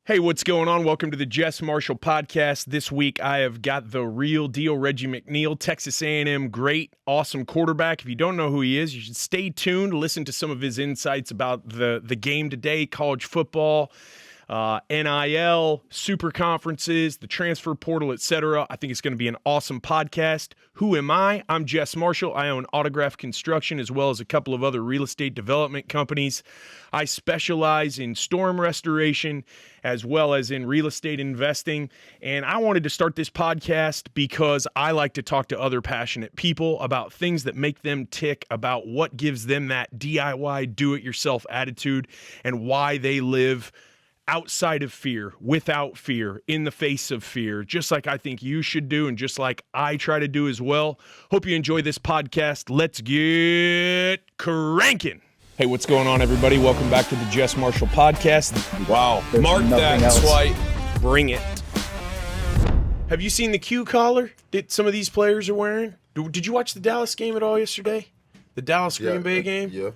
Hey, what's going on? Welcome to the Jess Marshall podcast. This week, I have got the real deal Reggie McNeal, Texas A&M great, awesome quarterback. If you don't know who he is, you should stay tuned, listen to some of his insights about the game today, college football, NIL, super conferences, the transfer portal, etc. I think it's going to be an awesome podcast. Who am I? I'm Jess Marshall. I own Autograph Construction as well as a couple of other real estate development companies. I specialize in storm restoration as well as in real estate investing. And I wanted to start this podcast because I like to talk to other passionate people about things that make them tick, about what gives them that DIY, do-it-yourself attitude, and why they live outside of fear, without fear, in the face of fear, just like I think you should do and just like I try to do as well. Hope you enjoy this podcast. Let's get cranking. Hey, what's going on, everybody? Welcome back to the Jess Marshall podcast. Wow. Mark that swipe. Bring it. Have you seen the Q collar that some of these players are wearing? Did you watch the Dallas game at all yesterday? The Dallas Green Bay game? Yeah.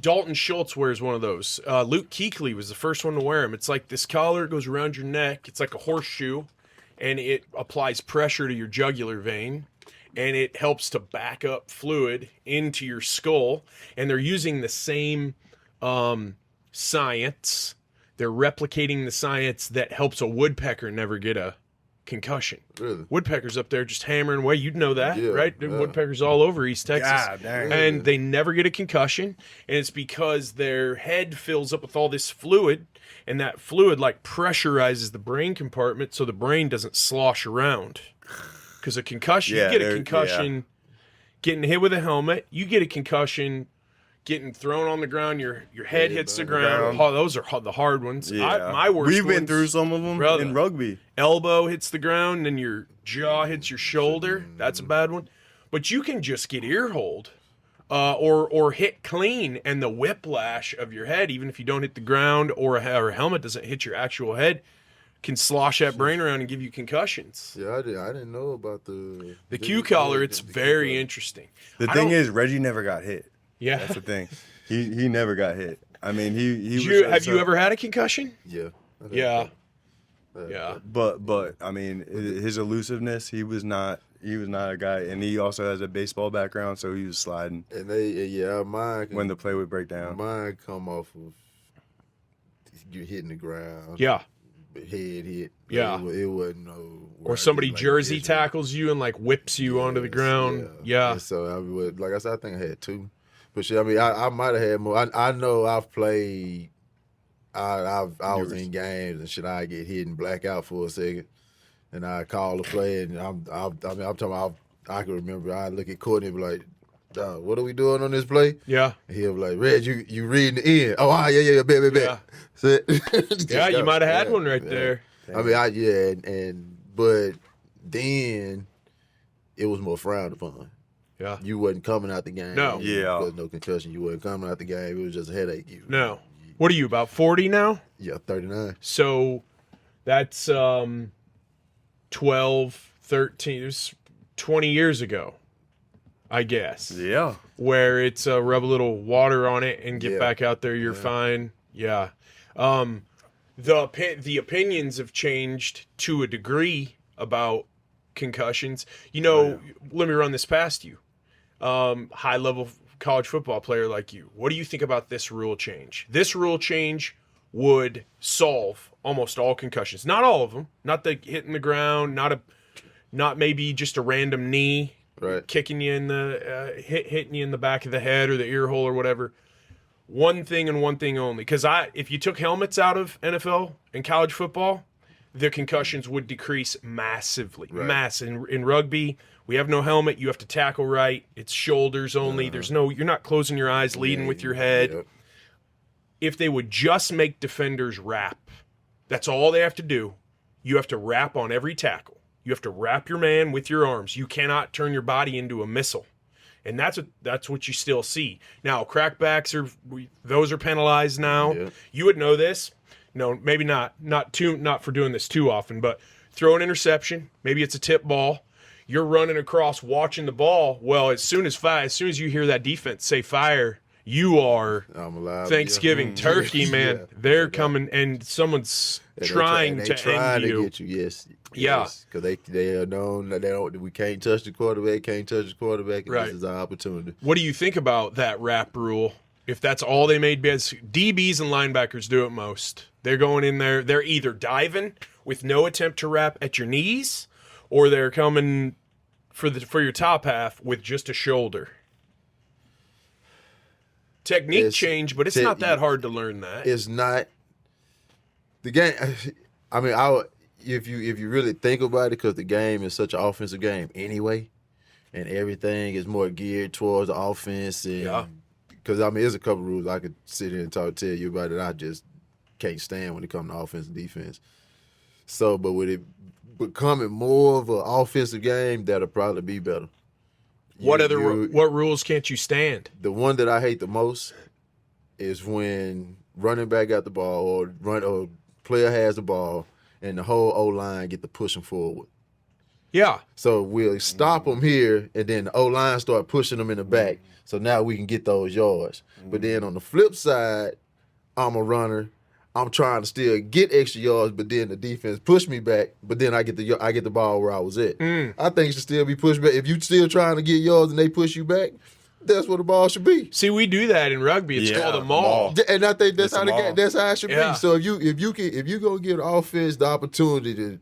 Dalton Schultz wears one of those. Luke Kuechly was the first one to wear them. It's like this collar goes around your neck. It's like a horseshoe, and it applies pressure to your jugular vein, and it helps to back up fluid into your skull. And they're using the same science. They're replicating the science that helps a woodpecker never get a concussion. Really? Woodpeckers up there just hammering away. You'd know that, Yeah, right? yeah. Woodpeckers all over East Texas. God dang. And they never get a concussion. And it's because their head fills up with all this fluid, and that fluid like pressurizes the brain compartment so the brain doesn't slosh around. Because a concussion, you get a concussion getting hit with a helmet. You get a concussion getting thrown on the ground, your head hits the ground. Oh, those are the hard ones. Yeah. My worst We've been ones, through some of them brother. in rugby. Elbow hits the ground, and your jaw hits your shoulder. That's a bad one. But you can just get ear-holed or hit clean, and the whiplash of your head, even if you don't hit the ground or a helmet doesn't hit your actual head, can slosh that brain around and give you concussions. Yeah, I didn't know about the Q collar. It's very interesting. The thing is, Reggie never got hit. Yeah. That's the thing. He never got hit. I mean, he was. Have you ever had a concussion? Yeah. Yeah. Yeah. But I mean, his elusiveness. He was not a guy, and he also has a baseball background, so he was sliding. And mine when the play would break down. Mine come off of you hitting the ground. Yeah. Head hit. Yeah. It wasn't no. Or somebody jersey tackles you and like whips you onto the ground. Yeah. So like I said, I think I had two. But shit, I mean, I might have had more. I know I've played. I was in games and shit. I get hit and black out for a second, and I call the play, and I'm talking about. I can remember. I look at Courtney and be like, "Dog, what are we doing on this play?" Yeah. And he'll be like, "Reg, you reading the end? Oh, yeah, bet. Yeah. So, Yeah, you might have had one right there. I mean, but then it was more frowned upon. Yeah. You wasn't coming out the game. No. Yeah. There was no concussion. You wasn't coming out the game. It was just a headache. No. What are you, about 40 now? Yeah, 39. So that's 12, 13, it was 20 years ago, I guess. Yeah. Where it's rub a little water on it and get Yeah. back out there, you're fine. Yeah. The opinions have changed to a degree about concussions. Let me run this past you. High-level college football player like you. What do you think about this rule change? This rule change would solve almost all concussions. Not all of them. Not the hitting the ground. Not maybe just a random knee kicking you in the hitting you in the back of the head or the ear hole or whatever. One thing and one thing only. Because if you took helmets out of NFL and college football, the concussions would decrease massively. Right. In rugby, we have no helmet. You have to tackle right. It's shoulders only. You're not closing your eyes, leading with your head. Yep. If they would just make defenders wrap, that's all they have to do. You have to wrap on every tackle. You have to wrap your man with your arms. You cannot turn your body into a missile. And that's what you still see. Now, crackbacks those are penalized now. Yeah. You would know this. No, maybe not for doing this too often, but throw an interception. Maybe it's a tip ball. You're running across, watching the ball. Well, as soon as you hear that defense say fire, you are I'm alive. Thanksgiving turkey, man. Yeah. They're coming, and someone's And trying they to trying end to you. get you. Yes. Yeah. Because they are known that they don't. We can't touch the quarterback. Can't touch the quarterback. And Right. This is our opportunity. What do you think about that wrap rule? If that's all they made, because DBs and linebackers do it most. They're going in there. They're either diving with no attempt to wrap at your knees, or they're coming for your top half with just a shoulder. Technique change, but it's not that hard to learn that. It's not the game. I mean, if you really think about it, because the game is such an offensive game anyway, and everything is more geared towards the offense. And because I mean, there's a couple rules I could sit here and tell you about that I just can't stand when it comes to offense and defense. So, but with it becoming more of an offensive game, that'll probably be better. What rules can't you stand? The one that I hate the most is when running back got the ball or player has the ball and the whole O-line get to push them forward. Yeah. So we'll stop them here, and then the O-line start pushing them in the back. So now we can get those yards. But then on the flip side, I'm a runner. I'm trying to still get extra yards, but then the defense push me back. But then I get the ball where I was at. I think it should still be pushed back. If you still trying to get yards and they push you back, that's where the ball should be. See, we do that in rugby. It's called a maul. And I think that's how it should Yeah. be. So if you gonna give the offense the opportunity to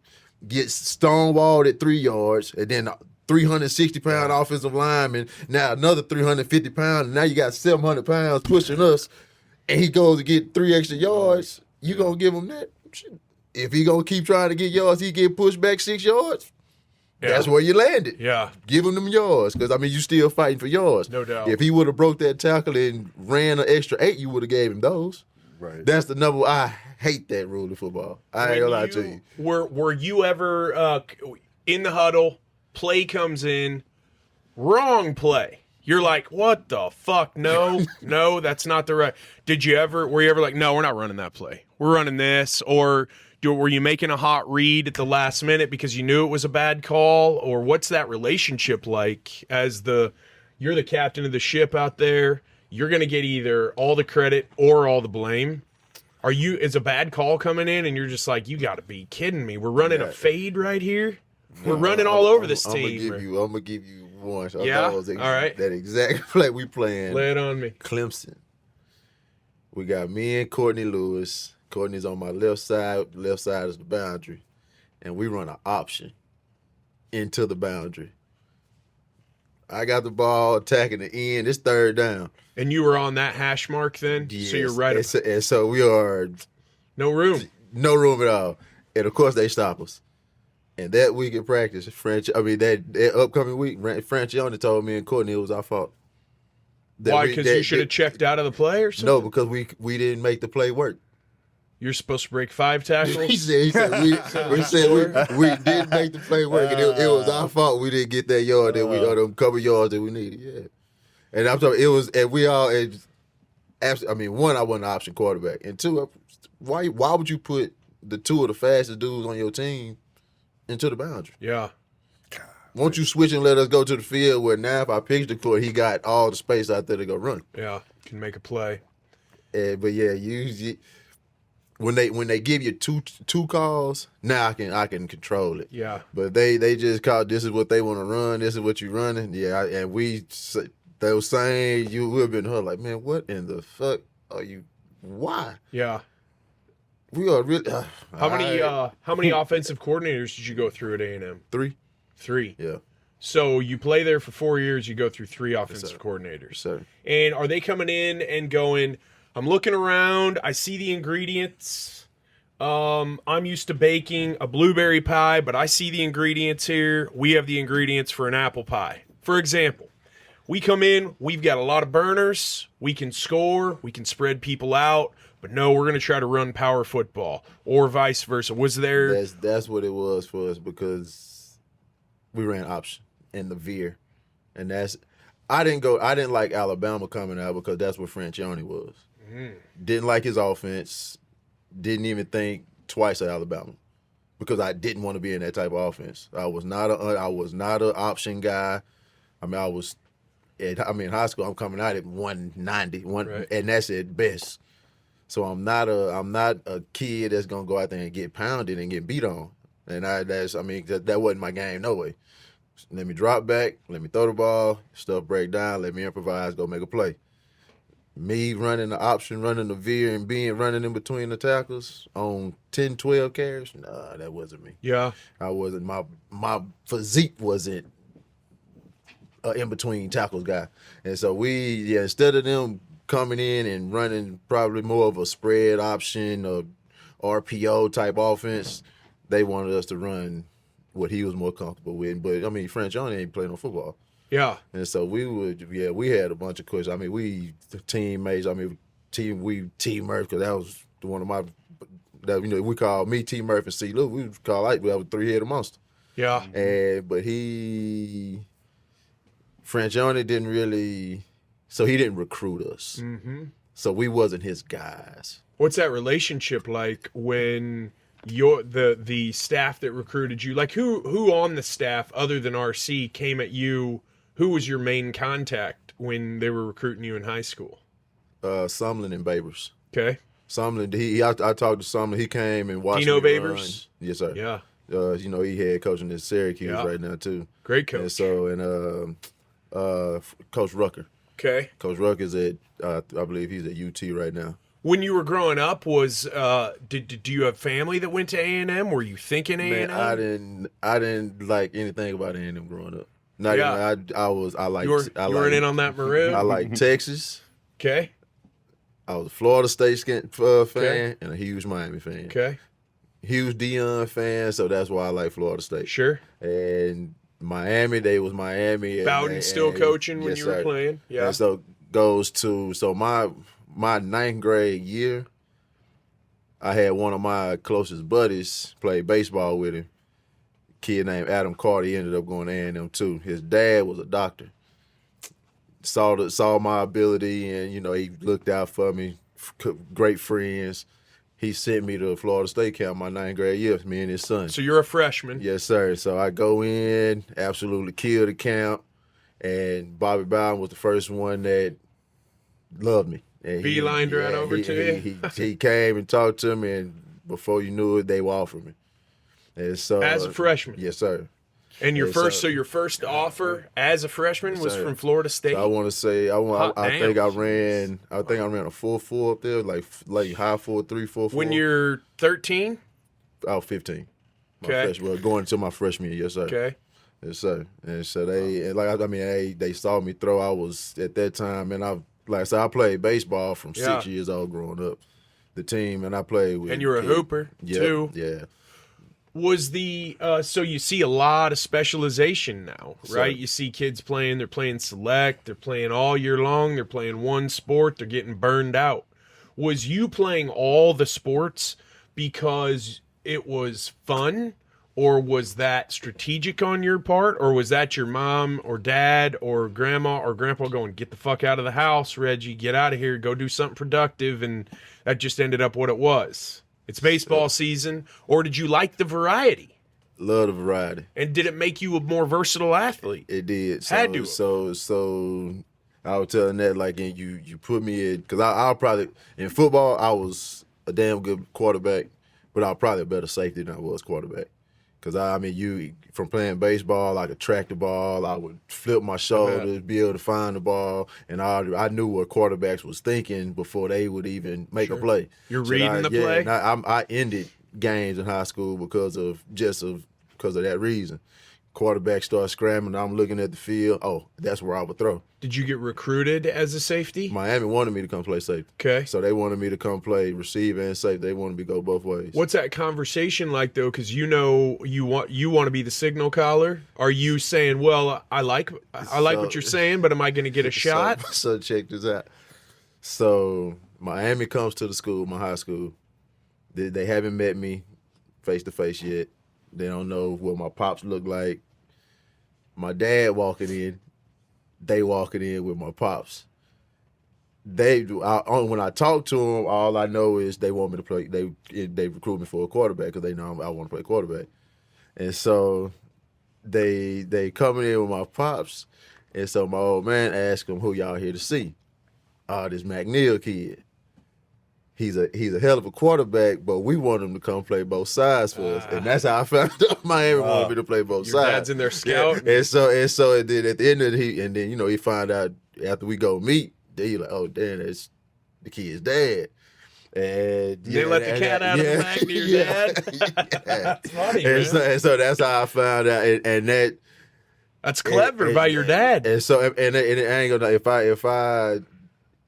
get stonewalled at 3 yards, and then 360-pound offensive lineman, now another 350 pounds, and now you got 700 pounds pushing us, and he goes to get 3 extra yards, you gonna give him that? If he gonna keep trying to get yards, he get pushed back 6 yards. That's where you landed. Yeah. Give him them yards, because I mean you still fighting for yards. No doubt. If he would have broke that tackle and ran an extra 8, you would have gave him those. Right. That's the number. I hate that rule in football. I ain't gonna lie to you. Were you ever in the huddle? Play comes in, wrong play. You're like, what the fuck? No, that's not the right. Were you ever like, no, we're not running that play. We're running this. Or were you making a hot read at the last minute because you knew it was a bad call? Or what's that relationship like you're the captain of the ship out there? You're going to get either all the credit or all the blame. Is a bad call coming in and you're just like, you got to be kidding me. We're running a fade right here. We're running all over this team. I'm gonna give you one. Yeah? All right. That exact play we playing. Lay it on me. Clemson. We got me and Courtney Lewis. Courtney's on my left side. The left side is the boundary. And we run an option into the boundary. I got the ball attacking the end. It's 3rd down. And you were on that hash mark then? Yes. So you're right. And so we are... No room. No room at all. And, of course, they stop us. And that week in practice, that upcoming week, Francione told me and Courtney it was our fault. Why? Because you should have checked out of the play or something? No, because we didn't make the play work. You're supposed to break 5 tackles? he said we didn't make the play work, and it was our fault we didn't get that yard or them couple yards that we needed. Yeah, and I'm talking. It was, and we all. I mean, one, I wasn't an option quarterback, and two, why would you put the 2 of the fastest dudes on your team into the boundary? Yeah. Won't you switch and let us go to the field where now if I pitch the court, he got all the space out there to go run. Yeah, can make a play. But yeah, when they give you two calls, now I can control it. Yeah. But they just call, this is what they want to run, this is what you running. Yeah, and they were saying you would have been her like, man, what in the fuck are you? Why? Yeah. We are really. How many offensive coordinators did you go through at A&M? 3. 3. Yeah. So you play there for 4 years. You go through 3 offensive coordinators. Sir. And are they coming in and going, I'm looking around, I see the ingredients. I'm used to baking a blueberry pie, but I see the ingredients here. We have the ingredients for an apple pie. For example, we come in, we've got a lot of burners. We can score. We can spread people out. But no, we're going to try to run power football or vice versa. Was there... That's what it was for us because we ran option and the veer. And I didn't like Alabama coming out because that's where Francione was. Didn't like his offense. Didn't even think twice of Alabama because I didn't want to be in that type of offense. I was not an option guy. I mean, in high school, I'm coming out at 190, and that's at best. So I'm not a kid that's gonna go out there and get pounded and get beat on. And that wasn't my game, no way. Let me drop back, let me throw the ball, stuff break down, let me improvise, go make a play. Me running the option, running the veer, and running in between the tackles on 10, 12 carries, nah, that wasn't me. Yeah. I wasn't, my physique wasn't in between tackles guy. And so instead of them coming in and running probably more of a spread option or RPO type offense, they wanted us to run what he was more comfortable with. But I mean, French only ain't playing no football. Yeah. And so we had a bunch of questions. I mean, we teammates. I mean, team Murph, because that was one of my we call me T Murph and C Lou. We call we have a 3-headed monster. Yeah. But Franchione didn't really, so he didn't recruit us. Mm-hmm. So we wasn't his guys. What's that relationship like when you're the staff that recruited you? Like who on the staff other than RC came at you? Who was your main contact when they were recruiting you in high school? Sumlin and Babers. Okay. Sumlin, I talked to Sumlin. He came and watched Dino me Babers? run. Yes, sir. Yeah. He head coaching at Syracuse right now too. Great coach. And so Coach Rucker. Okay. Coach Rucker's at I believe he's at UT right now. When you were growing up, did you have family that went to A&M? Were you thinking A&M? Man, I didn't like anything about A&M growing up. Not Yeah. even, I liked. You weren't in on that maroon? I like Texas. Okay. I was a Florida State fan Okay. and a huge Miami fan. Okay. Huge Deion fan, so that's why I like Florida State. Sure. And Miami, they was Miami. Bowden still coaching when yes, you were sir. playing? Yeah. And so my ninth grade year, I had one of my closest buddies play baseball with him. Kid named Adam Carter. He ended up going to A&M too. His dad was a doctor. Saw my ability, and he looked out for me. Great friends. He sent me to Florida State camp my ninth grade year. Me and his son. So you're a freshman. Yes, sir. So I go in, absolutely kill the camp, and Bobby Bowden was the first one that loved me. And Beelined right over to you? He came and talked to me, and before you knew it, they were offering me. And so, As a freshman? Yes, sir. And your first offer as a freshman was from Florida State? So I want to say, I think I ran a 4.4 up there, like high 4.3, 4.4. When you're 13? I was 15. Okay. Going into my freshman year, yes, sir. Okay. Yes, sir. And so they saw me throw. I was at that time, and I played baseball from 6 years old growing up. The team, and I played with. And you were a hooper too. Yeah. Was so you see a lot of specialization now, right? So, you see kids they're playing select, they're playing all year long, they're playing one sport, they're getting burned out. Was you playing all the sports because it was fun, or was that strategic on your part, or was that your mom or dad or grandma or grandpa going, get the fuck out of the house, Reggie, get out of here, go do something productive, and that just ended up what it was? It's baseball season, or did you like the variety? Love the variety. And did it make you a more versatile athlete? It did. Had to. So I was telling that, like, and you put me in, because I'll probably, in football, I was a damn good quarterback, but I was probably a better safety than I was quarterback. Because, from playing baseball, I could track the ball, I would flip my shoulders, be able to find the ball, and I knew what quarterbacks was thinking before they would even make a play. You're reading the play? And I ended games in high school because of that reason. Quarterback starts scrambling, I'm looking at the field, that's where I would throw. Did you get recruited as a safety? Miami wanted me to come play safety. Okay. So they wanted me to come play receiver and safety. They wanted me to go both ways. What's that conversation like, though? Because you want to be the signal caller. Are you saying, well, I like what you're saying, but am I going to get a shot? So check this out. So Miami comes to the school, my high school. They haven't met me face to face yet. They don't know what my pops look like. My dad walking in, they walking in with my pops. When I talk to them, all I know is they want me to play. They recruit me for a quarterback because they know I want to play quarterback. And so they coming in with my pops, and so my old man asked them, "Who y'all here to see?" This McNeal kid. he's a hell of a quarterback, but we want him to come play both sides for us, and that's how I found out Miami wanted me to play both Your sides. dad's in there scouting. Yeah. And so it did at the end of he found out after we go meet, then he like, oh damn, that's the kid's dad. And they let the cat out of the bag to your dad. That's funny, man. And so that's how I found out, and that's clever by your dad. And so and I ain't gonna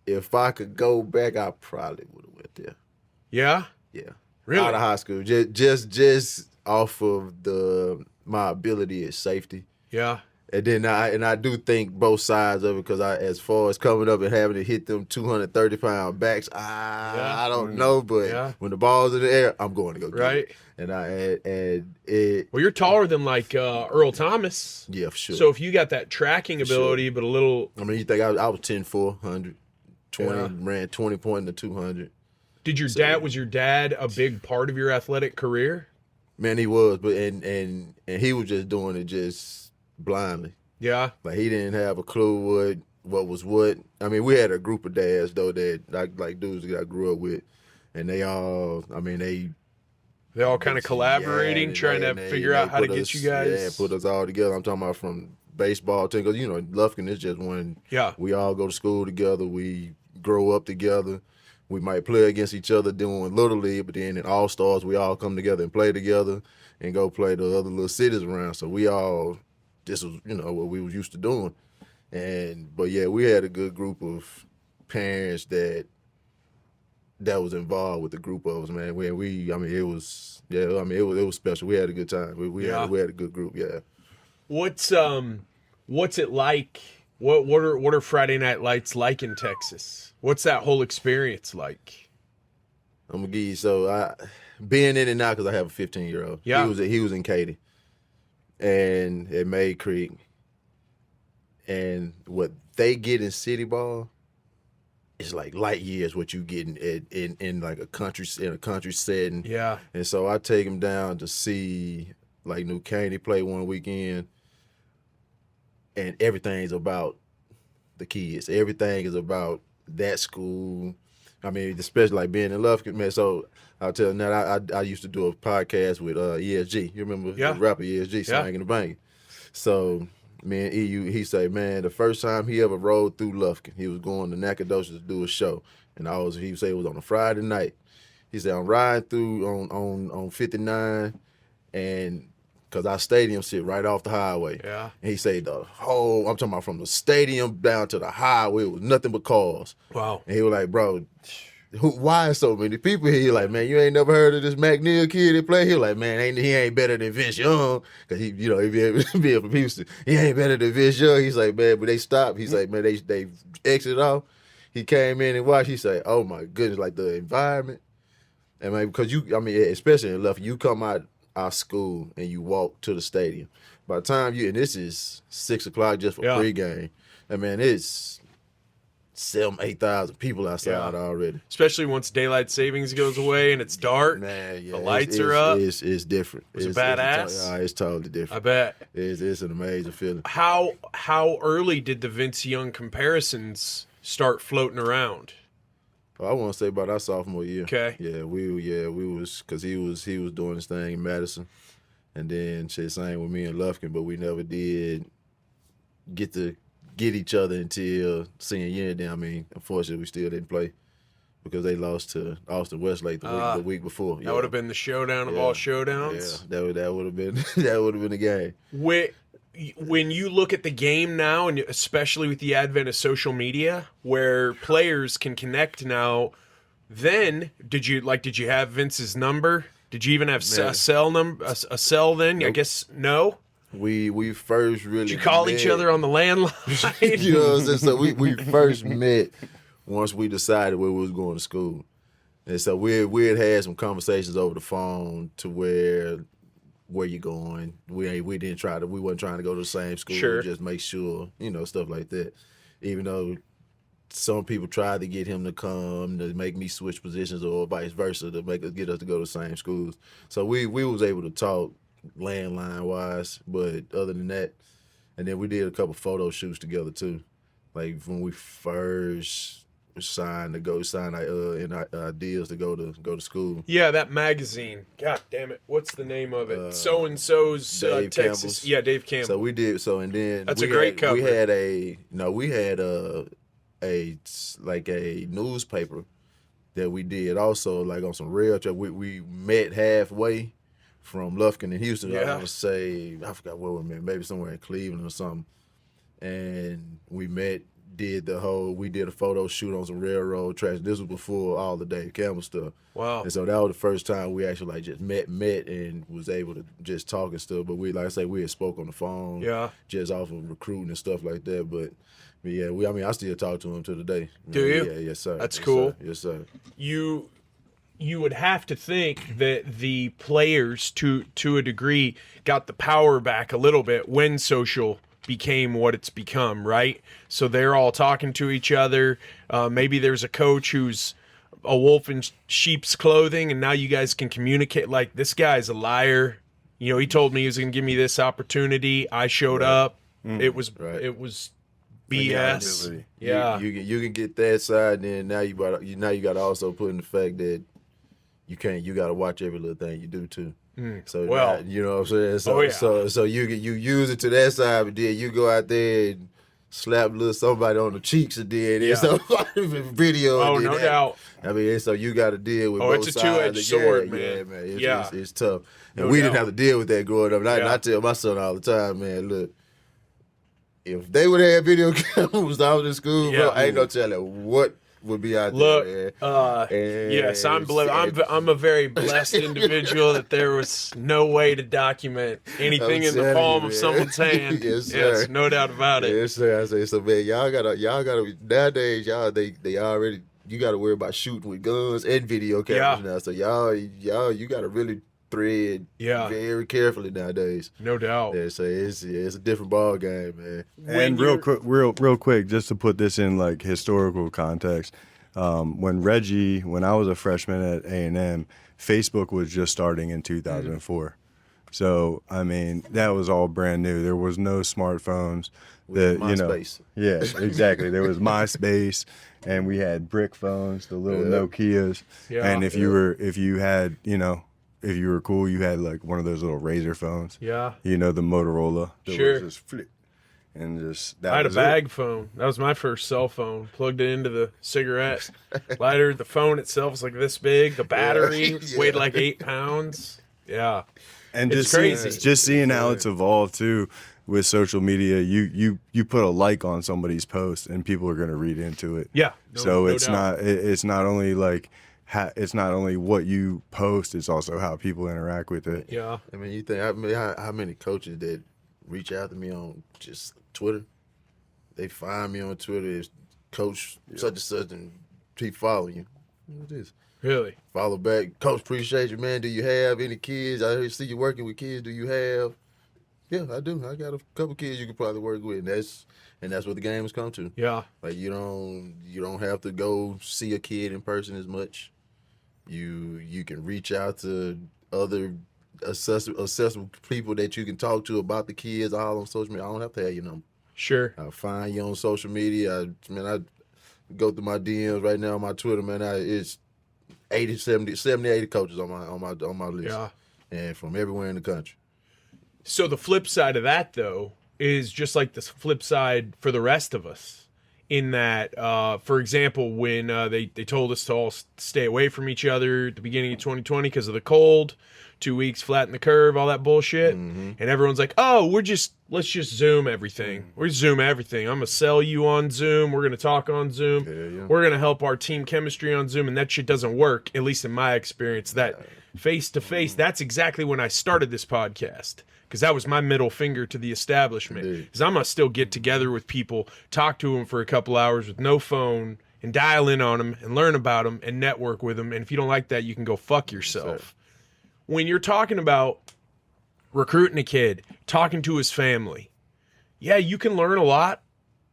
if I could go back, I probably would have went there. Yeah. Yeah. Really? Out of high school, just off of my ability at safety. Yeah. And then I do think both sides of it, because as far as coming up and having to hit them 230-pound backs, I don't know, but when the ball's in the air, I'm going to go get it. And well, you're taller than like Earl Thomas. Yeah, for sure. So if you got that tracking ability, but a little, I mean, you think I was 10'4", 120, ran 20 point in the 200. Was your dad a big part of your athletic career? Man, he was, but and he was just doing it just blindly. Yeah. Like he didn't have a clue what was what. I mean, we had a group of dads though that like dudes that I grew up with, and they all kind of collaborating, trying to figure out how to get you guys. Yeah, put us all together. I'm talking about from baseball to, because Lufkin is just one. Yeah. We all go to school together. We grow up together. We might play against each other doing Little League, but then in All-Stars, we all come together and play together and go play the other little cities around. So this was, what we was used to doing. But yeah, we had a good group of parents that was involved with the group of us, man. It was special. We had a good time. We had a good group, yeah. What's it like? What are Friday Night Lights like in Texas? What's that whole experience like? I'm gonna give you being in it now, because I have a 15-year-old. Yeah, he was in Katy, and at May Creek, and what they get in city ball is like light years what you get in like a country setting. Yeah, and so I take him down to see like New Caney play one weekend, and everything's about the kids. Everything is about that school. I mean, especially like being in Lufkin, man. So I'll tell you now, I used to do a podcast with ESG. You remember the rapper ESG, Slang and the Bang. So me and EU, he said, man, the first time he ever rode through Lufkin, he was going to Nacogdoches to do a show, and he said it was on a Friday night. He said, I'm riding through on 59, and because our stadium sit right off the highway. Yeah. And he said I'm talking about from the stadium down to the highway, it was nothing but cars. Wow. And he was like, bro, why so many people here? He like, man, you ain't never heard of this McNeal kid that play? He like, man, he ain't better than Vince Young. Because he being from Houston, he ain't better than Vince Young. He's like, man, but they stopped. He's like, man, they exited off. He came in and watched. He said, oh my goodness, like the environment. And man, because especially in Lufkin, you come out our school and you walk to the stadium. By the time and this is 6 o'clock just for pregame, and man, it's 8,000 people outside already. Especially once daylight savings goes away and it's dark. Man, the lights are up. It's different. It's badass. It's totally different. I bet. It's an amazing feeling. How early did the Vince Young comparisons start floating around? I want to say about our sophomore year. Okay. Yeah, we was, because he was doing his thing in Madison, and then same with me in Lufkin, but we never did get to get each other until senior year. Then unfortunately, we still didn't play because they lost to Austin Westlake the week before. That would have been the showdown of all showdowns. Yeah, that would have been the game. When you look at the game now, and especially with the advent of social media, where players can connect now, then did you have Vince's number? Did you even have a cell number? A cell then? Nope. I guess no. We first really. Did you call each other on the landline? You know what I'm saying? So we first met once we decided where we was going to school, and so we had some conversations over the phone to where you going? We wasn't trying to go to the same school. Sure. Just make sure, stuff like that. Even though some people tried to get him to come to make me switch positions or vice versa to get us to go to the same schools. So we was able to talk landline wise, but other than that, and then we did a couple photo shoots together too. Like when we first sign deals to go to school. Yeah, that magazine. God damn it. What's the name of it? So-and-so's Dave Texas. Campbell's. Yeah, Dave Campbell. So we did. So and then That's a great cover. We had a newspaper that we did also, like on some rail trip. We met halfway from Lufkin and Houston. I want to say, I forgot where we met, maybe somewhere in Cleveland or something. And we did a photo shoot on some railroad tracks. This was before all the Dave Campbell stuff. Wow. And so that was the first time we actually like just met and was able to just talk and stuff. But we, like I say, we had spoke on the phone. Yeah. Just off of recruiting and stuff like that. But yeah, I still talk to him to the day. Do you? Yeah, yes, sir. That's cool. Yes, sir. You would have to think that the players, to a degree, got the power back a little bit when social became what it's become, right? So they're all talking to each other. Maybe there's a coach who's a wolf in sheep's clothing, and now you guys can communicate. Like, this guy's a liar. You know, he told me he was going to give me this opportunity. I showed up. It was BS. Yeah, you can get that side, and then now you got to also put in the fact that you got to watch every little thing you do too. So now, you know what I'm saying. So you use it to that side, but then you go out there and slap somebody on the cheeks, and then it's a video. Oh, no doubt. I mean, so you got to deal with both sides. It's a two-edged sword, man. Yeah, man. It's tough, and No we doubt. didn't have to deal with that growing up. And I tell my son all the time, man, look. If they would have had video cameras out in school, bro, I ain't no telling what would be out there. Look, yes, I'm a very blessed individual that there was no way to document anything in the palm of someone's hand. Yes, no doubt about it. Yes, sir. I say so, man. Y'all gotta nowadays. They already. You gotta worry about shooting with guns and video cameras now. So you gotta really thread very carefully nowadays. No doubt. Yeah, so it's a different ball game, man. And real quick, just to put this in like historical context, when I was a freshman at A&M, Facebook was just starting in 2004. So I mean, that was all brand new. There was no smartphones. MySpace. Yeah, exactly. There was MySpace, and we had brick phones, the little Nokias. Yeah. And if you were cool, you had like one of those little Razor phones. Yeah. You know, the Motorola. That Sure. was just flip. And just I had a bag phone. That was my first cell phone. Plugged it into the cigarette lighter. The phone itself was like this big. The battery weighed like 8 pounds. Yeah. And it's crazy. Just seeing how it's evolved too with social media. You put a like on somebody's post and people are going to read into it. Yeah. So it's not only like it's not only what you post, it's also how people interact with it. Yeah. I mean, you think how many coaches that reach out to me on just Twitter? They find me on Twitter as Coach such and such, and keep following you. What is this? Really? Follow back. Coach, appreciate you, man. Do you have any kids? I see you working with kids. Do you have? Yeah, I do. I got a couple kids you could probably work with, and that's what the game has come to. Yeah. Like you don't have to go see a kid in person as much. You can reach out to other accessible people that you can talk to about the kids all on social media. I don't have to have your number. Sure. I'll find you on social media. I go through my DMs right now on my Twitter, man. It's 70, 80 coaches on my list. Yeah. And from everywhere in the country. So the flip side of that, though, is just like the flip side for the rest of us. In that, for example, when they told us to all stay away from each other at the beginning of 2020 because of the cold, 2 weeks, flatten the curve, all that bullshit, and everyone's like, oh, let's just Zoom everything. We're Zoom everything. I'm going to sell you on Zoom. We're going to talk on Zoom. Yeah. We're going to help our team chemistry on Zoom, and that shit doesn't work, at least in my experience. That face-to-face, that's exactly when I started this podcast. Because that was my middle finger to the establishment. Because I'm going to still get together with people, talk to them for a couple hours with no phone, and dial in on them, and learn about them, and network with them. And if you don't like that, you can go fuck yourself. When you're talking about recruiting a kid, talking to his family, yeah, you can learn a lot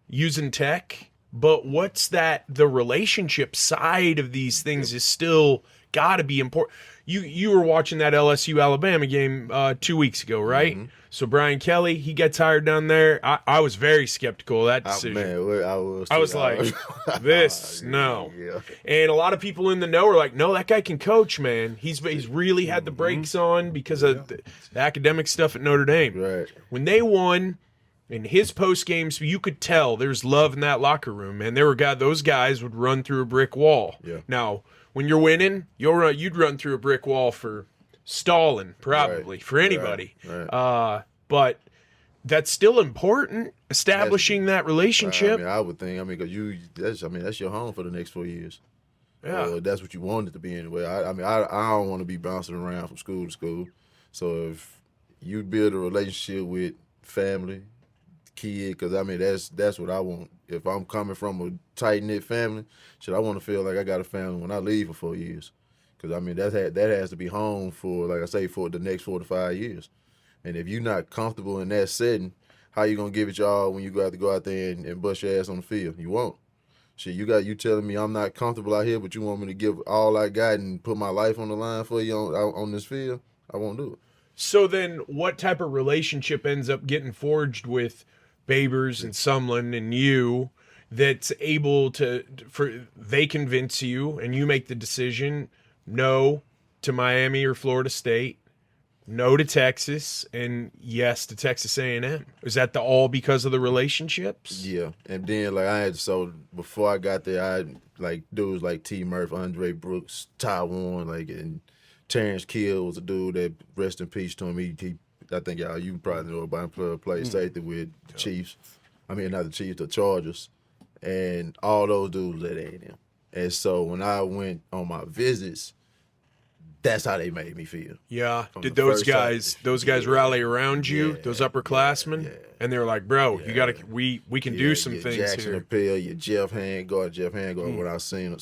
using tech, but what's that? The relationship side of these things is still got to be important. You were watching that LSU Alabama game 2 weeks ago, right? Mm-hmm. So Brian Kelly, he gets hired down there. I was very skeptical of that decision. I was like, this no. Yeah. And a lot of people in the know are like, no, that guy can coach, man. He's really had the brakes on because of the academic stuff at Notre Dame. Right. When they won, in his post games, you could tell there's love in that locker room, man. Those guys would run through a brick wall. Yeah. Now, when you're winning, you'd run through a brick wall for stalling, probably for anybody. Right. But that's still important, establishing that relationship. I would think. Because that's your home for the next 4 years. Yeah. That's what you want it to be anyway. I don't want to be bouncing around from school to school. So if you build a relationship with family, kid, because that's what I want. If I'm coming from a tight knit family, I want to feel like I got a family when I leave for 4 years. Because that has to be home for, like I say, for the next 4 to 5 years. And if you're not comfortable in that setting, how you gonna give it y'all when you got to go out there and bust your ass on the field? You won't. Shit, you telling me I'm not comfortable out here, but you want me to give all I got and put my life on the line for you on this field? I won't do it. So then, what type of relationship ends up getting forged with Babers and Sumlin and you that's able they convince you and you make the decision no to Miami or Florida State, no to Texas, and yes to Texas A&M? Is that all because of the relationships? Yeah, and then before I got there, I had dudes like T. Murph, Andre Brooks, Taiwan, and Terrence Kill was a dude that, rest in peace to him. I think you probably know about him, played safety with the Chiefs. Not the Chiefs, the Chargers, and all those dudes at A&M. And so when I went on my visits, that's how they made me feel. Yeah. Did those guys rally around you, those upperclassmen? Yeah. And they were like, bro, you gotta we can do some things Jackson here. Appel, your Jeff Handguard when I seen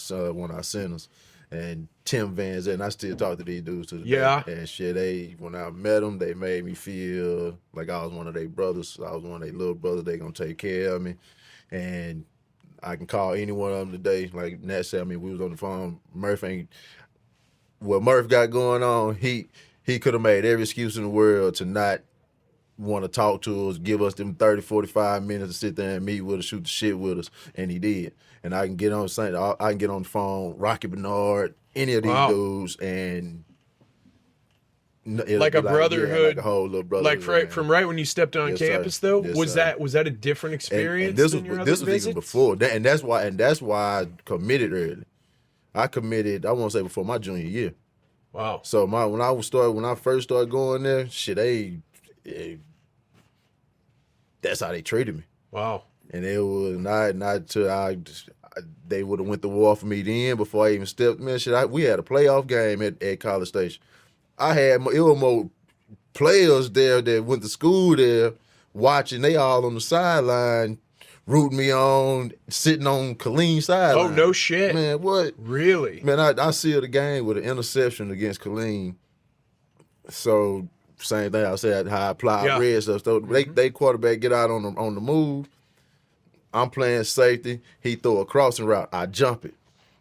us. And Tim Van Zandt, and I still talk to these dudes to the day. And shit, when I met them, they made me feel like I was one of their brothers. I was one of their little brothers. They gonna take care of me. And I can call any one of them today. Like Nat said, we was on the phone. What Murph got going on, he could have made every excuse in the world to not want to talk to us, give us them 30, 45 minutes to sit there and meet with us, shoot the shit with us, and he did. And I can get on the phone, Rocky Bernard, any of these dudes, and like a brotherhood, like a whole little brotherhood. Like from right when you stepped on campus, though, was that a different experience? And this was even before that, and that's why I committed early. I committed, I won't say before my junior year. Wow. So when I first started going there, shit, that's how they treated me. Wow. And it was not till they would have went to war for me then before I even stepped. Man, shit, we had a playoff game at College Station. It was more players there that went to school there watching. They all on the sideline rooting me on, sitting on Killeen's sideline. Oh, no shit. Man, what? Really? Man, I sealed the game with an interception against Killeen. So, same thing I said, how I applied red stuff. So, they quarterback get out on the move. I'm playing safety. He throw a crossing route. I jump it,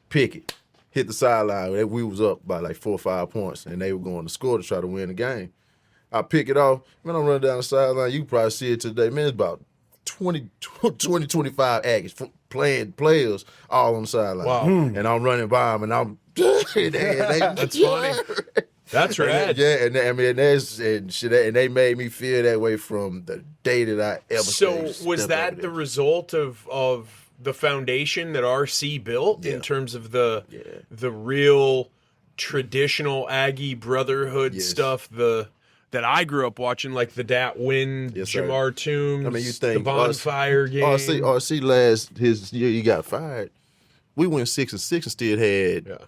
pick it, hit the sideline. We was up by like 4 or 5 points, and they were going to score to try to win the game. I pick it off. Man, I'm running down the sideline. You can probably see it today. Man, it's about 20, 25 Aggies players all on the sideline. Wow. And I'm running by them, and I'm that's funny. That's rad. And they made me feel that way from the day that I ever. So was that the result of the foundation that RC built in terms of the real traditional Aggie brotherhood stuff? That I grew up watching, like the Dat Win, Jamar Toombs, you think the Bonfire game. RC his year he got fired. We went 6-6 and still had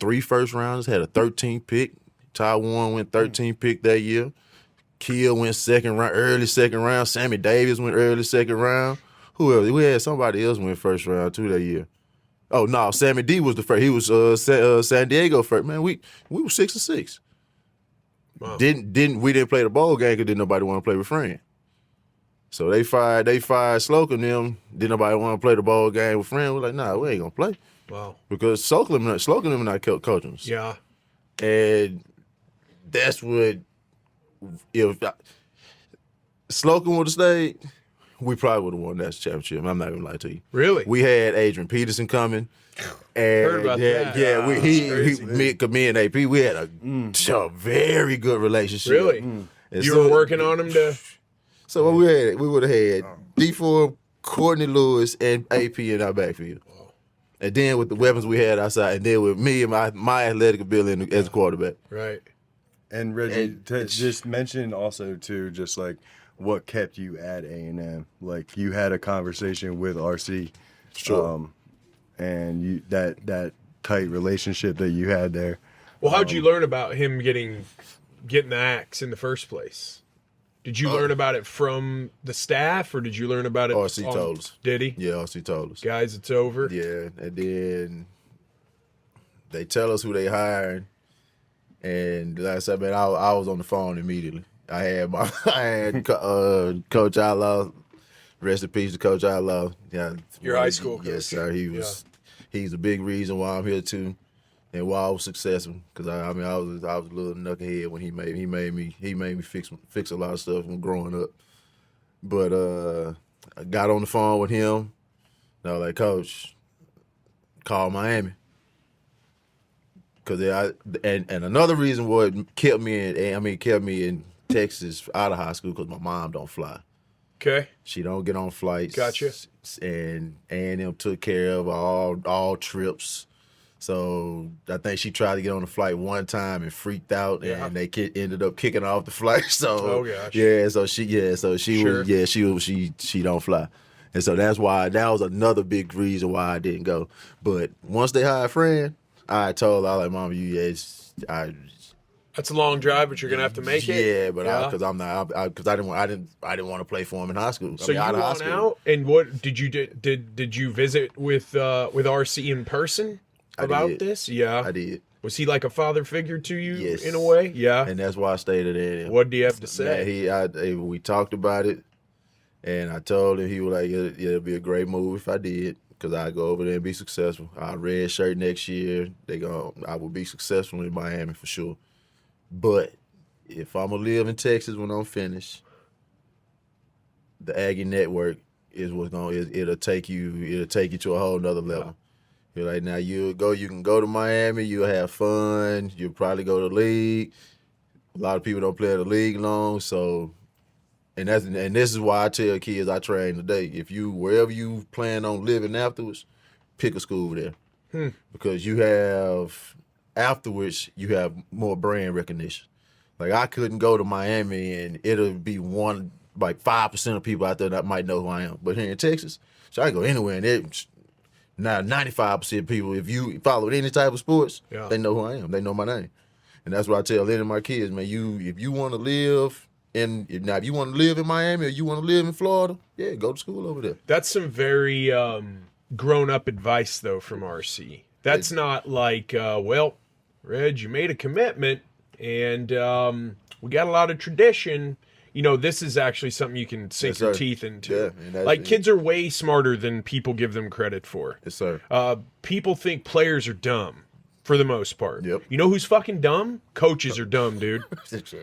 3 first rounders, had a 13th pick. Taiwan went 13th pick that year. Kill went early second round. Sammy Davis went early second round. Who else? We had somebody else went first round too that year. Oh no, Sammy D was the first. He was San Diego first. Man, we were 6-6. Wow. We didn't play the bowl game because didn't nobody want to play with Fran. So they fired Slocum them. Didn't nobody want to play the ball game with friends. We're like, nah, we ain't gonna play. Wow. Because Slocum them not coaching us. Yeah. And that's what, if Slocum would have stayed, we probably would have won that championship. I'm not gonna lie to you. Really? We had Adrian Peterson coming. And Heard about that. Yeah, me and AP, we had a very good relationship. Really? And You were working on him to. So what we would have had D4, Courtney Lewis, and AP in our backfield. And then with the weapons we had outside, and then with me and my athletic ability as a quarterback. Right. And Reggie, just mention also too, just like what kept you at A&M. Like you had a conversation with RC, Sure. and you that tight relationship that you had there. Well, how'd you learn about him getting the axe in the first place? Did you learn about it from the staff, or did you learn about it? RC told us. Did he? Yeah, RC told us. Guys, it's over. Yeah, and then they tell us who they hired, and like I said, man, I was on the phone immediately. I had Coach Outlaw, rest in peace to Coach Outlaw. Yeah, Your high school coach. Yes, sir. He's a big reason why I'm here too, and why I was successful. Because I was a little knucklehead when he made me fix a lot of stuff when growing up. But I got on the phone with him. And I was like, Coach, call Miami. And another reason what kept me in Texas out of high school, because my mom don't fly. Okay. She don't get on flights. Gotcha. And A&M took care of all trips. So I think she tried to get on the flight one time and freaked out, and they ended up kicking off the flight. So she don't fly, and so that was another big reason why I didn't go. But once they hired Fran, I told her, I was like, Mom, That's a long drive, but you're gonna have to make it. Yeah, but because I didn't want to play for him in high school. So you went out, and what did you do? Did you visit with RC in person about this? Yeah, I did. Was he like a father figure to you? Yes. In a way. Yeah, and that's why I stayed at A&M. What do you have to say? Man, we talked about it, and I told him, he was like, it'll be a great move if I did, because I go over there and be successful. I red shirt next year. I will be successful in Miami for sure. But if I'm gonna live in Texas when I'm finished, the Aggie network is it'll take you to a whole nother level. You're like, now you can go to Miami, you'll have fun, you'll probably go to the league. A lot of people don't play at the league long, so and this is why I tell kids I train today. If wherever you plan on living afterwards, pick a school there. Because afterwards you have more brand recognition. Like I couldn't go to Miami and it'll be 5% of people out there that might know who I am. But here in Texas, so I can go anywhere and now 95% of people, if you follow any type of sports, they know who I am. They know my name. And that's what I tell any of my kids, man, if you want to live in Miami or you want to live in Florida, go to school over there. That's some very grown-up advice, though, from RC. That's not like, Reg, you made a commitment, and we got a lot of tradition. You know, this is actually something you can sink your teeth into. Yeah, like, kids are way smarter than people give them credit for. Yes, sir. People think players are dumb, for the most part. Yep. You know who's fucking dumb? Coaches are dumb, dude.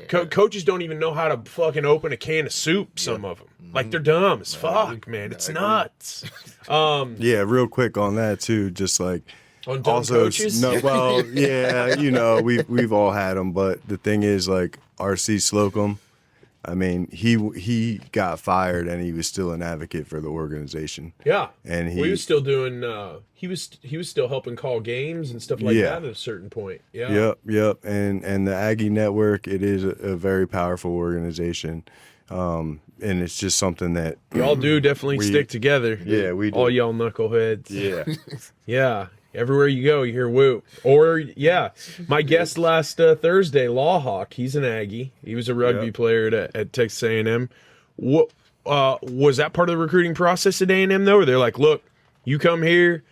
Coaches don't even know how to fucking open a can of soup, some of them. Like, they're dumb as fuck, man. It's nuts. Yeah, real quick on that, too, just like... On dumb coaches? No, well, yeah, you know, we've all had them, but the thing is, like, R.C. Slocum, I mean, he got fired and he was still an advocate for the organization. Yeah, and he was still doing. He was still helping call games and stuff like that at a certain point. Yeah. Yep. And the Aggie Network, it is a very powerful organization, and it's just something that y'all do definitely stick together. Yeah, we do. All y'all knuckleheads. Yeah, yeah. Everywhere you go, you hear whoop. Or, my guest last Thursday, Lawhawk, he's an Aggie. He was a rugby player at Texas A&M. What was that part of the recruiting process at A&M, though? Or they're like, look, you come here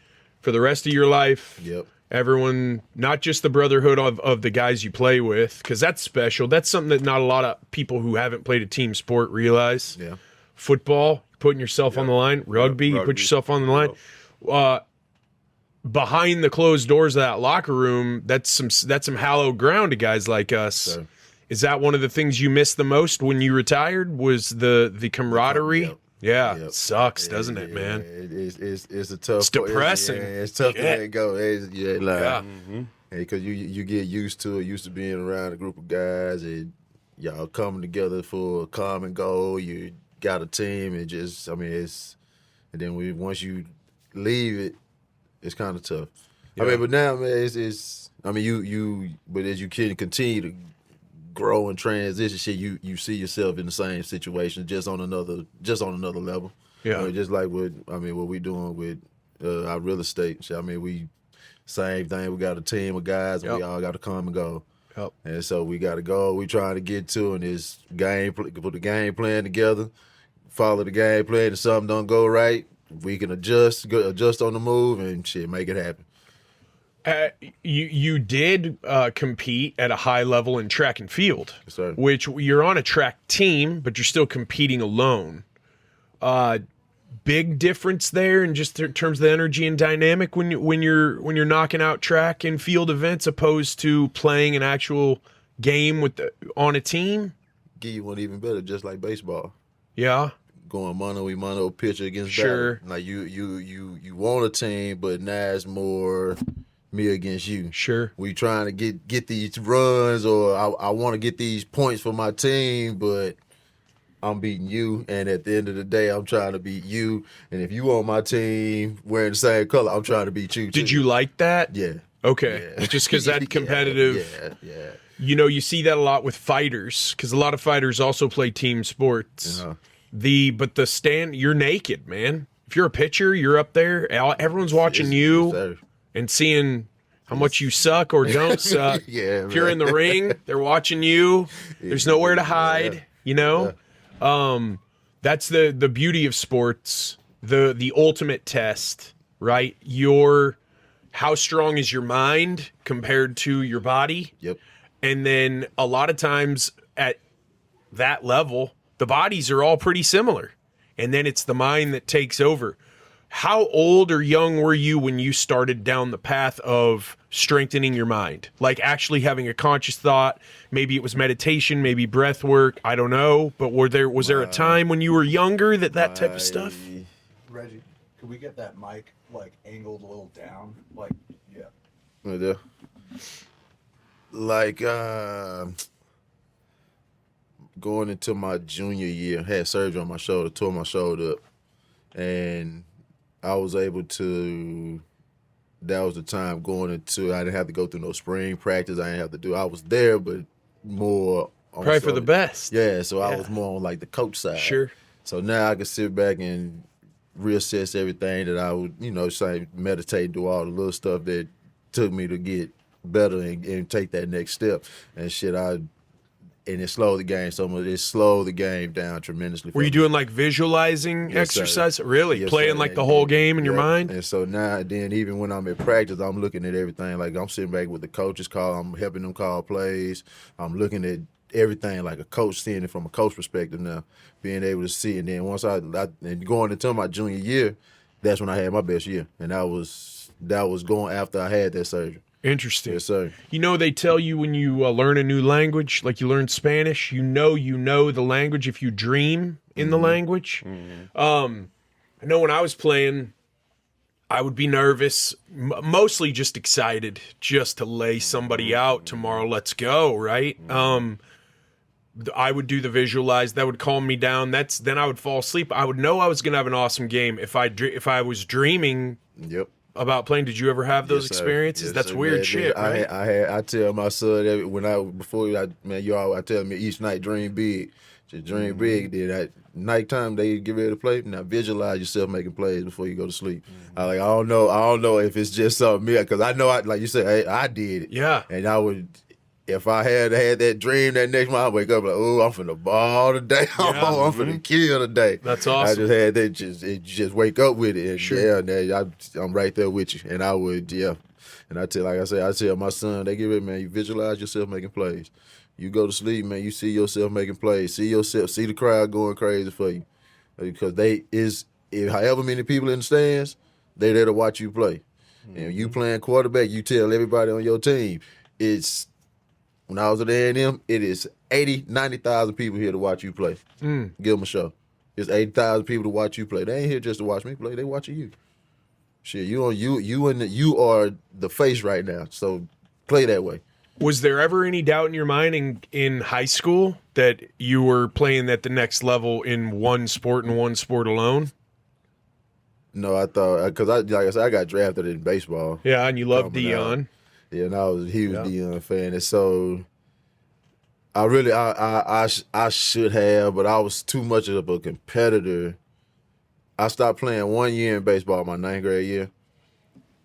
for the rest of your life. Yep. Everyone, not just the brotherhood of the guys you play with, because that's special. That's something that not a lot of people who haven't played a team sport realize. Yeah. Football, putting yourself on the line. Rugby, you put yourself on the line. Behind the closed doors of that locker room, that's some hallowed ground to guys like us. So, Is that one of the things you missed the most when you retired? Was the camaraderie? Yep. Yeah, Yep. sucks, doesn't it, man? It's a tough. It's depressing. It's tough to let go. Yeah. Because you get used to it, used to being around a group of guys, and y'all coming together for a common goal. You got a team, and it's, and then once you leave it, it's kind of tough. Yeah. I mean, but now, man, it's. I mean, but as you can continue to grow and transition, shit, you see yourself in the same situation, just on another level. Yeah. You know, just like what we doing with our real estate. Shit, I mean, we same thing. We got a team of guys, and we all got to come and go. Yep. And so we got to go. We trying to get to, and this put the game plan together, follow the game plan. If something don't go right, we can adjust on the move, and shit, make it happen. You did compete at a high level in track and field, Yes, sir. which you're on a track team, but you're still competing alone. Big difference there in just terms of the energy and dynamic when you're knocking out track and field events opposed to playing an actual game on a team. Give you one even better, just like baseball. Yeah, Going mano-a-mano pitcher against Sure. batter. Like you want a team, but now it's more me against you. sure. We trying to get these runs, or I want to get these points for my team, but I'm beating you. And at the end of the day, I'm trying to beat you. And if you on my team wearing the same color, I'm trying to beat you too. Did you like that? Yeah. Okay, Yeah. just because that competitive. Yeah. You know, you see that a lot with fighters because a lot of fighters also play team sports. Uh-huh. You're naked, man. If you're a pitcher, you're up there. Everyone's watching you Yes, sir. and seeing how much you suck or don't suck. Yeah, If you're in the ring, they're watching you. There's nowhere to hide. You know, that's the beauty of sports. The ultimate test, right? How strong is your mind compared to your body? Yep. And then a lot of times at that level, the bodies are all pretty similar. And then it's the mind that takes over. How old or young were you when you started down the path of strengthening your mind? Like actually having a conscious thought? Maybe it was meditation, maybe breath work. I don't know. But was there a time when you were younger that type of stuff? Reggie, could we get that mic like angled a little down? Like, yeah. Right there. Like going into my junior year, had surgery on my shoulder, tore my shoulder up, and I was able to. That was the time going into. I didn't have to go through no spring practice. I didn't have to do. I was there, but more. Probably for the best. Yeah, so I was more on like the coach side. Sure. So now I can sit back and reassess everything that I would, say, meditate, do all the little stuff that took me to get better and take that next step. And it slowed the game so much. It slowed the game down tremendously. Were you doing like visualizing Yes, sir. exercise? Really? Yes, Playing sir. like the whole game in your Yeah. mind? And so now, then even when I'm at practice, I'm looking at everything. Like I'm sitting back with the coaches I'm helping them call plays. I'm looking at everything like a coach, seeing it from a coach perspective now, being able to see. And then once and going into my junior year, that's when I had my best year. And that was going after I had that surgery. Interesting. Yes, sir. You know, they tell you when you learn a new language, like you learn Spanish, you know the language if you dream in the language. I know when I was playing, I would be nervous, mostly just excited just to lay somebody out tomorrow. Let's go, right? I would do the visualize. That would calm me down. Then I would fall asleep. I would know I was going to have an awesome game if I was dreaming Yep. about playing. Did you ever have those Yes, sir. experiences? Yes, That's sir. weird Man, shit, right? I tell my son I tell me each night dream big. Just dream big. Then at nighttime they get ready to play. Now visualize yourself making plays before you go to sleep. I don't know if it's just something because I know like you said, I did it. Yeah. And I would. If I had that dream that next morning, I'd wake up like, oh, I'm finna ball today. I'm finna kill today. That's awesome. I just had that just wake up with it. And Sure. I'm right there with you. And I would, And I tell my son, they give it, man, you visualize yourself making plays. You go to sleep, man, you see yourself making plays. See the crowd going crazy for you. because if however many people in the stands, they there to watch you play. And you playing quarterback, you tell everybody on your team, when I was at A&M, it is 80, 90,000 people here to watch you play. Give them a show. It's 80,000 people to watch you play. They ain't here just to watch me play. They watching you. Shit, you are the face right now. So play that way. Was there ever any doubt in your mind in high school that you were playing at the next level in one sport and one sport alone? No, I thought, because like I said, I got drafted in baseball. Yeah, and you loved Dion. Yeah, and I was a huge Dion fan. And so I should have, but I was too much of a competitor. I stopped playing 1 year in baseball my 9th grade year,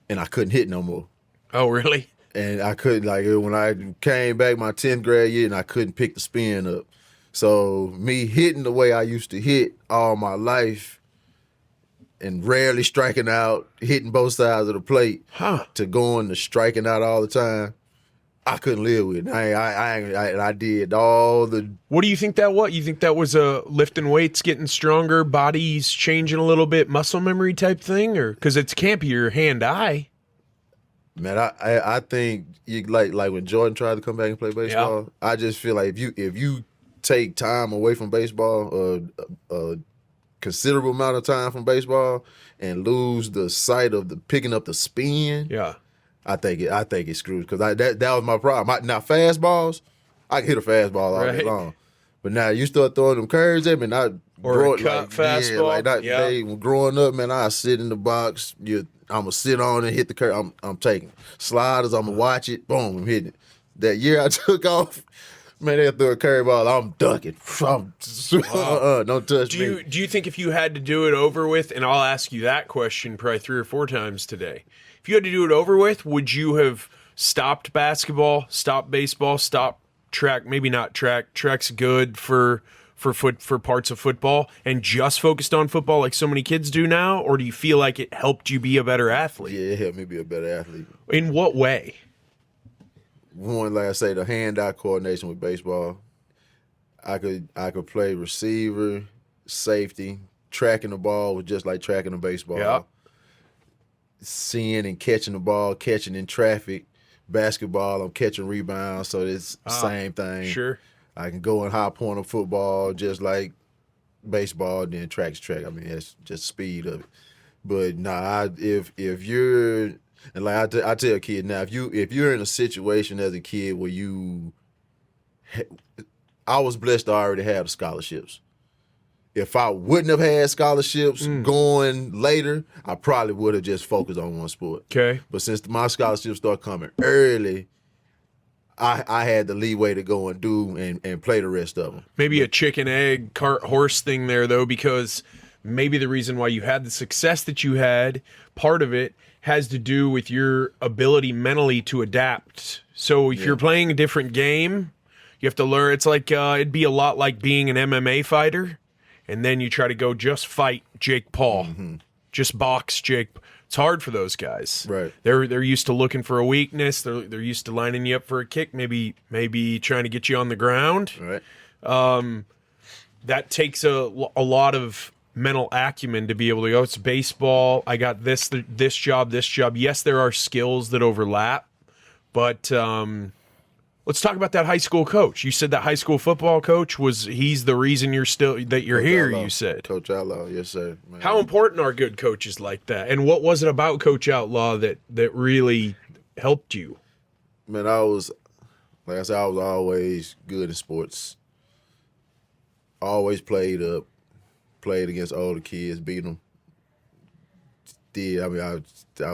and I couldn't hit no more. Oh, really? And I couldn't, when I came back my 10th grade year, and I couldn't pick the spin up. So me hitting the way I used to hit all my life, and rarely striking out, hitting both sides of the plate, to going to striking out all the time, I couldn't live with it. I did all the. What do you think that was? You think that was a lifting weights, getting stronger, body's changing a little bit, muscle memory type thing, or because it can't be your hand-eye? Man, I think you like when Jordan tried to come back and play baseball. I just feel like if you take time away from baseball, considerable amount of time from baseball, and lose the sight of the picking up the spin, I think it screws, because that was my problem. Now fastballs, I can hit a fastball all day long, but now you start throwing them curves at me, and fastball. Growing up, man, I sit in the box. I'm gonna sit on and hit the curve. I'm taking sliders. I'm gonna watch it. Boom, I'm hitting it. That year I took off. Man, they threw a curveball. I'm ducking. Don't touch me. Do you think if you had to do it over with, and I'll ask you that question probably 3 or 4 times today, if you had to do it over with, would you have stopped basketball, stopped baseball, stopped track? Maybe not track. Track's good for parts of football, and just focused on football like so many kids do now? Or do you feel like it helped you be a better athlete? Yeah, it helped me be a better athlete. In what way? One, like I say, the hand-eye coordination with baseball. I could play receiver, safety. Tracking the ball was just like tracking a baseball. Yeah. Seeing and catching the ball, catching in traffic. Basketball, I'm catching rebounds, so it's the same thing. Sure. I can go in high point of football just like baseball, then track's track. I mean, it's just speed of it. But if you're, and like I tell kids now, if you're in a situation as a kid where I was blessed to already have the scholarships. If I wouldn't have had scholarships going later, I probably would have just focused on one sport. Okay. But since my scholarships started coming early, I had the leeway to go and do and play the rest of them. Maybe a chicken, egg, cart, horse thing there, though, because maybe the reason why you had the success that you had, part of it has to do with your ability mentally to adapt. So if you're playing a different game, you have to learn. It's like it'd be a lot like being an MMA fighter, and then you try to go just fight Jake Paul, just box Jake. It's hard for those guys. Right. They're used to looking for a weakness. They're used to lining you up for a kick, maybe trying to get you on the ground. Right. That takes a lot of mental acumen to be able to go, it's baseball. I got this job. Yes, there are skills that overlap, but let's talk about that high school coach. You said that high school football coach he's the reason you're Coach here, Outlaw. you said. Coach Outlaw, yes, sir. Man. How important are good coaches like that? And what was it about Coach Outlaw that really helped you? Man, like I said, I was always good in sports. Always played against older kids, beat them. I mean, I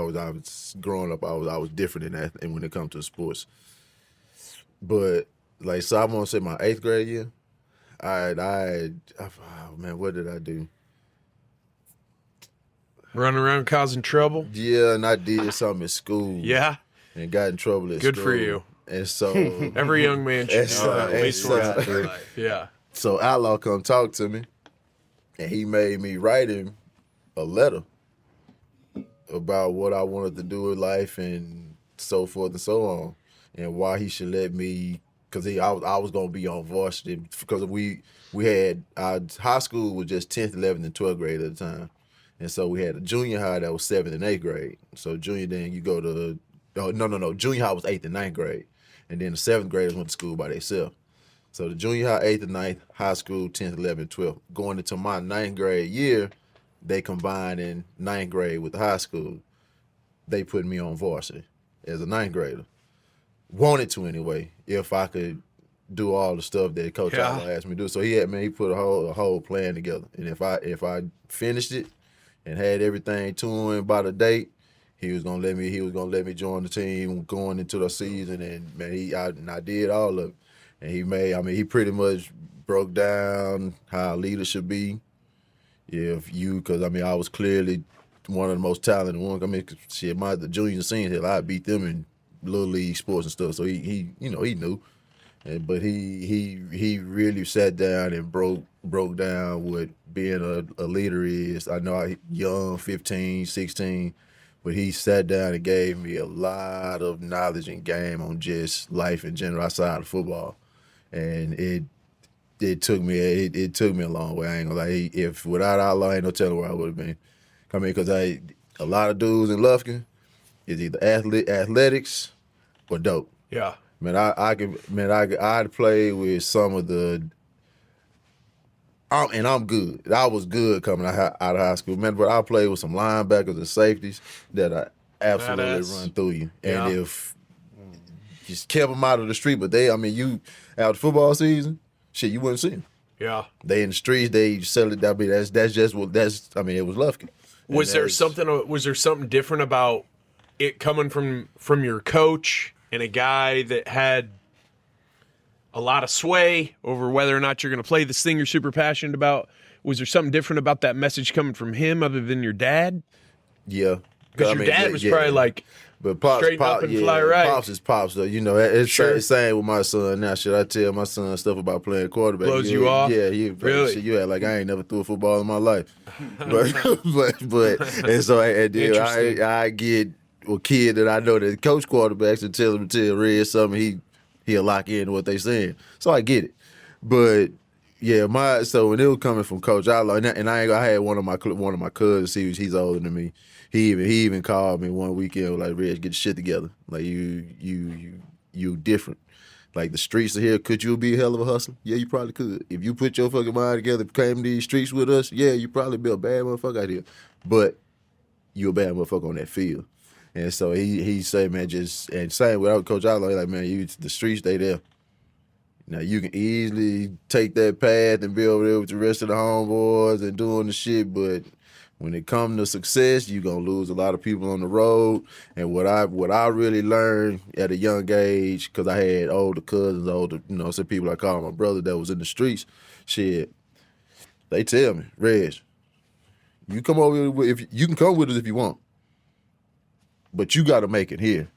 was growing up. I was different in that, and when it comes to sports. But like, so I'm gonna say my 8th grade year. What did I do? Running around causing trouble? Yeah, and I did something at school. Yeah. And got in trouble at school. Good for you. And so every young man should know that. Yeah. So Outlaw come talk to me, and he made me write him a letter about what I wanted to do in life and so forth and so on, and why he should let me because I was gonna be on varsity because we had our high school was just 10th, 11th, and 12th grade at the time, and so we had a junior high that was 7th and 8th grade. So junior, then you go to junior high was 8th and 9th grade, and then the 7th graders went to school by themselves. So the junior high 8th and 9th, high school 10th, 11th, and 12th. Going into my 9th grade year, they combined in 9th grade with the high school. They put me on varsity as a 9th grader. Wanted to anyway, if I could do all the stuff that Coach Allen asked me to do. So he put a whole plan together. And if I finished it and had everything to him by the date, he was gonna let me join the team going into the season. And man, I did all of it. And he pretty much broke down how a leader should be. Because I was clearly one of the most talented ones. The juniors and seniors, I beat them in little league sports and stuff. So he knew. But he really sat down and broke down what being a leader is. I know I young, 15, 16, but he sat down and gave me a lot of knowledge and game on just life in general outside of football. And it took me a long way. I ain't gonna lie. If without Allah, ain't no telling where I would have been. Because a lot of dudes in Lufkin is either athletics or dope. Yeah. Man, I'd play with some of and I'm good. I was good coming out of high school, man. But I played with some linebackers and safeties that I absolutely run through you. And if just kept them out of the street, but you out of football season, shit, you wouldn't see them. Yeah. They in the streets, they sell it. It was Lufkin. Was there something different about it coming from your coach and a guy that had a lot of sway over whether or not you're going to play this thing you're super passionate about? Was there something different about that message coming from him other than your dad? Yeah. Because your dad was probably like, but Pops, straighten up and fly right. Pops is Pops, though. It's same with my son now. Should I tell my son stuff about playing quarterback? Blows you off? Yeah, really? Shit, you act like I ain't never threw a football in my life. but and so I get a kid that I know that coach quarterbacks and tell Red something, he'll lock in what they saying. So I get it. But yeah, so when it was coming from Coach Outlaw, and I had one of my cousins. He's older than me. He even called me one weekend like, Reg, get your shit together. Like you different. Like the streets are here. Could you be a hell of a hustler? Yeah, you probably could. If you put your fucking mind together, came to these streets with us, yeah, you probably be a bad motherfucker out here. But you a bad motherfucker on that field. And so he said, man, and same with Coach Outlaw, like, man, the streets, they there. Now, you can easily take that path and be over there with the rest of the homeboys and doing the shit, but when it comes to success, you're going to lose a lot of people on the road. And what I really learned at a young age, because I had older cousins, some people I call my brother that was in the streets, shit, they tell me, Reg, you come over here, you can come with us if you want, but you got to make it here.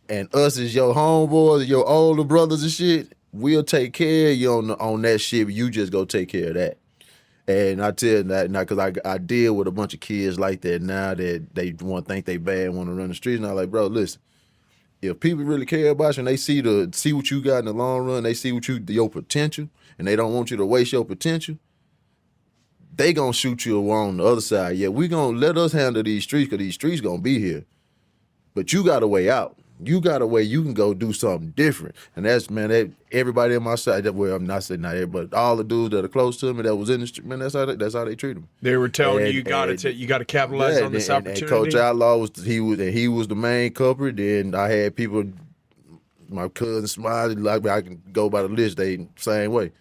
And us as your homeboys, your older brothers and shit, we'll take care of you on that shit, but you just go take care of that. And I tell you that now because I deal with a bunch of kids like that now that they think they bad, want to run the streets. And I'm like, bro, listen, if people really care about you and they see what you got in the long run, they see your potential, and they don't want you to waste your potential, they gonna shoot you on the other side. Yeah, we gonna let us handle these streets because these streets gonna be here. But you got a way out. You got a way you can go do something different. And that's, man, everybody on my side, well, I'm not saying not everybody, but all the dudes that are close to me that was in the street, man, that's how they treat them. They were telling you got to capitalize on this opportunity. And Coach Outlaw was the main culprit. Then I had people, my cousin Smiley, like I can go by the list, they same way.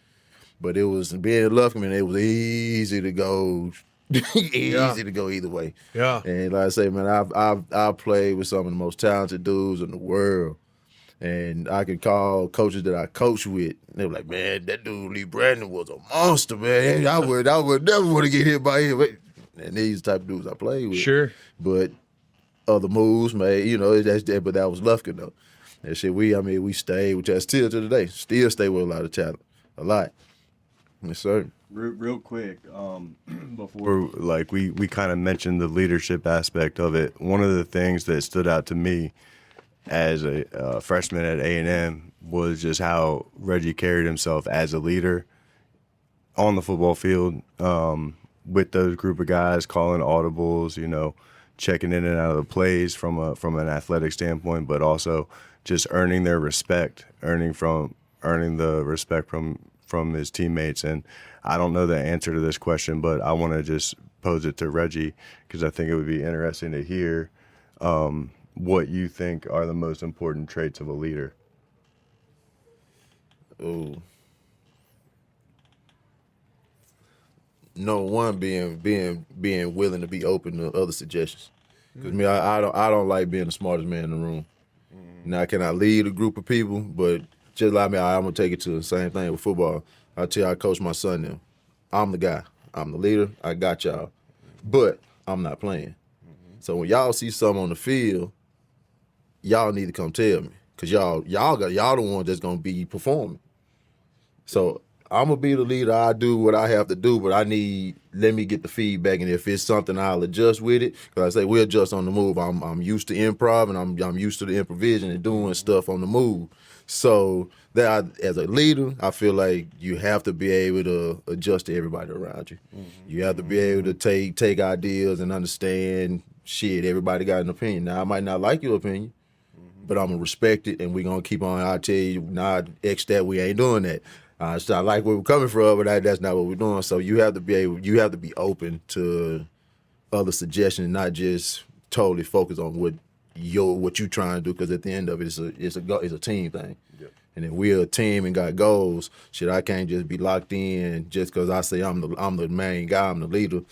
But it was being Lufkin, man, it was easy to go. To go either way. Yeah. And like I say, man, I've played with some of the most talented dudes in the world. And I could call coaches that I coached with, and they were like, man, that dude Lee Brandon was a monster, man. I would never want to get hit by him. And these type of dudes I played with. Sure. But other moves, man, but that was Lufkin though. That shit, we stayed with that still to today. Still stay with a lot of talent. A lot. Yes, sir. Real quick, before we kind of mentioned the leadership aspect of it, one of the things that stood out to me as a freshman at A&M was just how Reggie carried himself as a leader on the football field, with those group of guys, calling audibles, checking in and out of the plays from an athletic standpoint, but also just earning their respect, earning the respect from his teammates. And I don't know the answer to this question, but I want to just pose it to Reggie because I think it would be interesting to hear what you think are the most important traits of a leader. Ooh. No one being willing to be open to other suggestions. Because me, I don't like being the smartest man in the room. Now, can I lead a group of people? But just like me, I'm gonna take it to the same thing with football. I tell you, I coach my son now. I'm the guy. I'm the leader. I got y'all. But I'm not playing. So when y'all see something on the field, y'all need to come tell me. Cause y'all the ones that's gonna be performing. So I'm gonna be the leader. I do what I have to do, but let me get the feedback, and if it's something, I'll adjust with it. Cause I say we adjust on the move. I'm used to improv, and I'm used to the improvisation and doing stuff on the move. So that as a leader, I feel like you have to be able to adjust to everybody around you. You have to be able to take ideas and understand. Shit, everybody got an opinion. Now I might not like your opinion, but I'm gonna respect it, and we're gonna keep on. I'll tell you, nah, X that we ain't doing that. So I like where we're coming from, but that's not what we're doing. So you have to be open to other suggestions, not just totally focus on what you trying to do. Because at the end of it, it's a team thing. Yep. And if we're a team and got goals, shit, I can't just be locked in just because I say I'm the main guy, I'm the leader.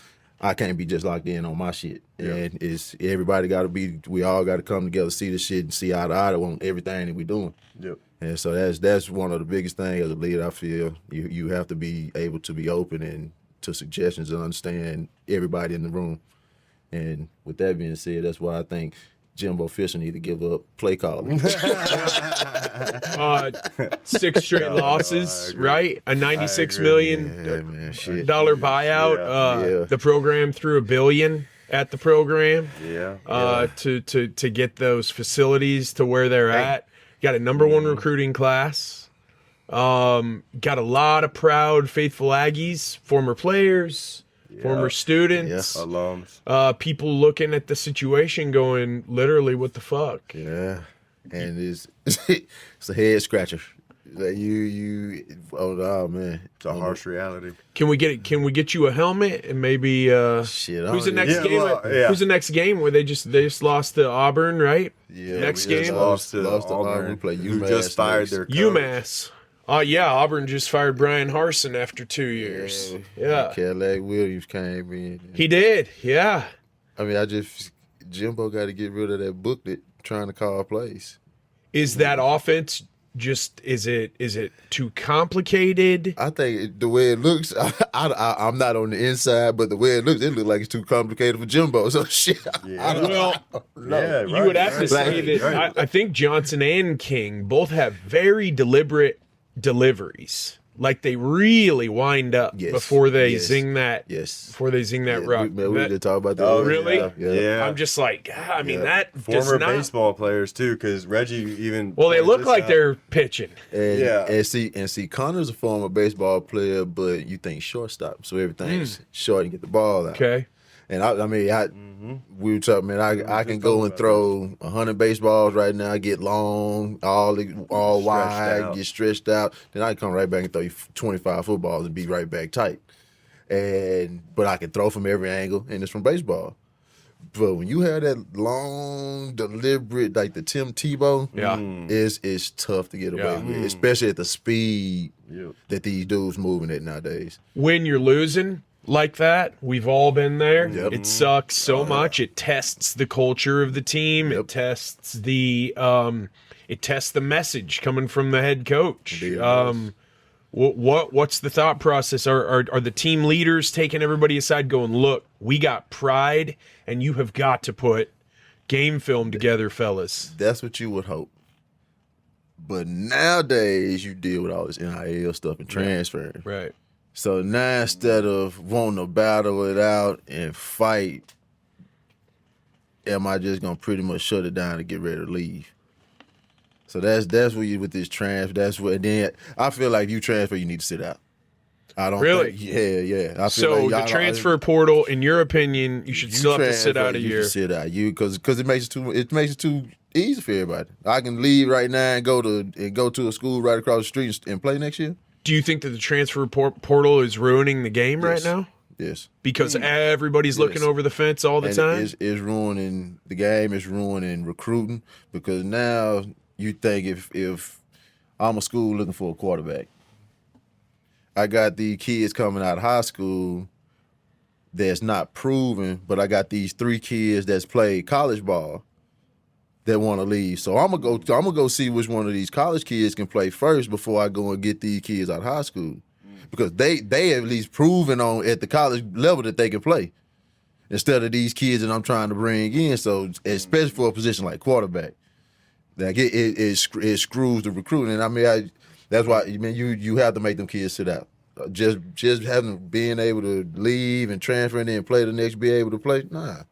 I can't be just locked in on my shit. Yep. And it's everybody got to be. We all got to come together, see the shit, and see eye to eye on everything that we're doing. Yep. And so that's one of the biggest things as a leader. I feel you have to be able to be open and to suggestions and understand everybody in the room. And with that being said, that's why I think Jimbo Fisher need to give up play calling. 6 straight losses, right? A $96 million dollar buyout. The program threw $1 billion at the program. To get those facilities to where they're at. Got a number one recruiting class. Got a lot of proud, faithful Aggies, former players, former students, alums. People looking at the situation going, literally, what the fuck? Yeah, and it's a head scratcher. Like oh man, it's a harsh reality. Can we get you a helmet and maybe who's the next game? Who's the next game where they just lost to Auburn, right? Yeah, next game lost to Auburn. We play UMass. Who just fired their coach. UMass. Auburn just fired Brian Harsin after 2 years. Yeah. Cadillac Williams came in. He did. Yeah. I mean, Jimbo got to get rid of that booklet trying to call plays. Is that offense? Is it too complicated? I think the way it looks, I'm not on the inside, but the way it looks like it's too complicated for Jimbo. So shit. You would have to say that. I think Johnson and King both have very deliberate deliveries. Like they really wind up before they zing that. Yes. Before they zing that rock. We did talk about that. Oh, really? Yeah. I'm just like, I mean, that former baseball players too, because Reggie even. Well, they look like they're pitching. And see, Connor's a former baseball player, but you think shortstop, so everything's short and get the ball out. Okay. And we were talking, man. I can go and throw 100 baseballs right now. Get long, all wide, get stretched out. Then I can come right back and throw you 25 footballs and be right back tight. But I can throw from every angle, and it's from baseball. But when you have that long, deliberate, like the Tim Tebow, it's tough to get away with, especially at the speed that these dudes moving at nowadays. When you're losing like that, we've all been there. Yep. It sucks so much. It tests the culture of the team. It tests the message coming from the head coach. What's the thought process? Are the team leaders taking everybody aside, going, look, we got pride, and you have got to put game film together, fellas? That's what you would hope. But nowadays, you deal with all this NIL stuff and transferring. Right. So now instead of wanting to battle it out and fight, am I just going to pretty much shut it down and get ready to leave? So that's where you with this transfer. That's what. And then I feel like you transfer, you need to sit out. I don't Really? Yeah. I feel So like the transfer portal, in your opinion, you should still have to sit out a year. You should sit out. Because it makes it too easy for everybody. I can leave right now and go to a school right across the street and play next year. Do you think that the transfer portal is ruining the game right now? Yes. Because everybody's looking over the fence all the time? It's ruining the game. It's ruining recruiting. Because now you think if I'm a school looking for a quarterback, I got these kids coming out of high school that's not proven, but I got these 3 kids that's played college ball that want to leave. So I'm gonna go see which one of these college kids can play first before I go and get these kids out of high school. Because they at least proven on at the college level that they can play. Instead of these kids that I'm trying to bring in. So especially for a position like quarterback. Like it screws the recruiting. And I mean that's why you have to make them kids sit out. Just having being able to leave and transfer and then play the next, be able to play, nah.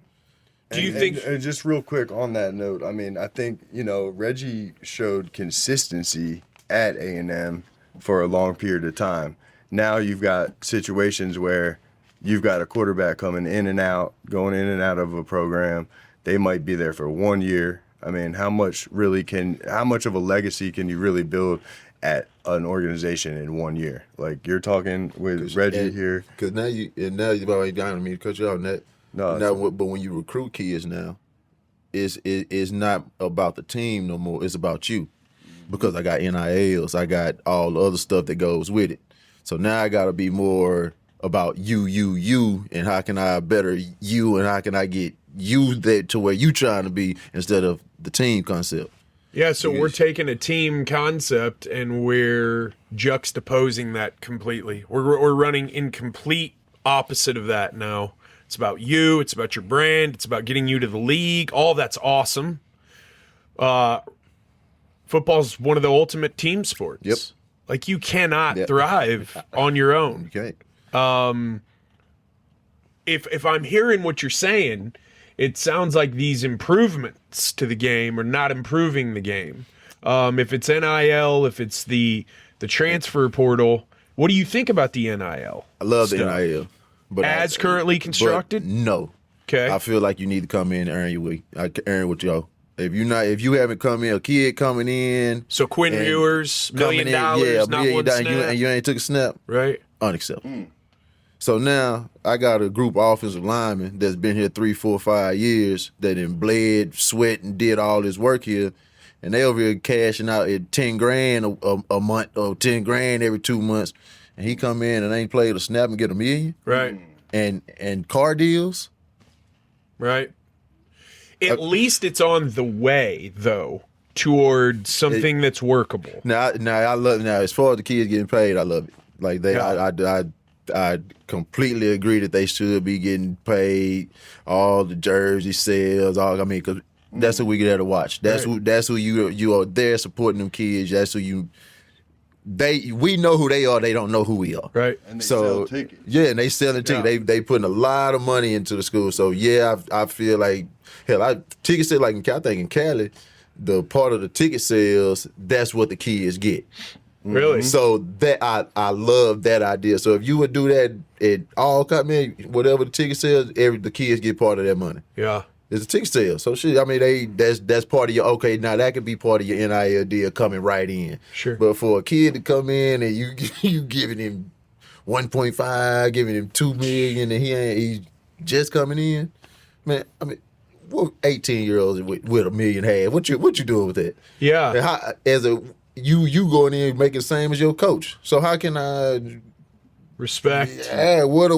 Do you think? And just real quick on that note, I mean, I think Reggie showed consistency at A&M for a long period of time. Now you've got situations where you've got a quarterback coming in and out, going in and out of a program. They might be there for 1 year. I mean, how much of a legacy can you really build at an organization in 1 year? Like you're talking with Reggie here. Because now you've already gotten me to cut you off. But when you recruit kids now, it's not about the team no more. It's about you. Because I got NILs, I got all the other stuff that goes with it. So now I got to be more about you, and how can I better you, and how can I get you there to where you trying to be instead of the team concept. Yeah, so we're taking a team concept and we're juxtaposing that completely. We're running in complete opposite of that now. It's about you. It's about your brand. It's about getting you to the league. All that's awesome. Football's one of the ultimate team sports. Yep. Like you cannot thrive on your own. Okay. If I'm hearing what you're saying, it sounds like these improvements to the game are not improving the game. If it's NIL, if it's the transfer portal, what do you think about the NIL? I love stuff? the NIL. But as currently constructed? No. Okay. I feel like you need to come in and earn your way. Earn what you owe. If you haven't come in, a kid coming in. So Quinn Ewers, $1 million, not one snap. And you ain't took a snap. Right. Unacceptable. So now I got a group of offensive linemen that's been here 3, 4, 5 years that done bled, sweat, and did all this work here. And they over here cashing out at $10,000 a month or $10,000 every 2 months. And he come in and ain't played a snap and get $1 million. Right. And car deals. Right. At least it's on the way, though, toward something that's workable. Now I love as far as the kids getting paid, I love it. Like I completely agree that they should be getting paid. All the jersey sales, because that's who we get there to watch. That's who you are there supporting them kids. That's who you. We know who they are. They don't know who we are. Right. And they sell tickets. Yeah, and they selling tickets. Yeah. They putting a lot of money into the school. So yeah, I feel like ticket sales like I think in Cali, the part of the ticket sales, that's what the kids get. Really? So that I love that idea. So if you would do that at all, whatever the ticket sales, the kids get part of that money. Yeah. It's a ticket sale. So shit, I mean that's part of your now that could be part of your NIL deal coming right in. Sure. But for a kid to come in and you giving him 1.5, giving him $2 million, and he's just coming in, man. I mean, what 18-year-olds with $1.5 million? What you doing with that? Yeah. And how, as a you going in making the same as your coach. So how can I respect? Yeah. What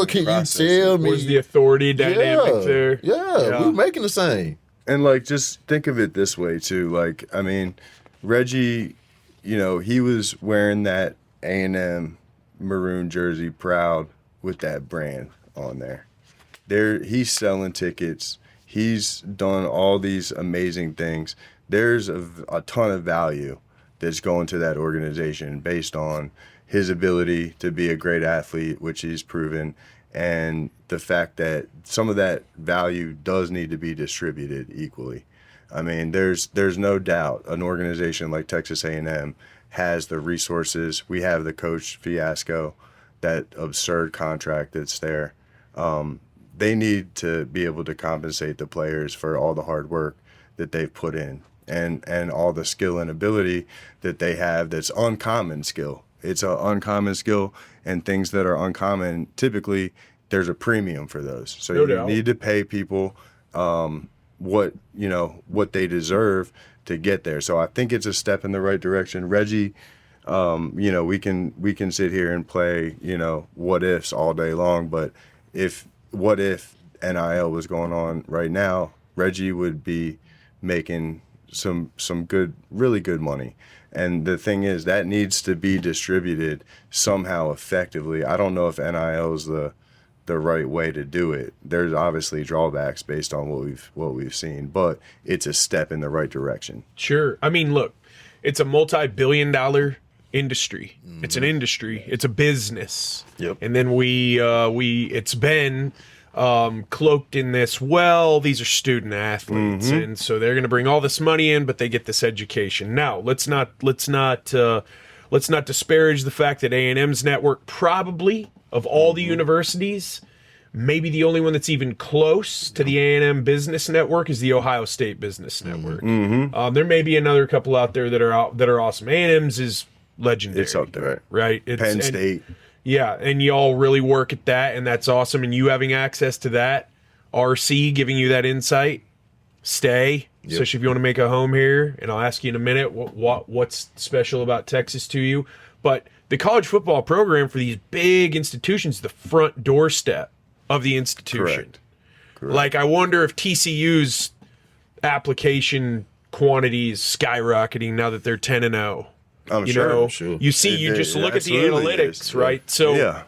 can you tell me? Where's the authority dynamic there? Yeah, we're making the same. And like, just think of it this way too. Like, I mean, Reggie, he was wearing that A&M maroon jersey proud with that brand on there. He's selling tickets. He's done all these amazing things. There's a ton of value that's going to that organization based on his ability to be a great athlete, which he's proven, and the fact that some of that value does need to be distributed equally. I mean, there's no doubt an organization like Texas A&M has the resources. We have the coach fiasco, that absurd contract that's there. They need to be able to compensate the players for all the hard work that they've put in and all the skill and ability that they have that's uncommon skill. It's an uncommon skill, and things that are uncommon, typically there's a premium for those. So No you doubt. need to pay people what they deserve to get there. So I think it's a step in the right direction. Reggie, we can sit here and play, what ifs all day long, but what if NIL was going on right now, Reggie would be making some good, really good money. And the thing is, that needs to be distributed somehow effectively. I don't know if NIL is the right way to do it. There's obviously drawbacks based on what we've seen, but it's a step in the right direction. Sure. I mean, look, it's a multi-billion-dollar industry. It's an industry. It's a business. Yep. And then it's been cloaked in this, well, these are student athletes, and so they're going to bring all this money in, but they get this education. Now, let's not disparage the fact that A&M's network, probably of all the universities, maybe the only one that's even close to the A&M Business Network is the Ohio State Business Network. There may be another couple out there that are awesome. A&M's is legendary. It's up there, right? Penn State. Yeah, and y'all really work at that, and that's awesome. And you having access to that, RC giving you that insight, stay. Yep. Especially if you want to make a home here, and I'll ask you in a minute what's special about Texas to you. But the college football program for these big institutions is the front doorstep of the institution. Correct. Like, I wonder if TCU's application quantity is skyrocketing now that they're 10-0. I'm You sure. know, sure. you see, you just look at the absolutely analytics, is. right? So Yeah.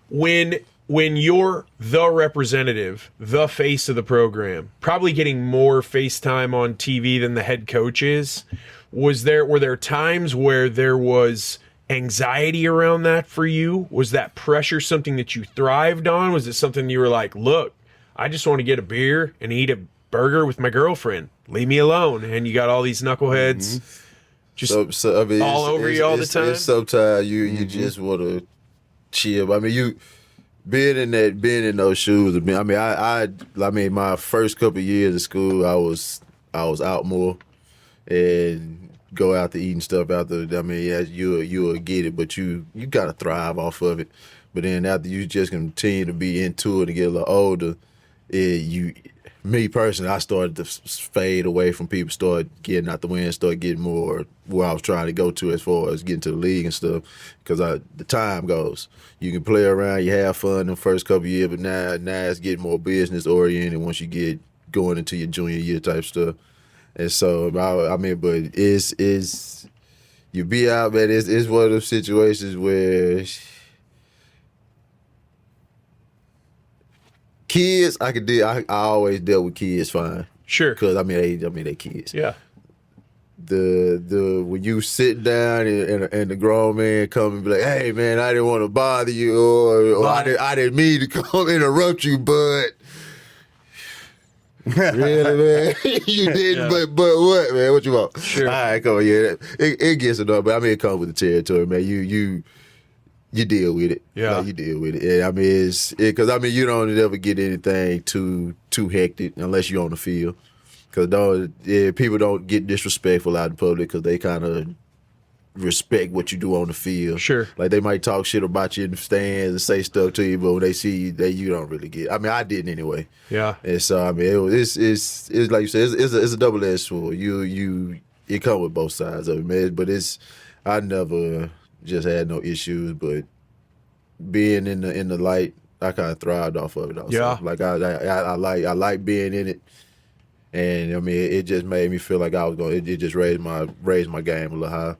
when you're the representative, the face of the program, probably getting more FaceTime on TV than the head coach is, were there times where there was anxiety around that for you? Was that pressure something that you thrived on? Was it something you were like, look, I just want to get a beer and eat a burger with my girlfriend. Leave me alone. And you got all these knuckleheads just So I mean, all over you all the time? Sometimes you just want to chill. I mean, being in those shoes. I mean, my first couple of years of school, I was out more and go out to eat and stuff out there. I mean, yeah, you'll get it, but you gotta thrive off of it. But then after you just continue to be into it and get a little older, me personally, I started to fade away from people, start getting out the wind, start getting more where I was trying to go to as far as getting to the league and stuff. Because the time goes. You can play around, you have fun the first couple of years, but now it's getting more business oriented once you get going into your junior year type stuff. And so, I mean, but it's you be out, man. It's one of those situations where kids, I could deal. I always dealt with kids fine. Sure. Because I mean they kids. Yeah. The when you sit down and the grown man come and be like, hey man, I didn't want to bother you, or I didn't mean to come interrupt you, but really, man, you didn't. Yeah. But what, man? What you want? Sure. All right, come on, yeah. It gets enough, but I mean, it comes with the territory, man. You deal with it. Yeah. Like, you deal with it. Yeah, I mean, because I mean, you don't ever get anything too hectic unless you're on the field. Because people don't get disrespectful out in public because they kind of respect what you do on the field. Sure. Like, they might talk shit about you in the stands and say stuff to you, but when they see you, you don't really get. I mean, I didn't anyway. Yeah. And so I mean, it's like you said, it's a double-edged sword. It comes with both sides of it, man. But I never just had no issues, but being in the light, I kind of thrived off of it also. Yeah. Like I like being in it, and I mean it just made me feel like I was going. It just raised my game a little high,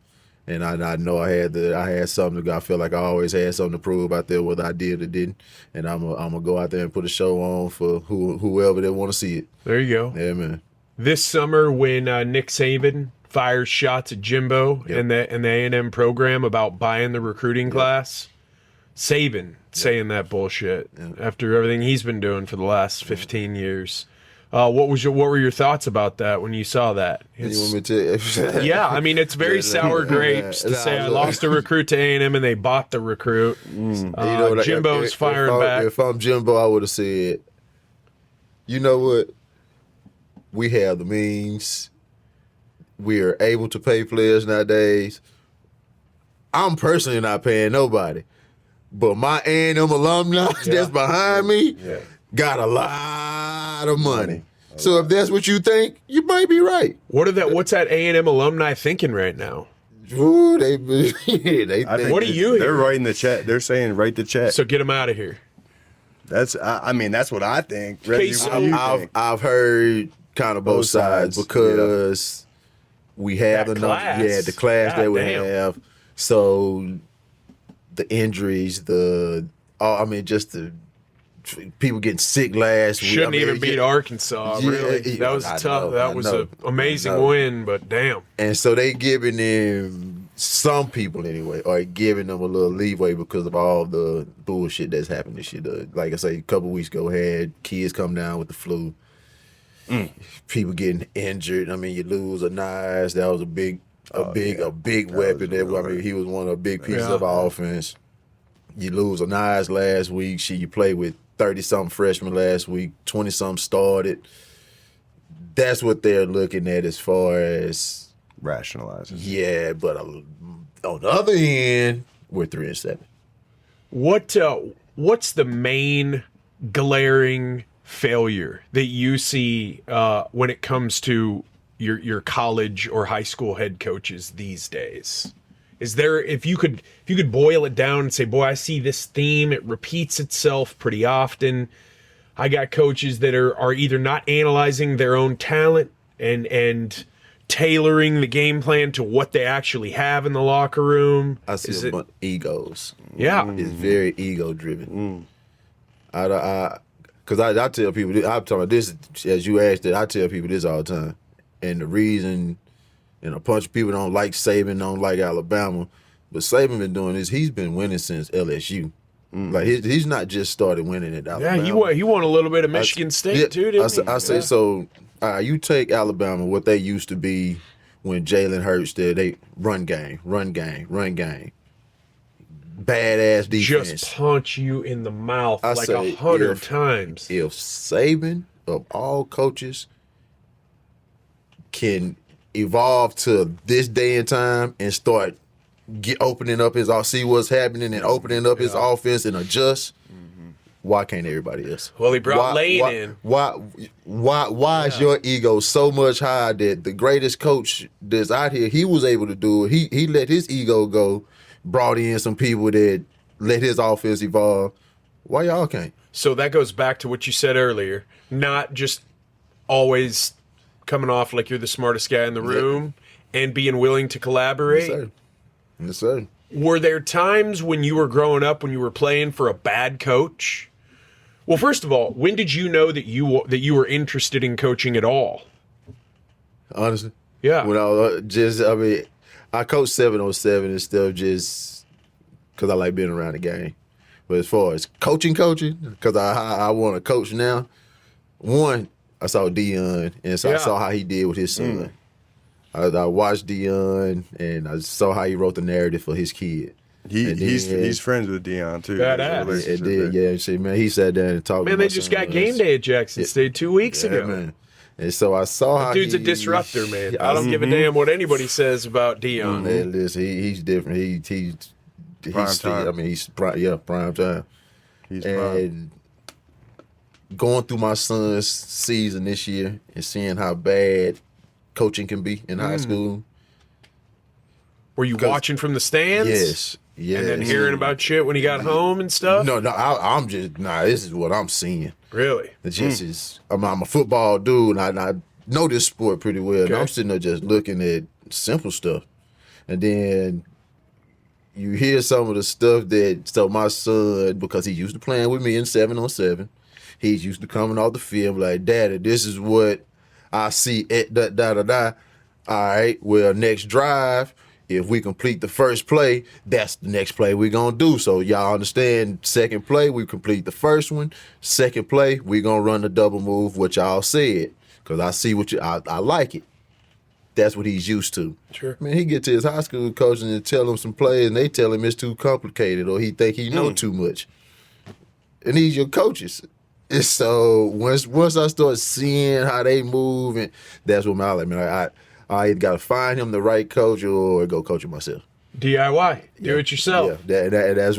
and I know I had something. I feel like I always had something to prove out there, whether I did or didn't, and I'm gonna go out there and put a show on for whoever they want to see it. There you go. Yeah, man. This summer, when Nick Saban fires shots at Jimbo and the A&M program about buying the recruiting class, Saban saying that bullshit after everything he's been doing for the last 15 years. What were your thoughts about that when you saw that? You want me to tell you? Yeah, I mean, it's very sour grapes to say I lost a recruit to A&M and they bought the recruit. Jimbo's firing back. If I'm Jimbo, I would have said, you know what? We have the means. We are able to pay players nowadays. I'm personally not paying nobody. But my A&M alumni that's behind me got a lot of money. So if that's what you think, you might be right. What's that A&M alumni thinking right now? Ooh, they What do you hear? They're writing the check. They're saying write the check. So get them out of here. That's what I think. Reggie, so what do you think? I've heard kind of both sides because we have That enough. class. Yeah, the class God that we damn. have. So the injuries, just the people getting sick last week. Shouldn't even beat Arkansas, really. That was tough. That was an amazing win, but damn. And so they giving them, some people anyway, are giving them a little leeway because of all the bullshit that's happened this year. Like I say, a couple weeks ago, had kids come down with the flu. People getting injured. I mean, you lose a Nice. That was a big weapon. He was one of the big pieces of our offense. You lose a Nice last week. You play with 30-something freshmen last week. 20-something started. That's what they're looking at as far as Rationalizing. Yeah, but on the other end, we're 3-7. What's the main glaring failure that you see when it comes to your college or high school head coaches these days? Is there, if you could boil it down and say, boy, I see this theme, it repeats itself pretty often. I got coaches that are either not analyzing their own talent and tailoring the game plan to what they actually have in the locker room. I see a bunch of egos. Yeah. It's very ego driven. Because I tell people, I'm talking about this, as you asked it, I tell people this all the time. And the reason, and a bunch of people don't like Saban, don't like Alabama, but Saban been doing this, he's been winning since LSU. Like, he's not just started winning at Alabama. Yeah, he won a little bit of Michigan State, too, didn't he? I say, so you take Alabama, what they used to be when Jalen Hurts did, they run game. Badass defense. Just punch you in the mouth I like say 100 times. If Saban, of all coaches, can evolve to this day and time and start opening up see what's happening and opening up his offense and adjust, why can't everybody else? Well, he brought Lane in. Why is your ego so much higher that the greatest coach that's out here, he was able to do it. He let his ego go, brought in some people that let his offense evolve. Why y'all can't? So that goes back to what you said earlier. Not just always coming off like you're the smartest guy in the room and being willing to collaborate. Yes, sir. Were there times when you were growing up, when you were playing for a bad coach? Well, first of all, when did you know that you were interested in coaching at all? Honestly? Yeah. When I coached 7-on-7 and stuff just because I like being around the game. But as far as coaching, because I want to coach now, one, I saw Dion, and so I saw how he did with his son. I watched Dion, and I saw how he wrote the narrative for his kid. He's friends with Dion too. Badass. It did, yeah. See, man, he sat down and talked. Man, they just got game day at Jackson State 2 weeks ago. Man. And so I saw how dude's a disruptor, man. I don't give a damn what anybody says about Dion. Man, listen, he's different. He's prime time. I mean, prime time. He's and going through my son's season this year and seeing how bad coaching can be in high school. Were you watching from the stands? Yes. And then hearing about shit when he got home and stuff? No, I'm just, this is what I'm seeing. Really? It just is, I'm a football dude, and I know this sport pretty well. Okay. And I'm sitting there just looking at simple stuff. And then you hear some of the stuff so my son, because he's used to playing with me in 7-on-7, he's used to coming off the field like, Daddy, this is what I see at da-da-da. All right, well, next drive, if we complete the first play, that's the next play we're going to do. So y'all understand, second play, we complete the first one. Second play, we're going to run the double move, what y'all said. Because I see what I like it. That's what he's used to. Sure. Man, he get to his high school coach and tell him some plays, and they tell him it's too complicated or he think he know too much. And these your coaches. And so once I start seeing how they move, and that's what I like, man. I either got to find him the right coach or go coach it myself. DIY, do it yourself. Yeah, that's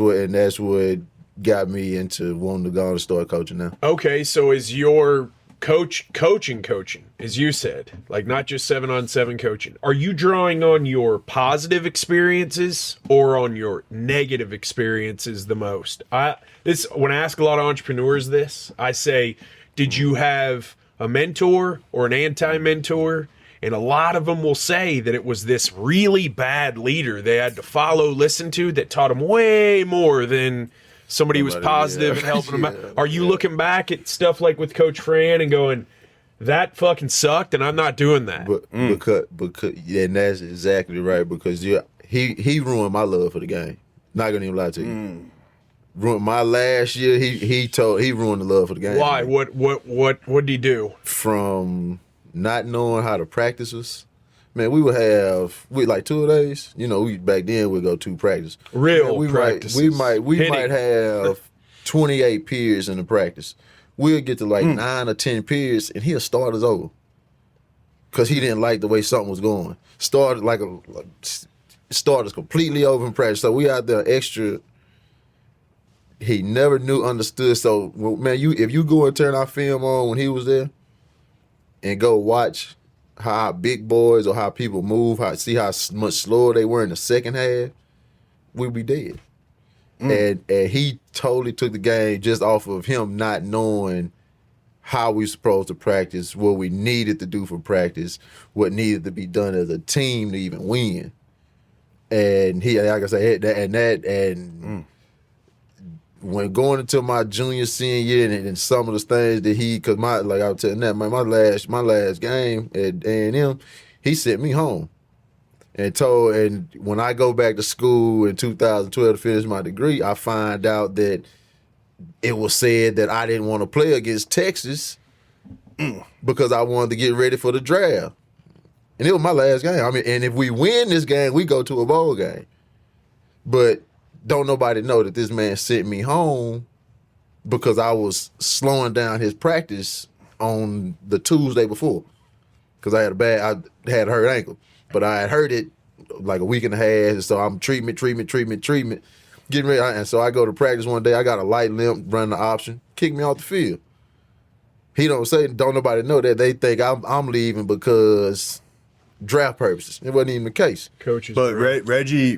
what got me into wanting to go and start coaching now. Okay, so is your coaching, as you said, like not just 7-on-7 coaching, are you drawing on your positive experiences or on your negative experiences the most? When I ask a lot of entrepreneurs this, I say, did you have a mentor or an anti-mentor? And a lot of them will say that it was this really bad leader they had to follow, listen to, that taught them way more than somebody who was positive and helping them out. Are you looking back at stuff like with Coach Fran and going, that fucking sucked and I'm not doing that? Because and that's exactly right, because he ruined my love for the game. Not gonna even lie to you. Ruined my last year, he ruined the love for the game. Why? What did he do? From not knowing how to practice us. Man, we would have like 2 days. You know, back then we'd go 2 practice. Practices. We might have 28 periods in the practice. We'll get to like 9 or 10 periods, and he'll start us over because he didn't like the way something was going. Start us completely over in practice. So we out there extra. He never understood. So man, if you go and turn our film on when he was there, and go watch how big boys or how people move, see how much slower they were in the second half, we'd be dead. And he totally took the game just off of him not knowing how we supposed to practice, what we needed to do for practice, what needed to be done as a team to even win. And he, like I said, when going into my junior, senior year, and some of the things that because like I was telling that, my last game at A&M, he sent me home and when I go back to school in 2012 to finish my degree, I find out that it was said that I didn't want to play against Texas because I wanted to get ready for the draft. And it was my last game. I mean, and if we win this game, we go to a bowl game. But don't nobody know that this man sent me home because I was slowing down his practice on the Tuesday before. Because I had a hurt ankle. But I had hurt it like a week and a half, and so I'm treatment, getting ready. And so I go to practice one day, I got a light limp, running the option, kick me off the field. He don't nobody know that. They think I'm leaving because draft purposes. It wasn't even the case. Coaches, but Reggie, he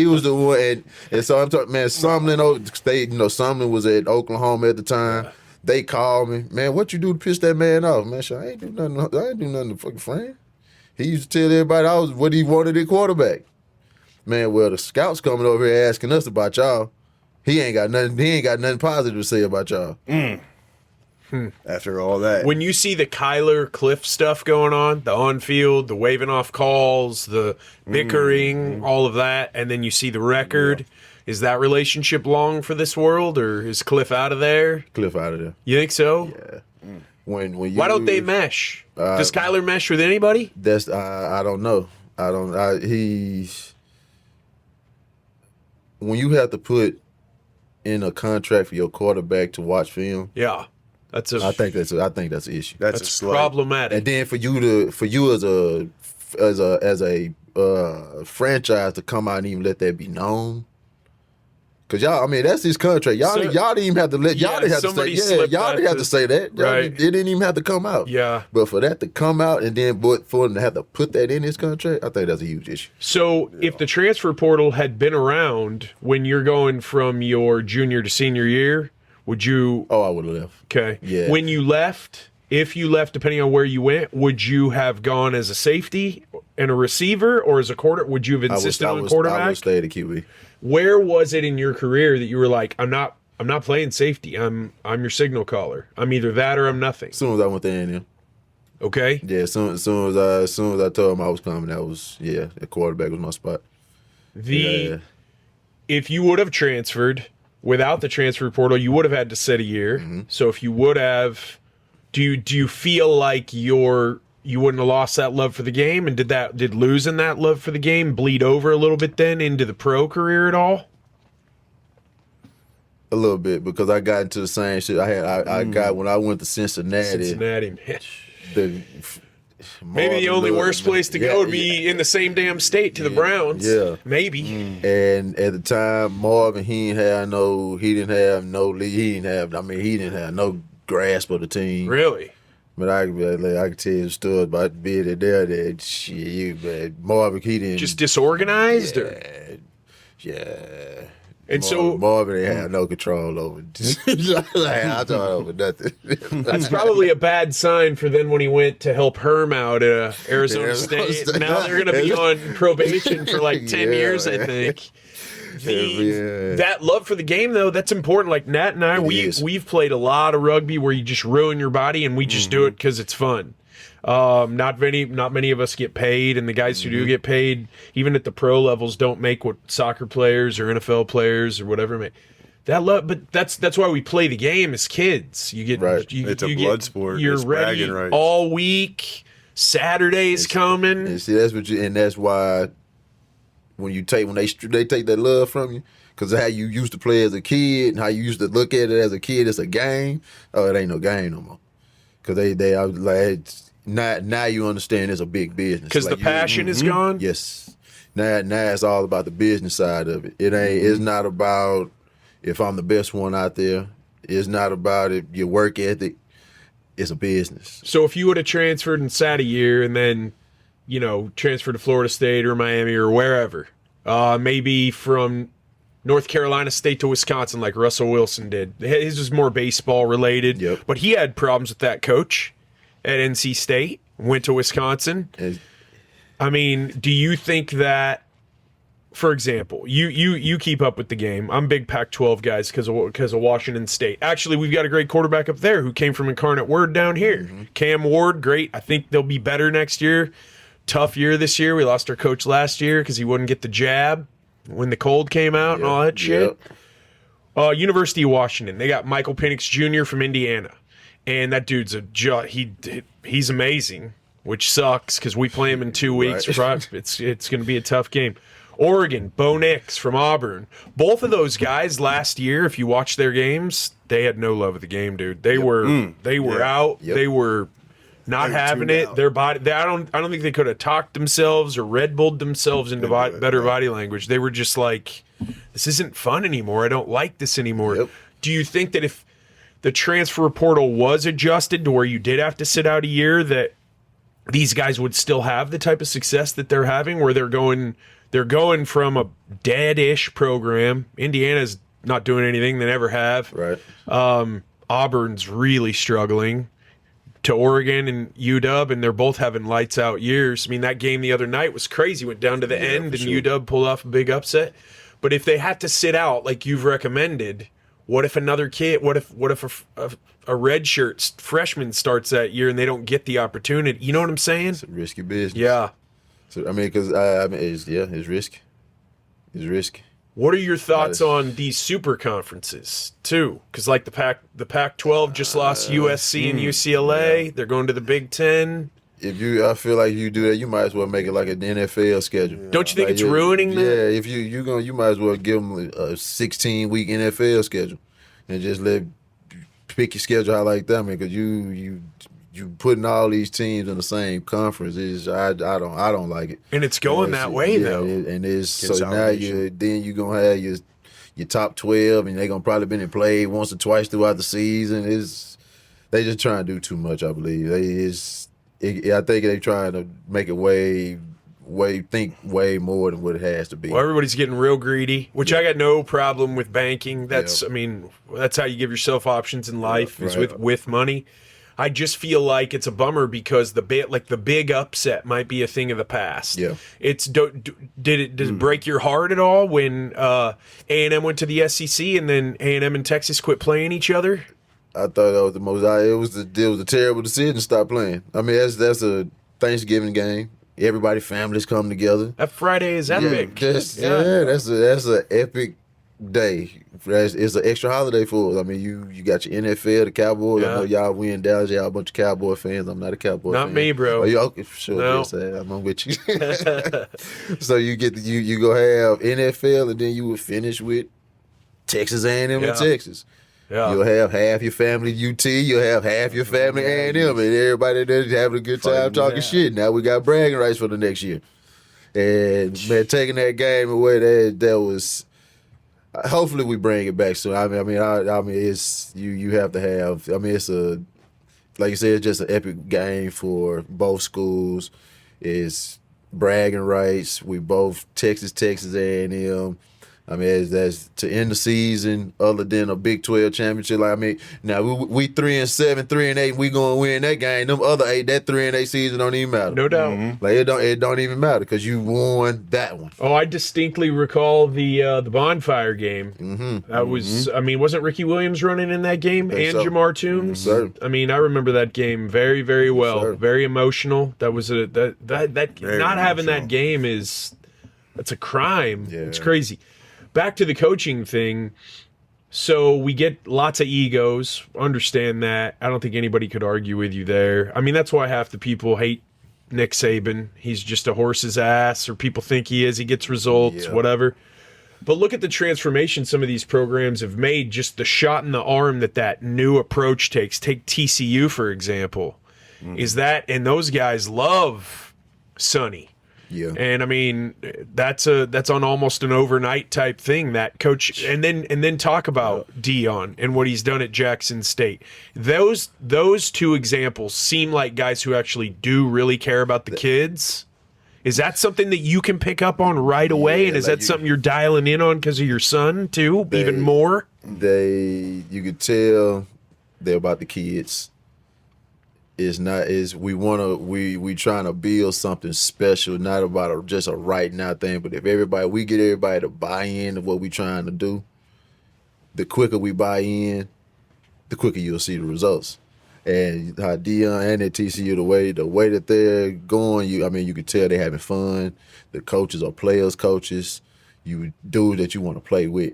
was the one. And so I'm talking, man. Sumlin was at Oklahoma at the time. They called me, man. What you do to piss that man off, man? I ain't do nothing to fucking Fran. He used to tell everybody I was what he wanted at quarterback. Man, well, the scouts coming over here asking us about y'all. He ain't got nothing positive to say about y'all. After all that. When you see the Kyler Cliff stuff going on, the on-field, the waving off calls, the bickering, all of that, and then you see the record, is that relationship long for this world, or is Cliff out of there? Cliff out of there. You think so? Yeah. Why don't they mesh? Does Kyler mesh with anybody? That's I don't know. When you have to put in a contract for your quarterback to watch film. Yeah. I think that's an issue. That's problematic. And then for you as a franchise to come out and even let that be known. Cause y'all, I mean, that's his contract. Y'all didn't even have to let y'all didn't have to say y'all didn't have to say that. Right. It didn't even have to come out. Yeah. But for that to come out and then for him to have to put that in his contract, I think that's a huge issue. So if the transfer portal had been around when you're going from your junior to senior year, would you? Oh, I would have left. Okay. Yeah. When you left, if you left, depending on where you went, would you have gone as a safety and a receiver, or as a quarter? Would you have insisted on quarterback? I would stay at QB. Where was it in your career that you were like, I'm not playing safety. I'm your signal caller. I'm either that or I'm nothing. As soon as I went to A&M. Okay. Yeah, as soon as I told him I was coming, the quarterback was my spot. If you would have transferred without the transfer portal, you would have had to sit a year. Mm-hmm. So if you would have, do you feel like you wouldn't have lost that love for the game? And did losing that love for the game bleed over a little bit then into the pro career at all? A little bit, because I got into the same shit. I got when I went to Cincinnati, Man. Maybe Marvin the only Lewis, worst place to go would be in the same damn state to the Browns. Yeah. Maybe. And at the time, Marvin, he didn't have no grasp of the team. Really? But I can tell you a story about being in there that shit, man. Marvin, he didn't Just disorganized? Or? Yeah. And so Marvin didn't have no control over it. I thought over nothing. that's probably a bad sign for then when he went to help Herm out at Arizona State. Now they're going to be on probation for like 10 years, I think. That love for the game, though, that's important. Like Nat and I, we've played a lot of rugby where you just ruin your body, and we just do it because it's fun. Not many of us get paid, and the guys who do get paid, even at the pro levels, don't make what soccer players or NFL players or whatever make. That love, but that's why we play the game as kids. You get it's a blood sport. You're it's ready bragging rights. all week. Saturday's coming. And see, that's why when they take that love from you, because how you used to play as a kid and how you used to look at it as a kid, it's a game. Oh, it ain't no game no more. Because they are like. Now you understand it's a big business. Because the passion is gone? Yes. Now it's all about the business side of it. It's not about if I'm the best one out there. It's not about your work ethic. It's a business. So if you would have transferred and sat a year and then, transferred to Florida State or Miami or wherever, maybe from North Carolina State to Wisconsin like Russell Wilson did. His was more baseball related, but he had problems with that coach at NC State, went to Wisconsin. I mean, do you think that, for example, you keep up with the game. I'm big Pac-12 guys because of Washington State. Actually, we've got a great quarterback up there who came from Incarnate Word down here. Cam Ward, great. I think they'll be better next year. Tough year this year. We lost our coach last year because he wouldn't get the jab when the cold came out and all that shit. University of Washington, they got Michael Penix Jr. from Indiana. And that dude's he's amazing, which sucks because we play him in 2 weeks. Right. It's going to be a tough game. Oregon, Bo Nix from Auburn. Both of those guys last year, if you watch their games, they had no love of the game, dude. They were out. Yep. They were not having it. Out. Their body. I don't think they could have talked themselves or Red Bulled themselves into better body language. They were just like, this isn't fun anymore. I don't like this anymore. Yep. Do you think that if the transfer portal was adjusted to where you did have to sit out a year, that these guys would still have the type of success that they're having, where they're going from a dead-ish program. Indiana's not doing anything, they never have. Right. Auburn's really struggling, to Oregon and UW, and they're both having lights out years. I mean, that game the other night was crazy. Went down to the end, and UW pulled off a big upset. But if they had to sit out like you've recommended, what if another kid? What if a redshirt freshman starts that year and they don't get the opportunity? You know what I'm saying? It's a risky business. Yeah. So because it's risk. It's risk. What are your thoughts on these super conferences too? Because like the Pac-12 just lost USC and UCLA. Yeah. They're going to the Big Ten. I feel like you do that, you might as well make it like an NFL schedule. Don't you think it's ruining that? Yeah, if you might as well give them a 16-week NFL schedule and just pick your schedule out like that. I mean, because you putting all these teams in the same conference I don't like it. And it's going that way though. And now you're gonna have your top 12, and they're gonna probably been played once or twice throughout the season. They just trying to do too much, I believe. I think they're trying to make it think way more than what it has to be. Well, everybody's getting real greedy, which I got no problem with banking. I mean, that's how you give yourself options in life is with money. I just feel like it's a bummer because the big upset might be a thing of the past. Yeah, did it break your heart at all when A&M went to the SEC and then A&M and Texas quit playing each other? I thought that was the most. It was a terrible decision to stop playing. I mean, that's a Thanksgiving game. Everybody, families come together. That Friday is epic. That's an epic day. It's an extra holiday for us. I mean, you got your NFL, the Cowboys. I know y'all win Dallas. Y'all a bunch of Cowboy fans. I'm not a Cowboy fan. Not me, bro. Oh, you okay? Sure, no. Yes, I'm with you. So you get you go have NFL, and then you would finish with Texas A&M in Texas. Yeah. You'll have half your family UT. You'll have half your family A&M, and everybody there having a good time talking shit. Now we got bragging rights for the next year. And man, taking that game away, that was. Hopefully we bring it back soon. I mean, it's you have to have. I mean, it's like you said, it's just an epic game for both schools. It's bragging rights. We both Texas A&M. I mean, that's to end the season, other than a Big 12 championship. Like, I mean, now we 3-7, 3-8. We gonna win that game. Them other 8, that 3-8 season don't even matter. No doubt. Mm-hmm. Like it don't even matter because you won that one. Oh, I distinctly recall the bonfire game. Mm-hmm. That was. I mean, wasn't Ricky Williams running in that game and so. Jamar Toombs? Mm-hmm. I mean, I remember that game very, very well. Very emotional. That was that not having that game that's a crime. Yeah. It's crazy. Back to the coaching thing. So we get lots of egos. Understand that. I don't think anybody could argue with you there. I mean, that's why half the people hate Nick Saban. He's just a horse's ass, or people think he is. He gets results, whatever. But look at the transformation some of these programs have made, just the shot in the arm that new approach takes. Take TCU, for example. Is that, and those guys love Sonny. Yeah. And I mean, that's on almost an overnight type thing, that coach, and then talk about Dion and what he's done at Jackson State. Those two examples seem like guys who actually do really care about the kids. Is that something that you can pick up on right away? And is that something you're dialing in on because of your son too, even more? You could tell they're about the kids. We trying to build something special, not about just a right now thing. But if we get everybody to buy in to what we trying to do, the quicker we buy in, the quicker you'll see the results. And how Dion and at TCU, the way that they're going, you can tell they're having fun. The coaches are players' coaches. You dudes that you want to play with.